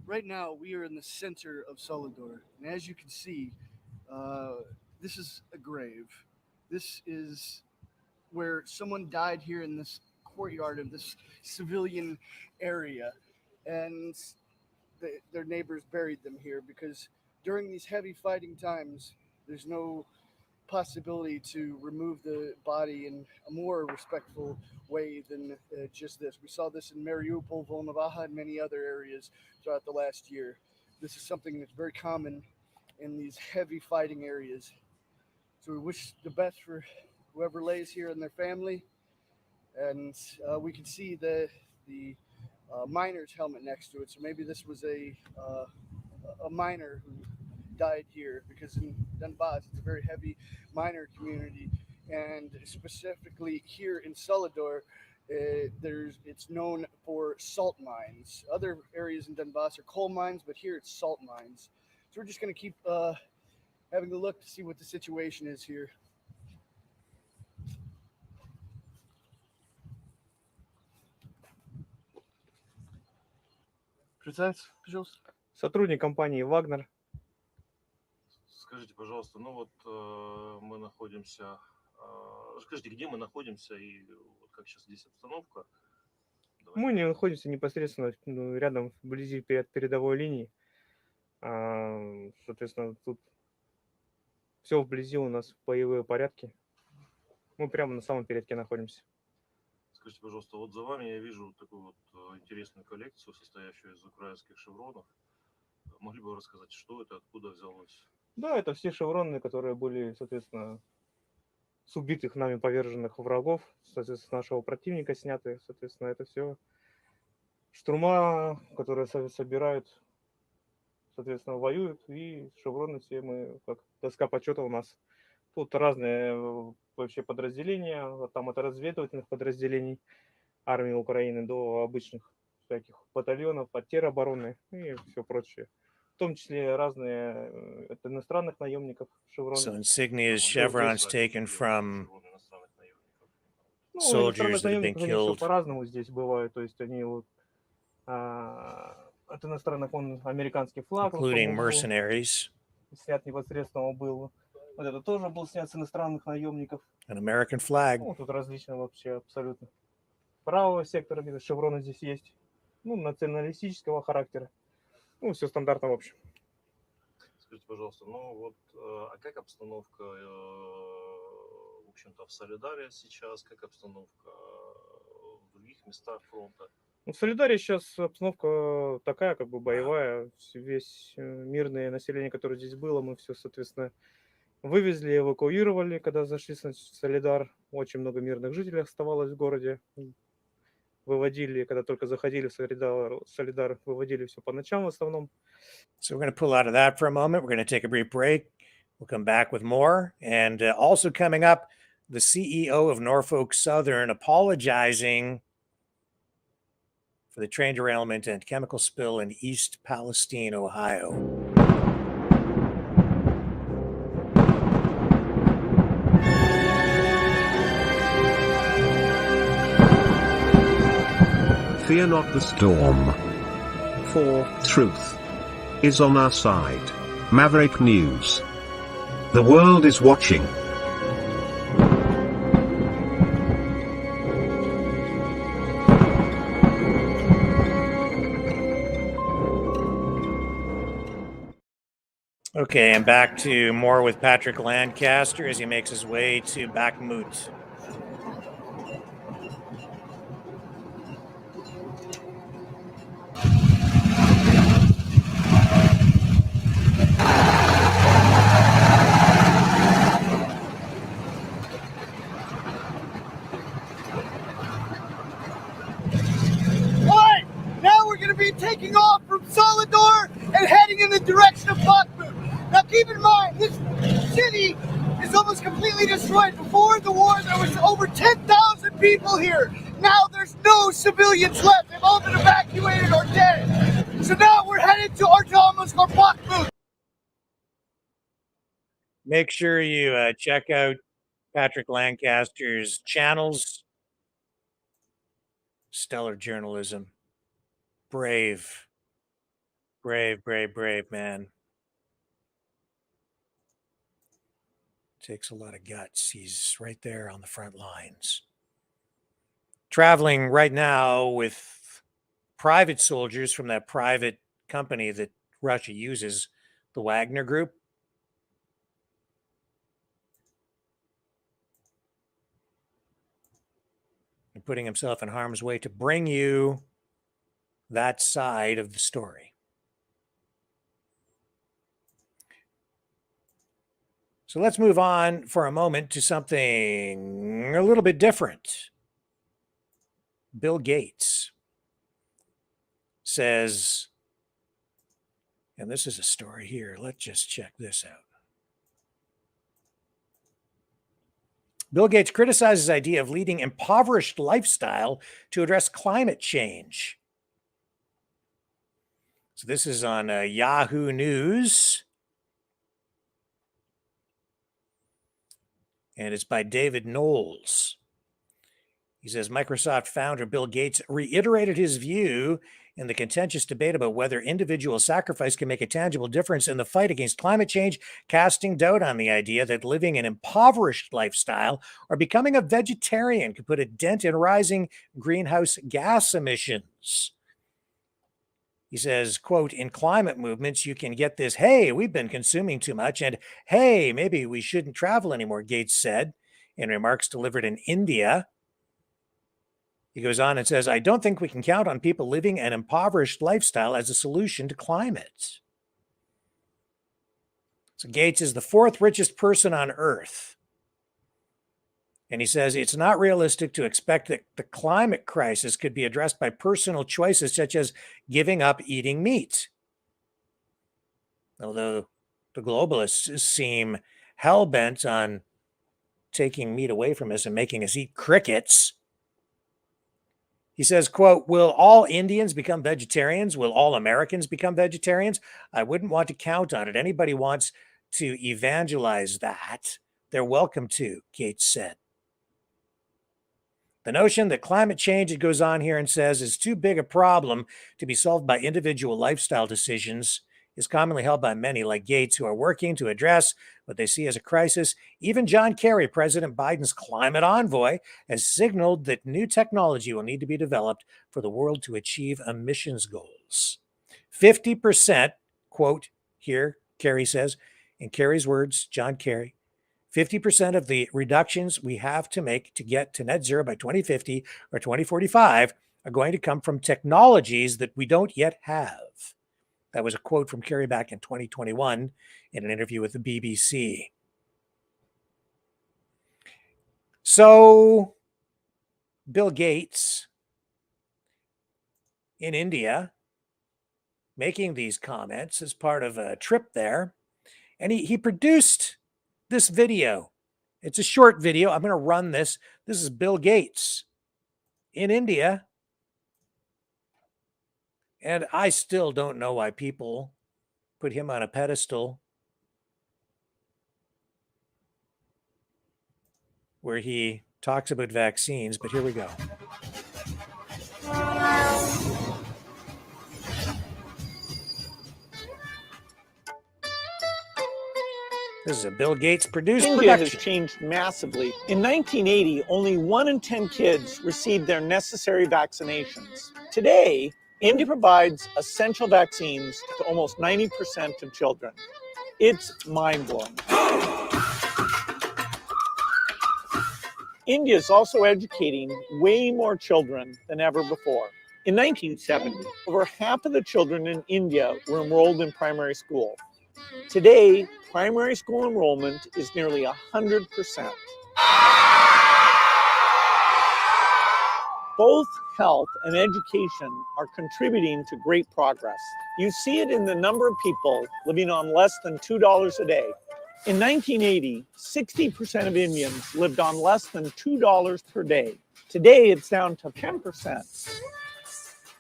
Right now, we are in the center of Solidor, and as you can see, this is a grave. This is where someone died here in this courtyard of this civilian area, and their neighbors buried them here because during these heavy fighting times, there's no possibility to remove the body in a more respectful way than just this. We saw this in Mariupol, Volnovakha, and many other areas throughout the last year. This is something that's very common in these heavy fighting areas. So we wish the best for whoever lays here and their family. And we can see the miner's helmet next to it. So maybe this was a miner who died here, because in Donbass it's a very heavy miner community, and specifically here in Solidor, it's known for salt mines. Other areas in Donbass are coal mines, but here it's salt mines. So we're just going to keep having a look to see what the situation is here. Представьте, пожалуйста. Сотрудник компании «Вагнер». Скажите, пожалуйста, ну вот мы находимся, расскажите, где мы находимся и вот как сейчас здесь обстановка? Мы не находимся непосредственно рядом, вблизи передовой линии. Соответственно, тут все вблизи у нас боевые порядки. Мы прямо на самом передке находимся. Скажите, пожалуйста, вот за вами я вижу такую вот интересную коллекцию, состоящую из украинских шевронов. Могли бы вы рассказать, что это, откуда взялось? Да, это все шевроны, которые были, соответственно, с убитых нами поверженных врагов, соответственно, нашего противника сняты. Соответственно, это все штурма, которые собирают, соответственно, воюют, и шевроны все мы, как доска почета у нас. Тут разные вообще подразделения, там от разведывательных подразделений армии Украины до обычных всяких батальонов, от теробороны и все прочее. В том числе разные от иностранных наемников шевроны. So insignias, chevrons taken from Ну, soldiers иностранных that have been наемников они все killed. по-разному здесь бывают. То есть они вот от иностранных, он американский флаг, Including mercenaries. снят непосредственно был. Вот это тоже был снят с иностранных наемников. An American flag. Ну, тут различно вообще абсолютно. Правого сектора где-то шевроны здесь есть. Ну, националистического характера. Ну, все стандартно в общем. Скажите, пожалуйста, ну вот, а как обстановка, в общем-то, в Солидаре сейчас, как обстановка в других местах фронта? Ну, в Солидаре сейчас обстановка такая, как бы боевая. Весь мирное население, которое здесь было, мы все, соответственно, вывезли, эвакуировали, когда зашли в Солидар. Очень много мирных жителей оставалось в городе. Выводили, когда только заходили в Солидар, выводили все по ночам в основном. So we're going to pull out of that for a moment. We're going to take a brief break. We'll come back with more. And also coming up, the CEO of Norfolk Southern apologizing for the train derailment and chemical spill in East Palestine, Ohio. Fear not the storm, for truth is on our side. Maverick News. The world is watching. Okay, and back to more with Patrick Lancaster as he makes his way to Bakhmut. Alright, now we're going to be taking off from Solidor and heading in the direction of Bakhmut. Now keep in mind, this city is almost completely destroyed. Before the war, there was over 10,000 people here. Now there's no civilians left. They've all been evacuated or dead. So now we're headed to Artemis or Bakhmut. Make sure you check out Patrick Lancaster's channels. Stellar journalism. Brave, brave man. Takes a lot of guts. He's right there on the front lines. Traveling right now with private soldiers from that private company that Russia uses, the Wagner Group. And putting himself in harm's way to bring you that side of the story. So let's move on for a moment to something a little bit different. Bill Gates says, and this is a story here. Let's just check this out. Bill Gates criticizes the idea of leading impoverished lifestyle to address climate change. So this is on Yahoo News. And it's by David Knowles. He says Microsoft founder Bill Gates reiterated his view in the contentious debate about whether individual sacrifice can make a tangible difference in the fight against climate change, casting doubt on the idea that living an impoverished lifestyle or becoming a vegetarian could put a dent in rising greenhouse gas emissions. He says, quote, in climate movements, you can get this, hey, we've been consuming too much, and hey, maybe we shouldn't travel anymore, Gates said in remarks delivered in India. He goes on and says, I don't think we can count on people living an impoverished lifestyle as a solution to climate. So Gates is the fourth richest person on Earth. And he says it's not realistic to expect that the climate crisis could be addressed by personal choices such as giving up eating meat. Although the globalists seem hell-bent on taking meat away from us and making us eat crickets. He says, quote, will all Indians become vegetarians? Will all Americans become vegetarians? I wouldn't want to count on it. Anybody wants to evangelize that, they're welcome to, Gates said. The notion that climate change, it goes on here and says, is too big a problem to be solved by individual lifestyle decisions is commonly held by many like Gates who are working to address what they see as a crisis. Even John Kerry, President Biden's climate envoy, has signaled that new technology will need to be developed for the world to achieve emissions goals. 50%, quote here, Kerry says, in Kerry's words, John Kerry, 50% of the reductions we have to make to get to net zero by 2050 or 2045 are going to come from technologies that we don't yet have. That was a quote from Kerry back in 2021 in an interview with the BBC. So Bill Gates in India making these comments as part of a trip there, and he produced this video. It's a short video. I'm going to run this. This is Bill Gates in India. And I still don't know why people put him on a pedestal where he talks about vaccines, but here we go. This is a Bill Gates produced India has production. changed massively. In 1980, only 1 in 10 kids received their necessary vaccinations. Today, India provides essential vaccines to almost 90% of children. It's mind-blowing. India is also educating way more children than ever before. In 1970, over half of the children in India were enrolled in primary school. Today, primary school enrollment is nearly 100%. Both health and education are contributing to great progress. You see it in the number of people living on less than $2 a day. In 1980, 60% of Indians lived on less than $2 per day. Today, it's down to 10%.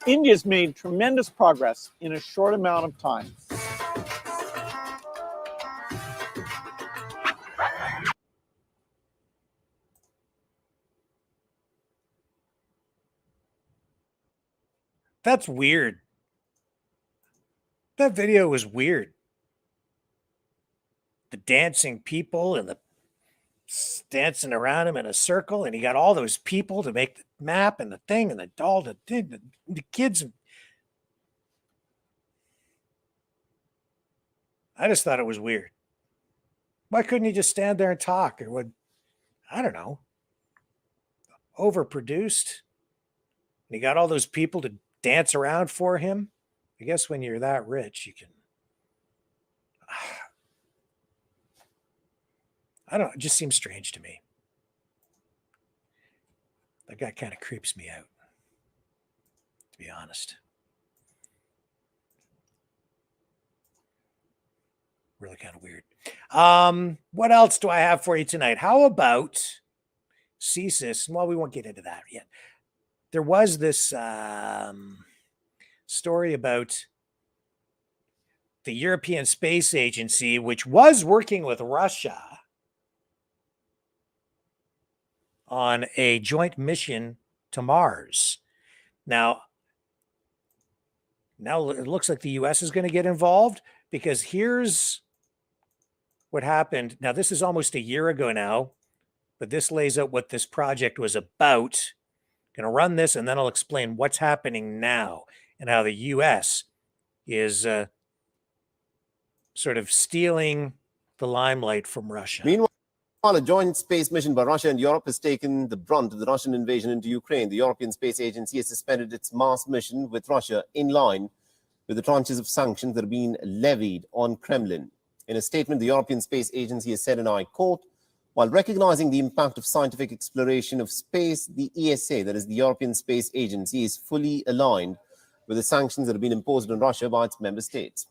India's made tremendous progress in a short amount of time. That's weird. That video was weird. The dancing people and the dancing around him in a circle, and he got all those people to make the map and the thing and the doll, the kids. I just thought it was weird. Why couldn't he just stand there and talk? Or would, I don't know, overproduced? And he got all those people to dance around for him. I guess when you're that rich, you can. I don't know. It just seems strange to me. That guy kind of creeps me out, to be honest. Really kind of weird. What else do I have for you tonight? How about CSIS? Well, we won't get into that yet. There was this story about the European Space Agency, which was working with Russia on a joint mission to Mars. Now it looks like the US is going to get involved, because here's what happened. Now, this is almost a year ago now, but this lays out what this project was about. Going to run this, and then I'll explain what's happening now and how the US is sort of stealing the limelight from Russia. Meanwhile, a joint space mission by Russia and Europe has taken the brunt of the Russian invasion into Ukraine. The European Space Agency has suspended its Mars mission with Russia in line with the tranches of sanctions that are being levied on Kremlin. In a statement, the European Space Agency has said, and I quote, while recognizing the impact of scientific exploration of space, the ESA, that is the European Space Agency, is fully aligned with the sanctions that have been imposed on Russia by its member states.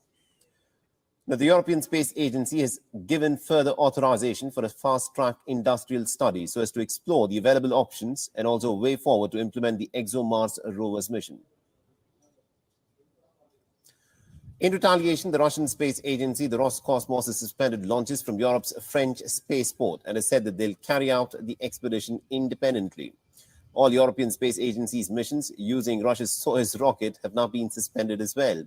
Now, the European Space Agency has given further authorization for a fast-track industrial study so as to explore the available options and also a way forward to implement the ExoMars rover's mission. In retaliation, the Russian space agency, the Roscosmos, has suspended launches from Europe's French spaceport and has said that they'll carry out the expedition independently. All European Space Agency's missions using Russia's Soyuz rocket have now been suspended as well.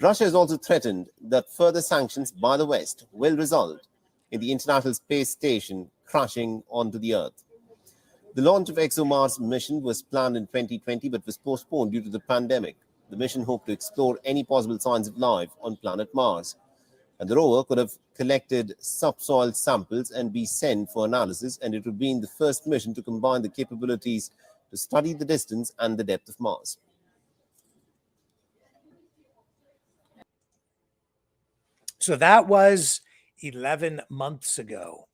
Russia has also threatened that further sanctions by the West will result in the International Space Station crashing onto the Earth. The launch of ExoMars mission was planned in 2020 but was postponed due to the pandemic. The mission hoped to explore any possible signs of life on planet Mars. And the rover could have collected subsoil samples and be sent for analysis, and it would be the first mission to combine the capabilities to study the distance and the depth of Mars. So that was 11 months ago.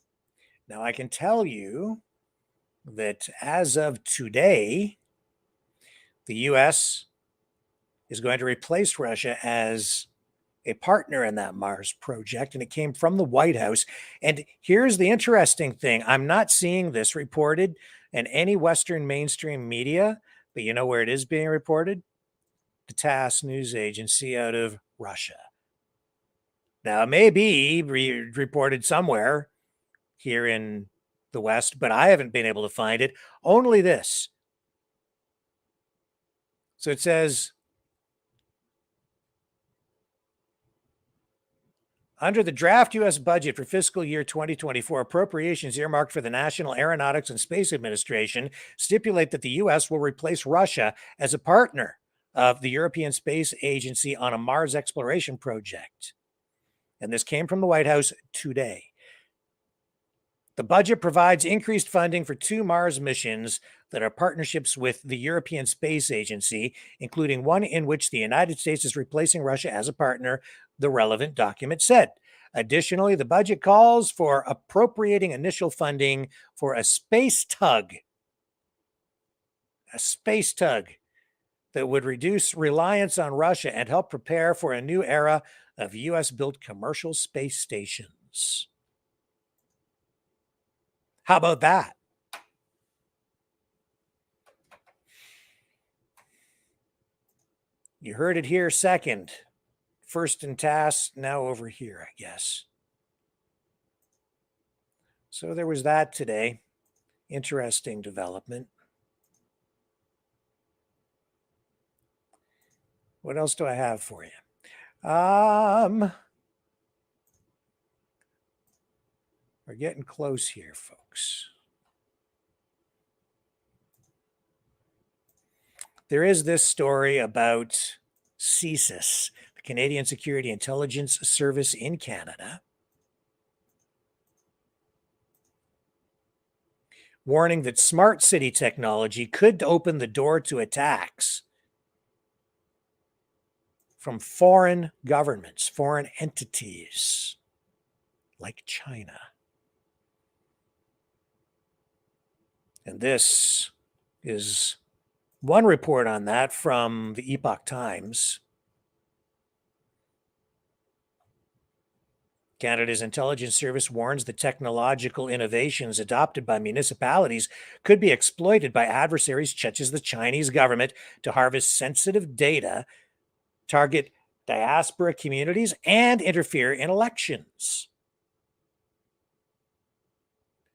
Now I can tell you that as of today, the U.S. is going to replace Russia as a partner in that Mars project, and it came from the White House. And here's the interesting thing. I'm not seeing this reported in any Western mainstream media, but you know where it is being reported? The TASS news agency out of Russia. Now, it may be reported somewhere here in the West, but I haven't been able to find it. Only this. So it says, under the draft U.S. budget for fiscal year 2024, appropriations earmarked for the National Aeronautics and Space Administration stipulate that the U.S. will replace Russia as a partner of the European Space Agency on a Mars exploration project. And this came from the White House today. The budget provides increased funding for 2 Mars missions that are partnerships with the European Space Agency, including one in which the United States is replacing Russia as a partner, the relevant document said. Additionally, the budget calls for appropriating initial funding for a space tug that would reduce reliance on Russia and help prepare for a new era of U.S.-built commercial space stations. How about that? You heard it here second. First in TASS, now over here, I guess. So there was that today. Interesting development. What else do I have for you? We're getting close here, folks. There is this story about CSIS, the Canadian Security Intelligence Service in Canada, warning that smart city technology could open the door to attacks from foreign governments, foreign entities like China. And this is one report on that from the Epoch Times. Canada's intelligence service warns that technological innovations adopted by municipalities could be exploited by adversaries such as the Chinese government to harvest sensitive data, target diaspora communities, and interfere in elections.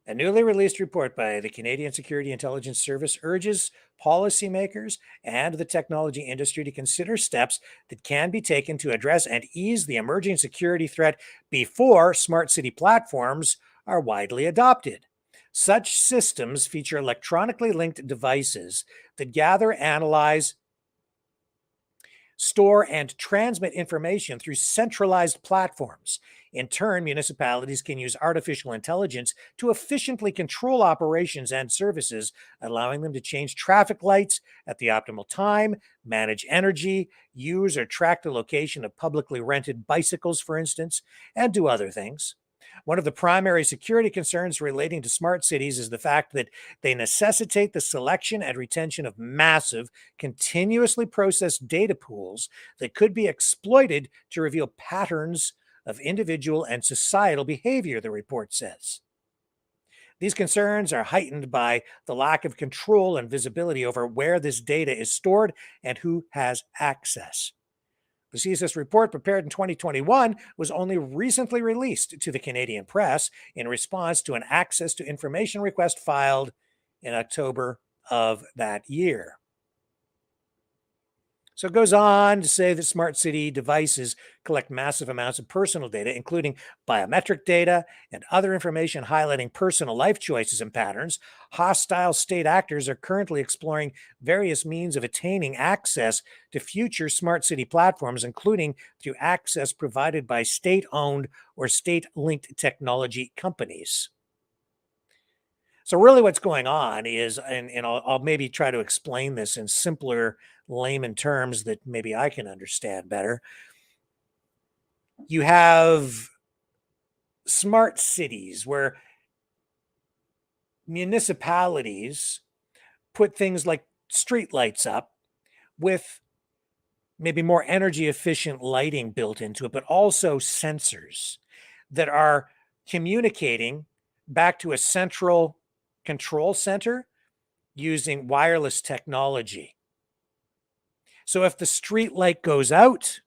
A newly released report by the Canadian Security Intelligence Service urges policymakers and the technology industry to consider steps that can be taken to address and ease the emerging security threat before smart city platforms are widely adopted. Such systems feature electronically linked devices that gather, analyze, store, and transmit information through centralized platforms. In turn, municipalities can use artificial intelligence to efficiently control operations and services, allowing them to change traffic lights at the optimal time, manage energy, use or track the location of publicly rented bicycles, for instance, and do other things. One of the primary security concerns relating to smart cities is the fact that they necessitate the selection and retention of massive, continuously processed data pools that could be exploited to reveal patterns of individual and societal behavior, the report says. These concerns are heightened by the lack of control and visibility over where this data is stored and who has access. The CSIS report, prepared in 2021, was only recently released to the Canadian press in response to an access to information request filed in October of that year. So it goes on to say that smart city devices collect massive amounts of personal data, including biometric data and other information highlighting personal life choices and patterns. Hostile state actors are currently exploring various means of attaining access to future smart city platforms, including through access provided by state-owned or state-linked technology companies. So really what's going on is, and I'll maybe try to explain this in simpler layman terms that maybe I can understand better. You have smart cities where municipalities put things like streetlights up with maybe more energy efficient lighting built into it, but also sensors that are communicating back to a central control center using wireless technology. So if the street light goes out,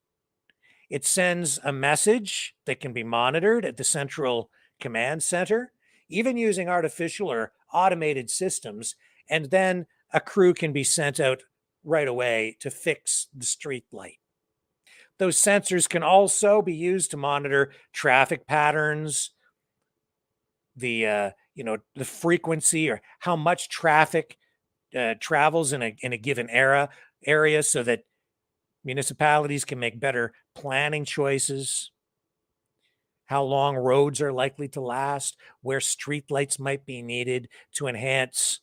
it sends a message that can be monitored at the central command center, even using artificial or automated systems, and then a crew can be sent out right away to fix the street light. Those sensors can also be used to monitor traffic patterns, the frequency or how much traffic travels in a given area, so that municipalities can make better planning choices, how long roads are likely to last, where streetlights might be needed to enhance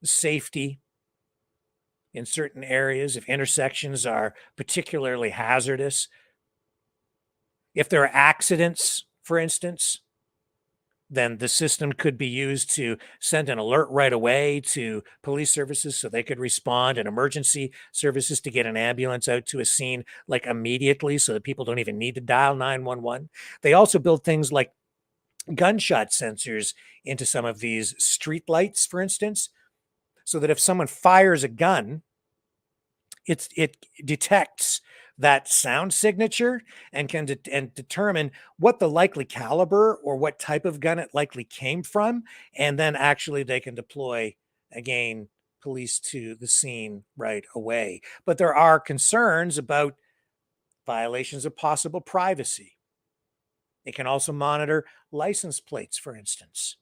safety in certain areas, if intersections are particularly hazardous. If there are accidents, for instance, then the system could be used to send an alert right away to police services so they could respond, and emergency services to get an ambulance out to a scene like immediately so that people don't even need to dial 911. They also build things like gunshot sensors into some of these street lights, for instance, so that if someone fires a gun, it detects that sound signature and can determine what the likely caliber or what type of gun it likely came from. And then actually they can deploy, again, police to the scene right away. But there are concerns about violations of possible privacy. It can also monitor license plates, for instance.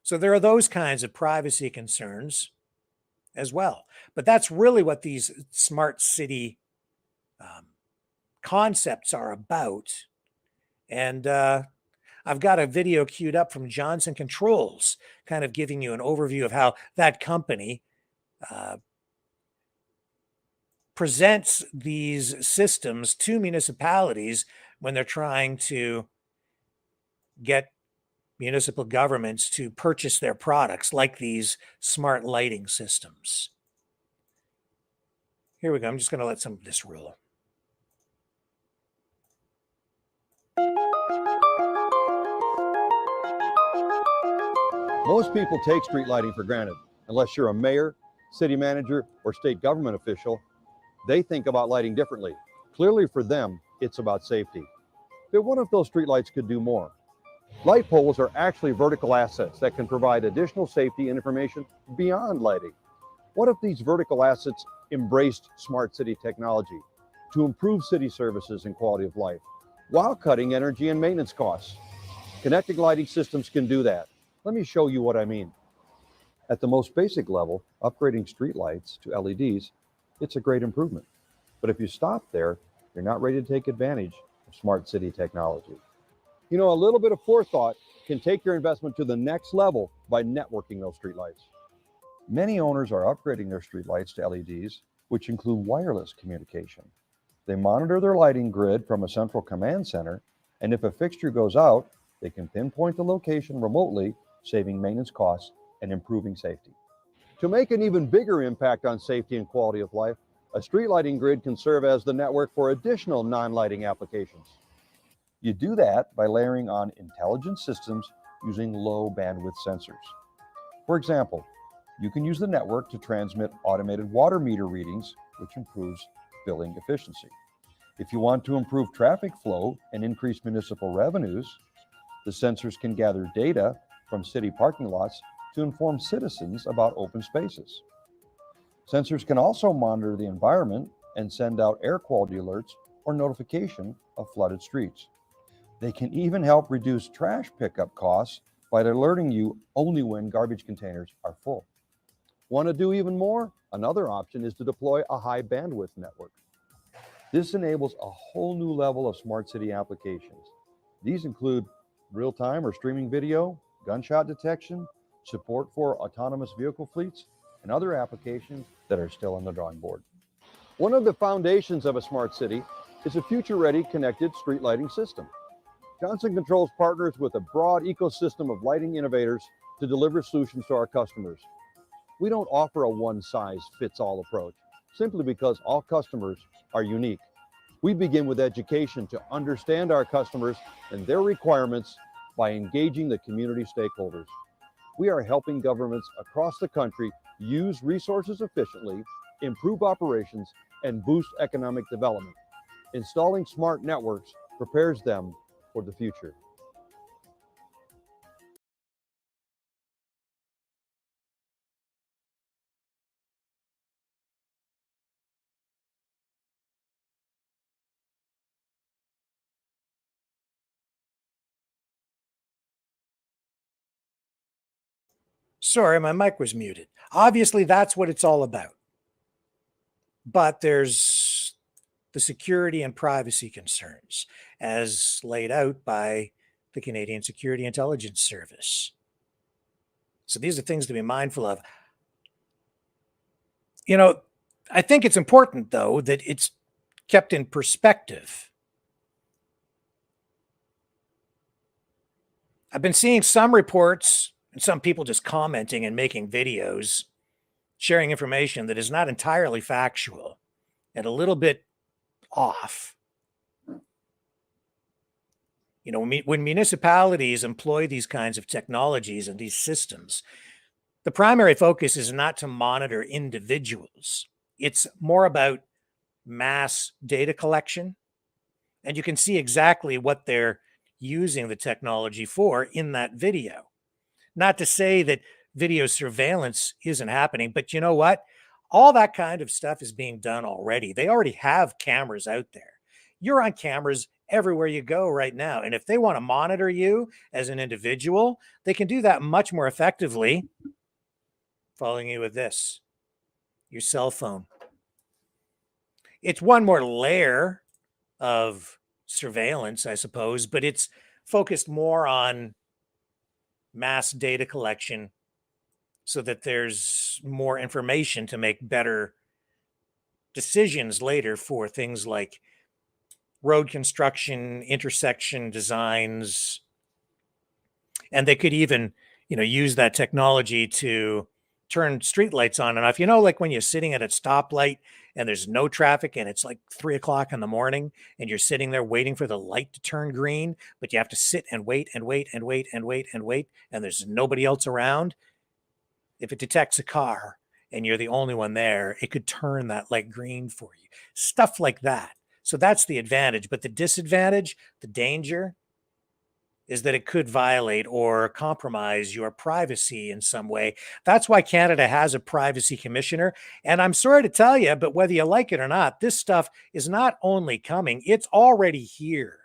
So there are those kinds of privacy concerns as well. But that's really what these smart city concepts are about. And I've got a video queued up from Johnson Controls, kind of giving you an overview of how that company presents these systems to municipalities when they're trying to get municipal governments to purchase their products, like these smart lighting systems. Here we go. I'm just going to let some of this roll. Most people take street lighting for granted. Unless you're a mayor, city manager, or state government official, they think about lighting differently. Clearly for them, it's about safety. But what if those street lights could do more? Light poles are actually vertical assets that can provide additional safety and information beyond lighting. What if these vertical assets embraced smart city technology to improve city services and quality of life while cutting energy and maintenance costs? Connected lighting systems can do that. Let me show you what I mean. At the most basic level, upgrading street lights to LEDs, it's a great improvement. But if you stop there, you're not ready to take advantage of smart city technology. You know, a little bit of forethought can take your investment to the next level by networking those street lights. Many owners are upgrading their street lights to LEDs, which include wireless communication. They monitor their lighting grid from a central command center, and if a fixture goes out, they can pinpoint the location remotely, saving maintenance costs and improving safety. To make an even bigger impact on safety and quality of life, a street lighting grid can serve as the network for additional non-lighting applications. You do that by layering on intelligent systems using low bandwidth sensors. For example, you can use the network to transmit automated water meter readings, which improves billing efficiency. If you want to improve traffic flow and increase municipal revenues, the sensors can gather data from city parking lots to inform citizens about open spaces. Sensors can also monitor the environment and send out air quality alerts or notification of flooded streets. They can even help reduce trash pickup costs by alerting you only when garbage containers are full. Want to do even more? Another option is to deploy a high bandwidth network. This enables a whole new level of smart city applications. These include real-time or streaming video, gunshot detection, support for autonomous vehicle fleets, and other applications that are still on the drawing board. One of the foundations of a smart city is a future-ready connected street lighting system. Johnson Controls partners with a broad ecosystem of lighting innovators to deliver solutions to our customers. We don't offer a one-size-fits-all approach, simply because all customers are unique. We begin with education to understand our customers and their requirements by engaging the community stakeholders. We are helping governments across the country use resources efficiently, improve operations, and boost economic development. Installing smart networks prepares them for the future. Sorry, my mic was muted. Obviously, that's what it's all about. But there's the security and privacy concerns as laid out by the Canadian Security Intelligence Service. So these are things to be mindful of. You know, I think it's important, though, that it's kept in perspective. I've been seeing some reports and some people just commenting and making videos, sharing information that is not entirely factual and a little bit off. You know, when municipalities employ these kinds of technologies and these systems, the primary focus is not to monitor individuals. It's more about mass data collection. And you can see exactly what they're using the technology for in that video. Not to say that video surveillance isn't happening, but you know what? All that kind of stuff is being done already. They already have cameras out there. You're on cameras everywhere you go right now. And if they want to monitor you as an individual, they can do that much more effectively following you with this, your cell phone. It's one more layer of surveillance, I suppose, but it's focused more on mass data collection so that there's more information to make better decisions later for things like road construction, intersection designs. And they could even, you know, use that technology to turn streetlights on and off. You know, like when you're sitting at a stoplight and there's no traffic and it's like 3 o'clock in the morning and you're sitting there waiting for the light to turn green, but you have to sit and wait and wait and wait and wait and wait, and there's nobody else around. If it detects a car and you're the only one there, it could turn that light green for you. Stuff like that. So that's the advantage. But the disadvantage, the danger, is that it could violate or compromise your privacy in some way. That's why Canada has a privacy commissioner. And I'm sorry to tell you, but whether you like it or not, this stuff is not only coming, it's already here.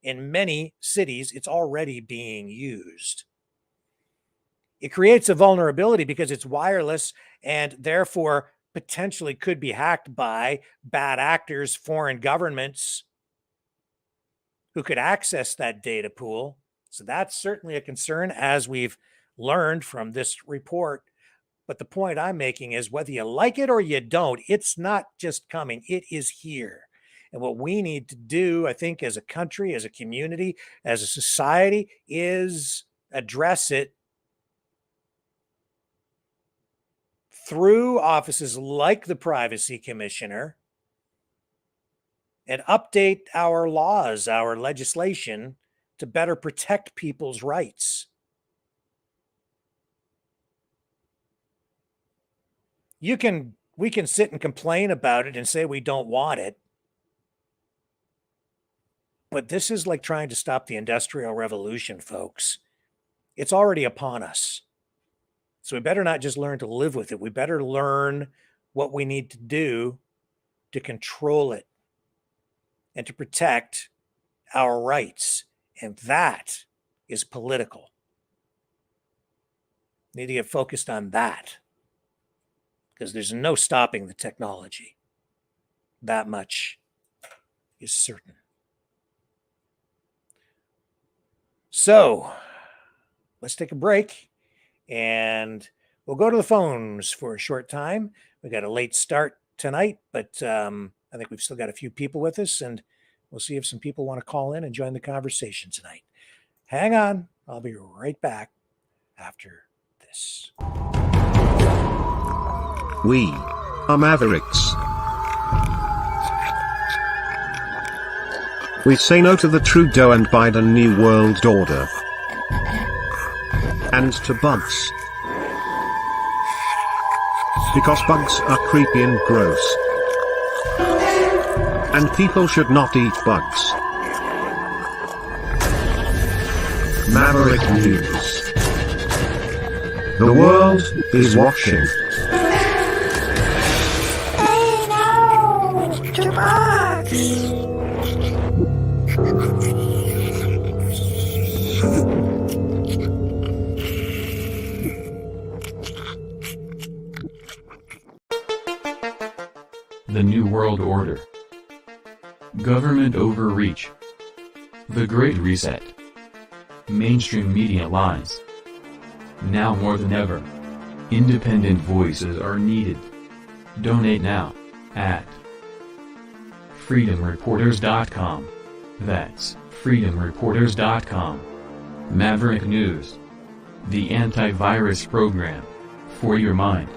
In many cities, it's already being used. It creates a vulnerability because it's wireless and therefore potentially could be hacked by bad actors, foreign governments who could access that data pool. So that's certainly a concern, as we've learned from this report. But the point I'm making is whether you like it or you don't, it's not just coming, it is here. And what we need to do, I think, as a country, as a community, as a society, is address it through offices like the Privacy Commissioner and update our laws, our legislation to better protect people's rights. We can sit and complain about it and say we don't want it. But this is like trying to stop the Industrial Revolution, folks. It's already upon us. So we better not just learn to live with it. We better learn what we need to do to control it and to protect our rights. And that is political. Need to get focused on that, because there's no stopping the technology. That much is certain. So let's take a break, and we'll go to the phones for a short time. We got a late start tonight, but I think we've still got a few people with us, and we'll see if some people want to call in and join the conversation tonight. Hang on. I'll be right back after this. We are Mavericks. We say no to the Trudeau and Biden New World Order. And to bugs. Because bugs are creepy and gross. And people should not eat bugs. Maverick News. The world is watching. Hey, no! To bugs! The New World Order. Government overreach. The Great Reset. Mainstream media lies. Now more than ever, independent voices are needed. Donate now at freedomreporters.com. That's freedomreporters.com. Maverick News. The antivirus program for your mind.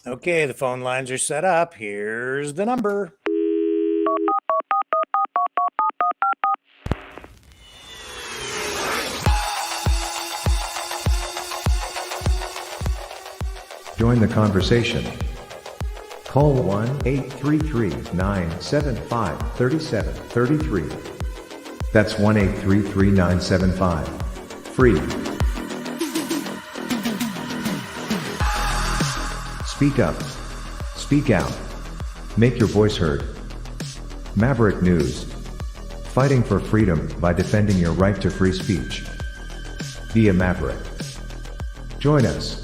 Okay, the phone lines are set up. Here's the number. Join the conversation. Call 1-833-975-3733. That's 1-833-975-FREE. Speak up. Speak out. Make your voice heard. Maverick News. Fighting for freedom by defending your right to free speech. Be a Maverick. Join us.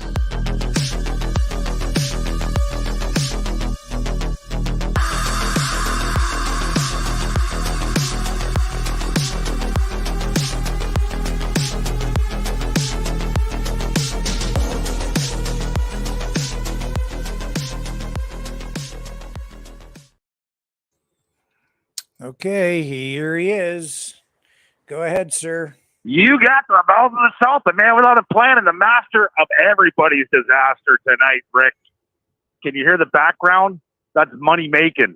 Okay, here he is. Go ahead, sir. You got the balls of the South, the man without a plan, and the master of everybody's disaster tonight, Rick. Can you hear the background? That's money making.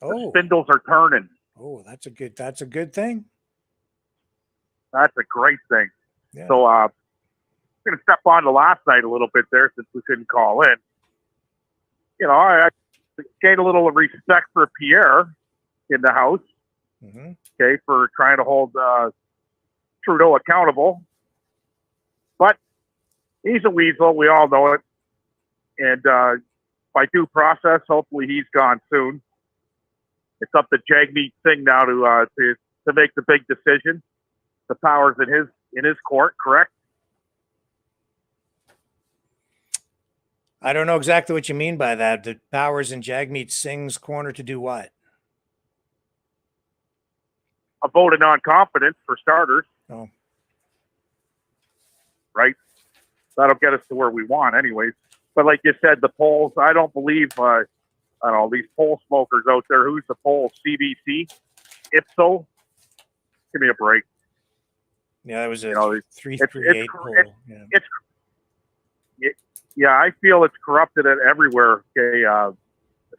Oh. The spindles are turning. Oh, that's a good thing. That's a great thing. Yeah. So I'm going to step on to last night a little bit there since we couldn't call in. You know, I gained a little respect for Pierre in the House, okay, for trying to hold Trudeau accountable. But he's a weasel. We all know it. And by due process, hopefully he's gone soon. It's up to Jagmeet Singh now to make the big decision. The power's in his court, correct? I don't know exactly what you mean by that. The power's in Jagmeet Singh's corner to do what? A vote of non-confidence, for starters. Oh. Right? That'll get us to where we want anyways. But like you said, the polls, I don't believe, I don't know, these poll smokers out there. Who's the poll? CBC? If so, give me a break. Yeah, that was a 338 poll. Yeah, I feel it's corrupted everywhere, okay,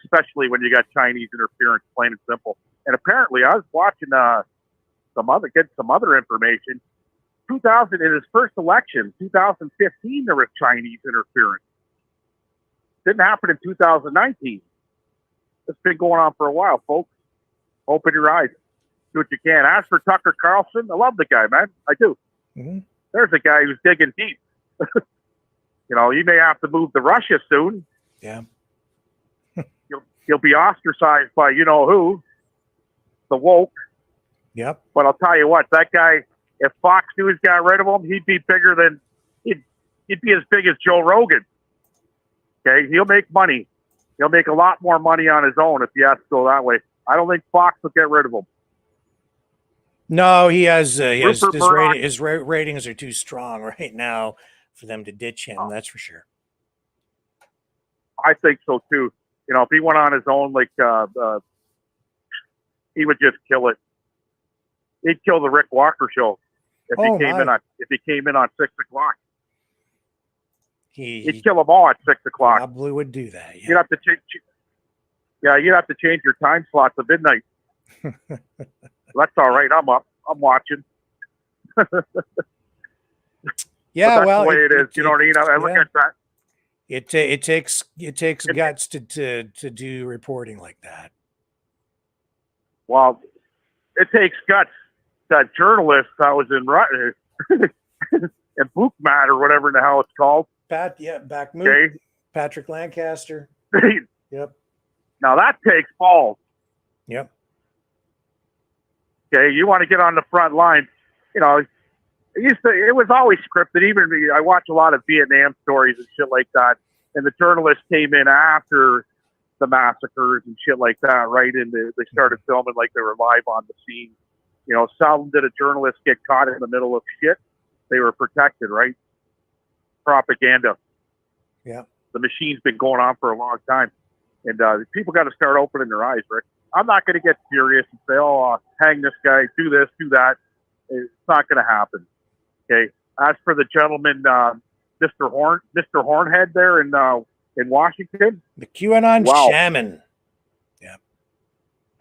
especially when you got Chinese interference, plain and simple. And apparently, I was watching some other information. 2000, in his first election, 2015, there was Chinese interference. Didn't happen in 2019. It's been going on for a while, folks. Open your eyes. Do what you can. As for Tucker Carlson, I love the guy, man. I do. Mm-hmm. There's a guy who's digging deep. You know, you may have to move to Russia soon. Yeah. You'll be ostracized by you know who, the woke. Yep. But I'll tell you what, that guy, if Fox News got rid of him, he'd be bigger than he'd be as big as Joe Rogan. Okay, he'll make money. He'll make a lot more money on his own if he has to go that way. I don't think Fox will get rid of him. No, he has his Murdoch- ratings are too strong right now for them to ditch him. That's for sure. I think so too. You know, if he went on his own, like he would just kill it. He'd kill the Rick Walker show if he came in on 6 o'clock. He'd kill them all at 6 o'clock. Probably would do that. Yeah. You'd have to change. Yeah, you'd have to change your time slot to midnight. That's all right. I'm up. I'm watching. Yeah, that's well, the way it is. You know what I mean? I look at that. It takes guts to do reporting like that. Well, it takes guts. That journalist that was in Bookmat or whatever the hell it's called. Backmoot. Okay. Patrick Lancaster. Yep. Now that takes balls. Yep. Okay, you want to get on the front line. You know, it was always scripted. Even I watch a lot of Vietnam stories and shit like that. And the journalists came in after the massacres and shit like that, right? And they started filming like they were live on the scene. You know, seldom did a journalist get caught in the middle of shit. They were protected, right? Propaganda. Yeah. The machine's been going on for a long time. And people got to start opening their eyes, Rick. I'm not going to get furious and say, oh, hang this guy, do this, do that. It's not going to happen. Okay. As for the gentleman, Mr. Hornhead there in Washington. The QAnon shaman. Yeah.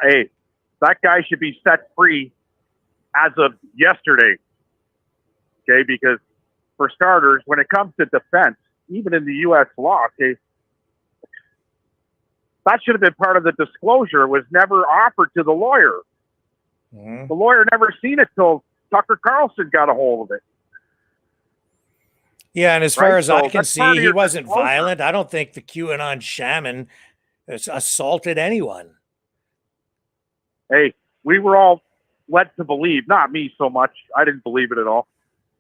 Hey, that guy should be set free as of yesterday. Okay, because for starters, when it comes to defense, even in the U.S. law, okay, that should have been part of the disclosure. It was never offered to the lawyer. Mm-hmm. The lawyer never seen it till Tucker Carlson got a hold of it. Yeah, and as far as I can that's part see, of he your wasn't disclosure. violent. I don't think the QAnon shaman assaulted anyone. Hey, we were all led to believe, not me so much, I didn't believe it at all,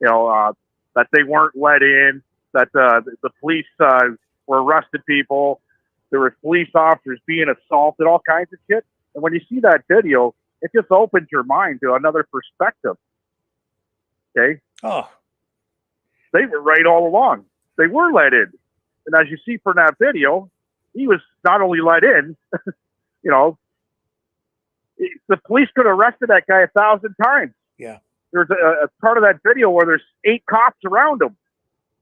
you know, that they weren't let in, that the police were arresting people, there were police officers being assaulted, all kinds of shit. And when you see that video, it just opens your mind to another perspective. Okay? Oh. They were right all along. They were let in. And as you see from that video, he was not only let in, you know, the police could have arrested that guy 1,000 times. Yeah. There's a part of that video where there's 8 cops around him.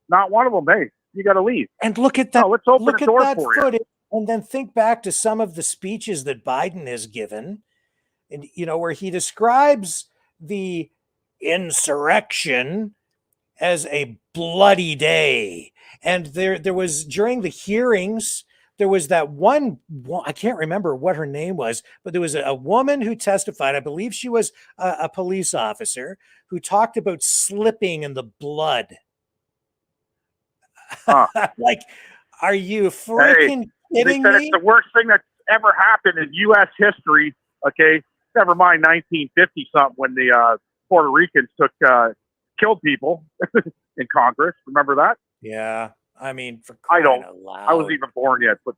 Not one of them, hey, you got to leave. And look at that. No, let's open look the at door that for footage, and then think back to some of the speeches that Biden has given, and you know where he describes the insurrection as a bloody day. And there was during the hearings. There was that one, I can't remember what her name was, but there was a woman who testified. I believe she was a police officer who talked about slipping in the blood. Like, are you freaking kidding they said me? it's the worst thing that's ever happened in U.S. history. Okay, never mind 1950 something when the Puerto Ricans killed people in Congress. Remember that? Yeah. I mean, for I crying don't. out loud. I wasn't even born yet, but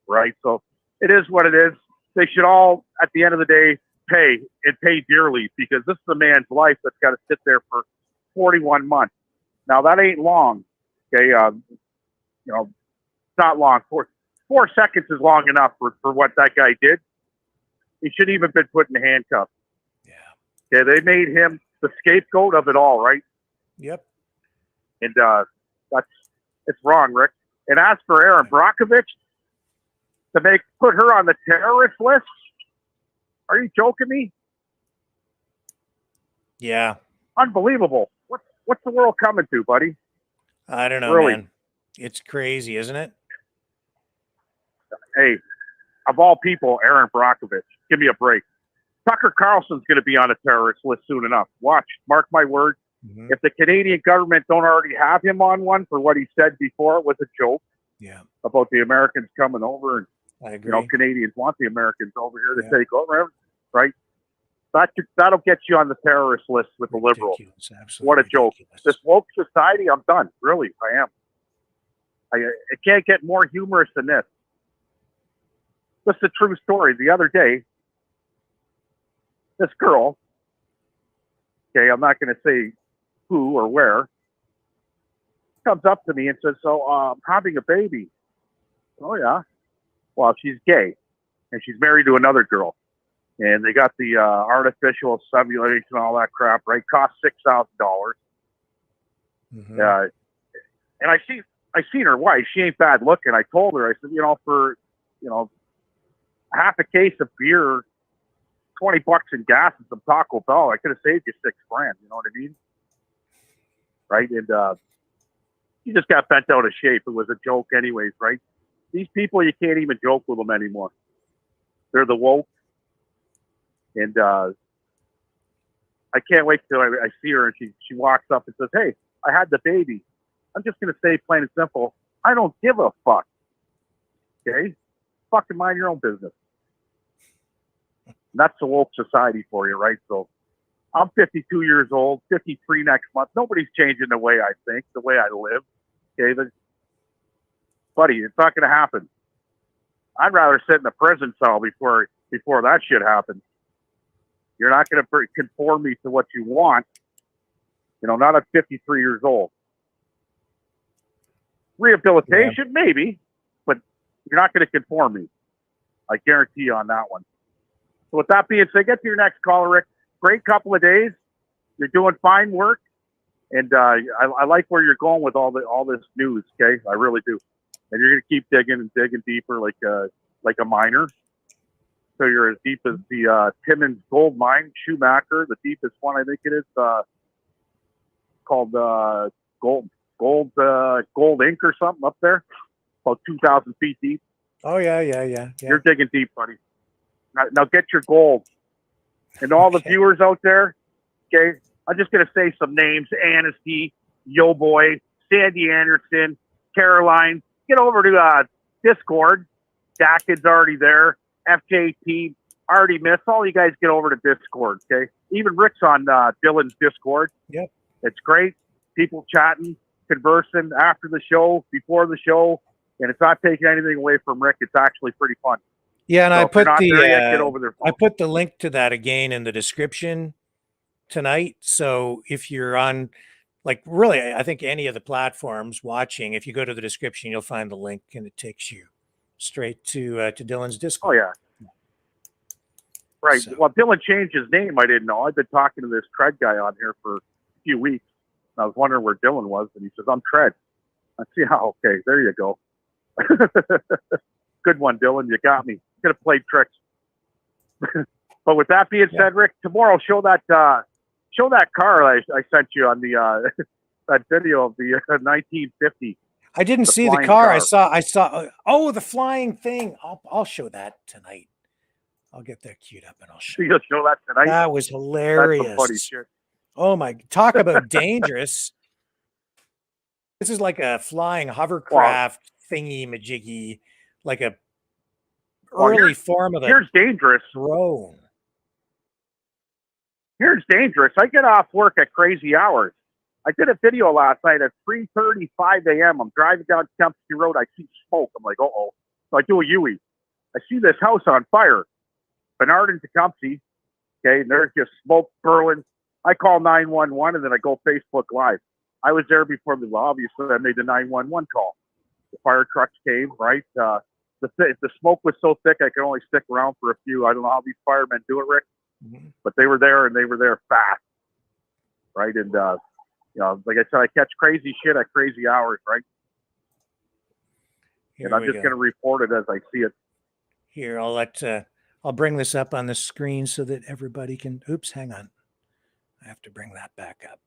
right. So it is what it is. They should all, at the end of the day, pay and pay dearly because this is a man's life that's got to sit there for 41 months. Now that ain't long. Okay, you know, it's not long. 4 seconds is long enough for what that guy did. He shouldn't even been put in handcuffs. Yeah. Okay, they made him the scapegoat of it all, right? Yep. And it's wrong, Rick. And as for Aaron Brockovich, to put her on the terrorist list, are you joking me? Yeah. Unbelievable. What's the world coming to, buddy? I don't know, Really? man. It's crazy, isn't it? Hey, of all people, Aaron Brockovich. Give me a break. Tucker Carlson's going to be on a terrorist list soon enough. Watch. Mark my word. Mhm. If the Canadian government don't already have him on one for what he said before, it was a joke Yeah, about the Americans coming over, and I agree. you know, Canadians want the Americans over here to take over, right? That'll get you on the terrorist list with the liberals. Absolutely What a joke. ridiculous. This woke society, I'm done. Really, I am. It can't get more humorous than this. This is a true story. The other day, this girl, okay, I'm not going to say who or where, comes up to me and says, so I'm having a baby. Oh, yeah. Well, she's gay, and she's married to another girl. And they got the artificial simulation and all that crap, right? Cost $6,000. Mhm. And I seen her wife. She ain't bad looking. I told her, I said, you know, for, you know, half a case of beer, $20 in gas and some Taco Bell, I could have saved you $6,000. You know what I mean? Right? And you just got bent out of shape. It was a joke anyways, right? These people, you can't even joke with them anymore. They're the woke. And I can't wait till I see her and she walks up and says, hey, I had the baby. I'm just going to say plain and simple, I don't give a fuck. Okay? Fucking mind your own business. And that's the woke society for you, right? So I'm 52 years old, 53 next month. Nobody's changing the way I think, the way I live. Okay? Buddy, it's not going to happen. I'd rather sit in a prison cell before that shit happens. You're not going to conform me to what you want. You know, not at 53 years old. Rehabilitation, maybe, but you're not going to conform me. I guarantee you on that one. So with that being said, get to your next caller, Rick. Great couple of days. You're doing fine work. And I like where you're going with all this news, okay? I really do. And you're going to keep digging and digging deeper like a miner. So you're as deep as the Timmins gold mine, Schumacher, the deepest one I think it is, called Gold Ink or something up there, about 2,000 feet deep. Oh yeah. You're digging deep, buddy. Now get your gold. And all the viewers out there, okay, I'm just gonna say some names: Anasty, Yo Boy, Sandy Anderson, Caroline. Get over to Discord. Dackid's already there. FJT, already missed. All you guys get over to Discord, okay? Even Rick's on Dylan's Discord. Yep. It's great. People chatting, conversing after the show, before the show, and it's not taking anything away from Rick. It's actually pretty fun. Yeah, and So I if you're put not there yet, get over there. I put the link to that again in the description tonight. So if you're on, like, really, I think any of the platforms watching, if you go to the description, you'll find the link, and it takes you straight to Dylan's Discord. Oh yeah. Right. So. Well, Dylan changed his name. I didn't know. I've been talking to this Tread guy on here for a few weeks. I was wondering where Dylan was, and he says, I'm Tread. I see how, okay, there you go. Good one, Dylan. You got me. Could have played tricks. But with that being said, Rick, tomorrow show that car I sent you on the that video of the 1950. I didn't see the car. I saw. Oh, the flying thing. I'll show that tonight. I'll get that queued up and I'll show. You'll show that tonight. That was hilarious. That's some funny shit. Oh my! Talk about dangerous. This is like a flying hovercraft thingy majiggy, like a early form of a here's dangerous drone. Here's dangerous. I get off work at crazy hours. I did a video last night at 3:35 a.m. I'm driving down Kempsey Road. I see smoke. I'm like, uh-oh. So I do a U-E. I see this house on fire. Bernard and Tecumseh. Okay, and there's just smoke burling. I call 911 and then I go Facebook Live. I was there before obviously I made the 911 call. The fire trucks came, right? The smoke was so thick I could only stick around for a few. I don't know how these firemen do it, Rick, but they were there and they were there fast, right? And you know, like I said, I catch crazy shit at crazy hours, right? Here and I'm just going to report it as I see it. Here, I'll bring this up on the screen so that everybody can. Oops, hang on. I have to bring that back up.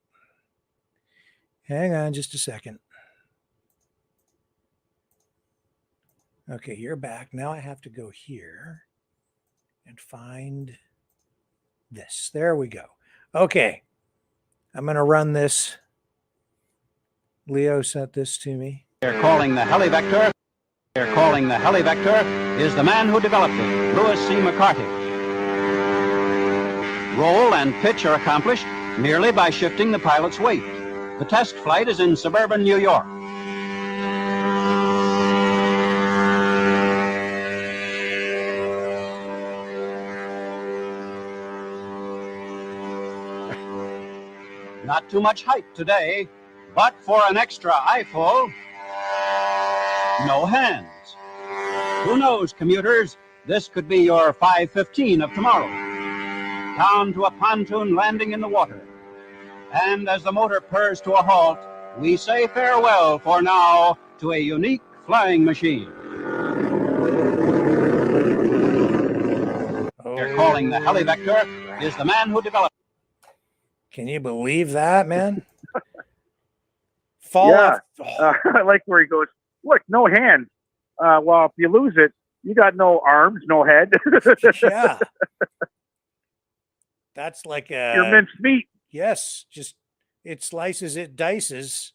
Hang on just a second. Okay, you're back. Now I have to go here and find this. There we go. Okay. I'm going to run this. Leo sent this to me. They're calling the Helivector. They're calling the Helivector is the man who developed it, Louis C. McCarthy. Roll and pitch are accomplished merely by shifting the pilot's weight. The test flight is in suburban New York. Not too much height today, but for an extra eyeful, no hands. Who knows, commuters, this could be your 5:15 of tomorrow. Down to a pontoon landing in the water. And as the motor purrs to a halt, we say farewell for now to a unique flying machine. They're calling the Helivector is the man who developed. Can you believe that, man? Fall Yeah. off. I like where he goes, look, no hands. Well, if you lose it, you got no arms, no head. Yeah. That's like You're minced meat. Yes, just it slices, it dices.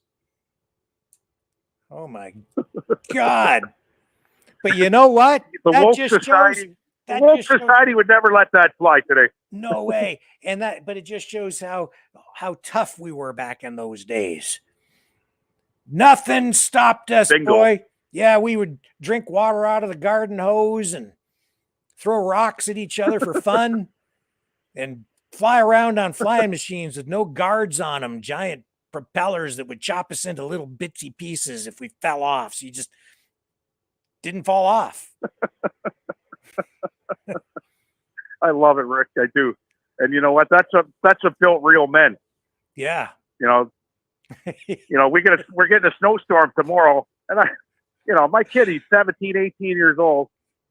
Oh my God. But you know what? The That woke just society, shows- the that woke just shows- society would never let that fly today. No way. But it just shows how tough we were back in those days. Nothing stopped us, Bingo. boy. Yeah, we would drink water out of the garden hose and throw rocks at each other for fun and fly around on flying machines with no guards on them, giant propellers that would chop us into little bitsy pieces if we fell off. So you just didn't fall off. I love it, Rick. I do. And you know what? That's a built real men. Yeah. You know, we're getting a snowstorm tomorrow, and my kid, he's 17, 18 years old.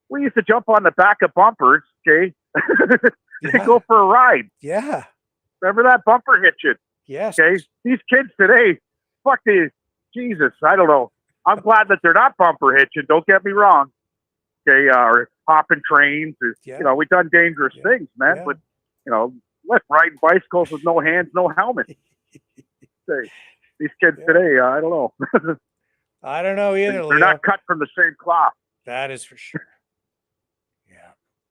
We used to jump on the back of bumpers, okay, and go for a ride. Yeah. Remember that bumper hitching? Yes. Okay. These kids today, fuck these. Jesus, I don't know. I'm glad that they're not bumper hitching. Don't get me wrong. Okay, or hopping trains. Or, we've done dangerous things, man. Yeah. But let's ride bicycles with no hands, no helmet. Say, these kids today, I don't know. I don't know either, They're Leo. not cut from the same cloth. That is for sure.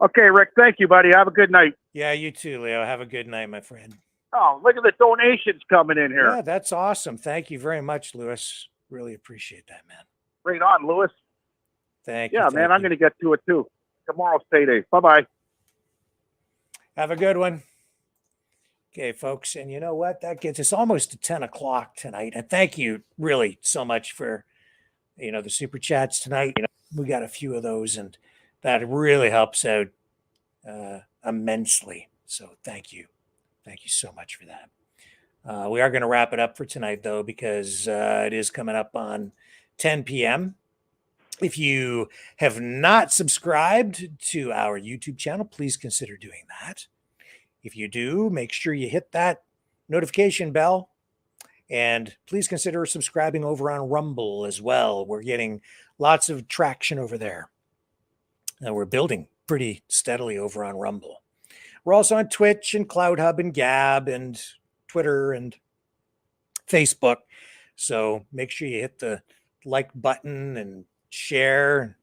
Okay, Rick. Thank you, buddy. Have a good night. Yeah, you too, Leo. Have a good night, my friend. Oh, look at the donations coming in here. Yeah, that's awesome. Thank you very much, Lewis. Really appreciate that, man. Right on, Lewis. Thank you. Yeah, thank man. I'm you. going to get to it too. Tomorrow's payday. Bye-bye. Have a good one. Okay, folks. And you know what? That gets us almost to 10 o'clock tonight. And thank you really so much for, the super chats tonight. We got a few of those, and that really helps out immensely. So thank you. Thank you so much for that. We are going to wrap it up for tonight, though, because it is coming up on 10 p.m. If you have not subscribed to our YouTube channel, please consider doing that. If you do, make sure you hit that notification bell. And please consider subscribing over on Rumble as well. We're getting lots of traction over there. And we're building pretty steadily over on Rumble. We're also on Twitch and CloudHub and Gab and Twitter and Facebook. So make sure you hit the like button and share.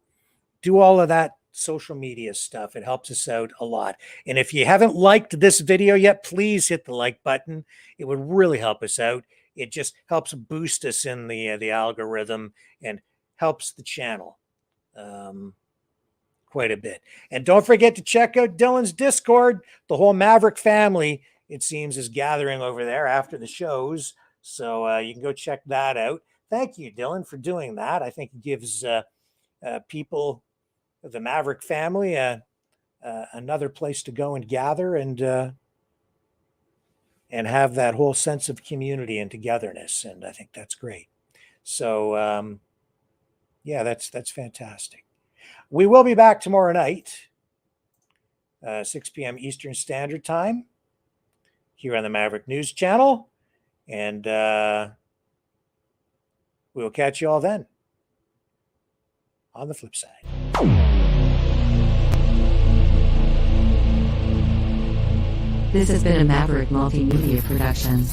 Do all of that social media stuff. It helps us out a lot. And if you haven't liked this video yet, please hit the like button. It would really help us out. It just helps boost us in the algorithm and helps the channel quite a bit. And don't forget to check out Dylan's Discord. The whole Maverick family, it seems, is gathering over there after the shows. So you can go check that out. Thank you, Dylan, for doing that. I think it gives people, the Maverick family, another place to go and gather and have that whole sense of community and togetherness. And I think that's great. So, yeah, that's fantastic. We will be back tomorrow night, 6 p.m. Eastern Standard Time, here on the Maverick News Channel. And we'll catch you all then on the flip side. This has been a Maverick Multimedia production.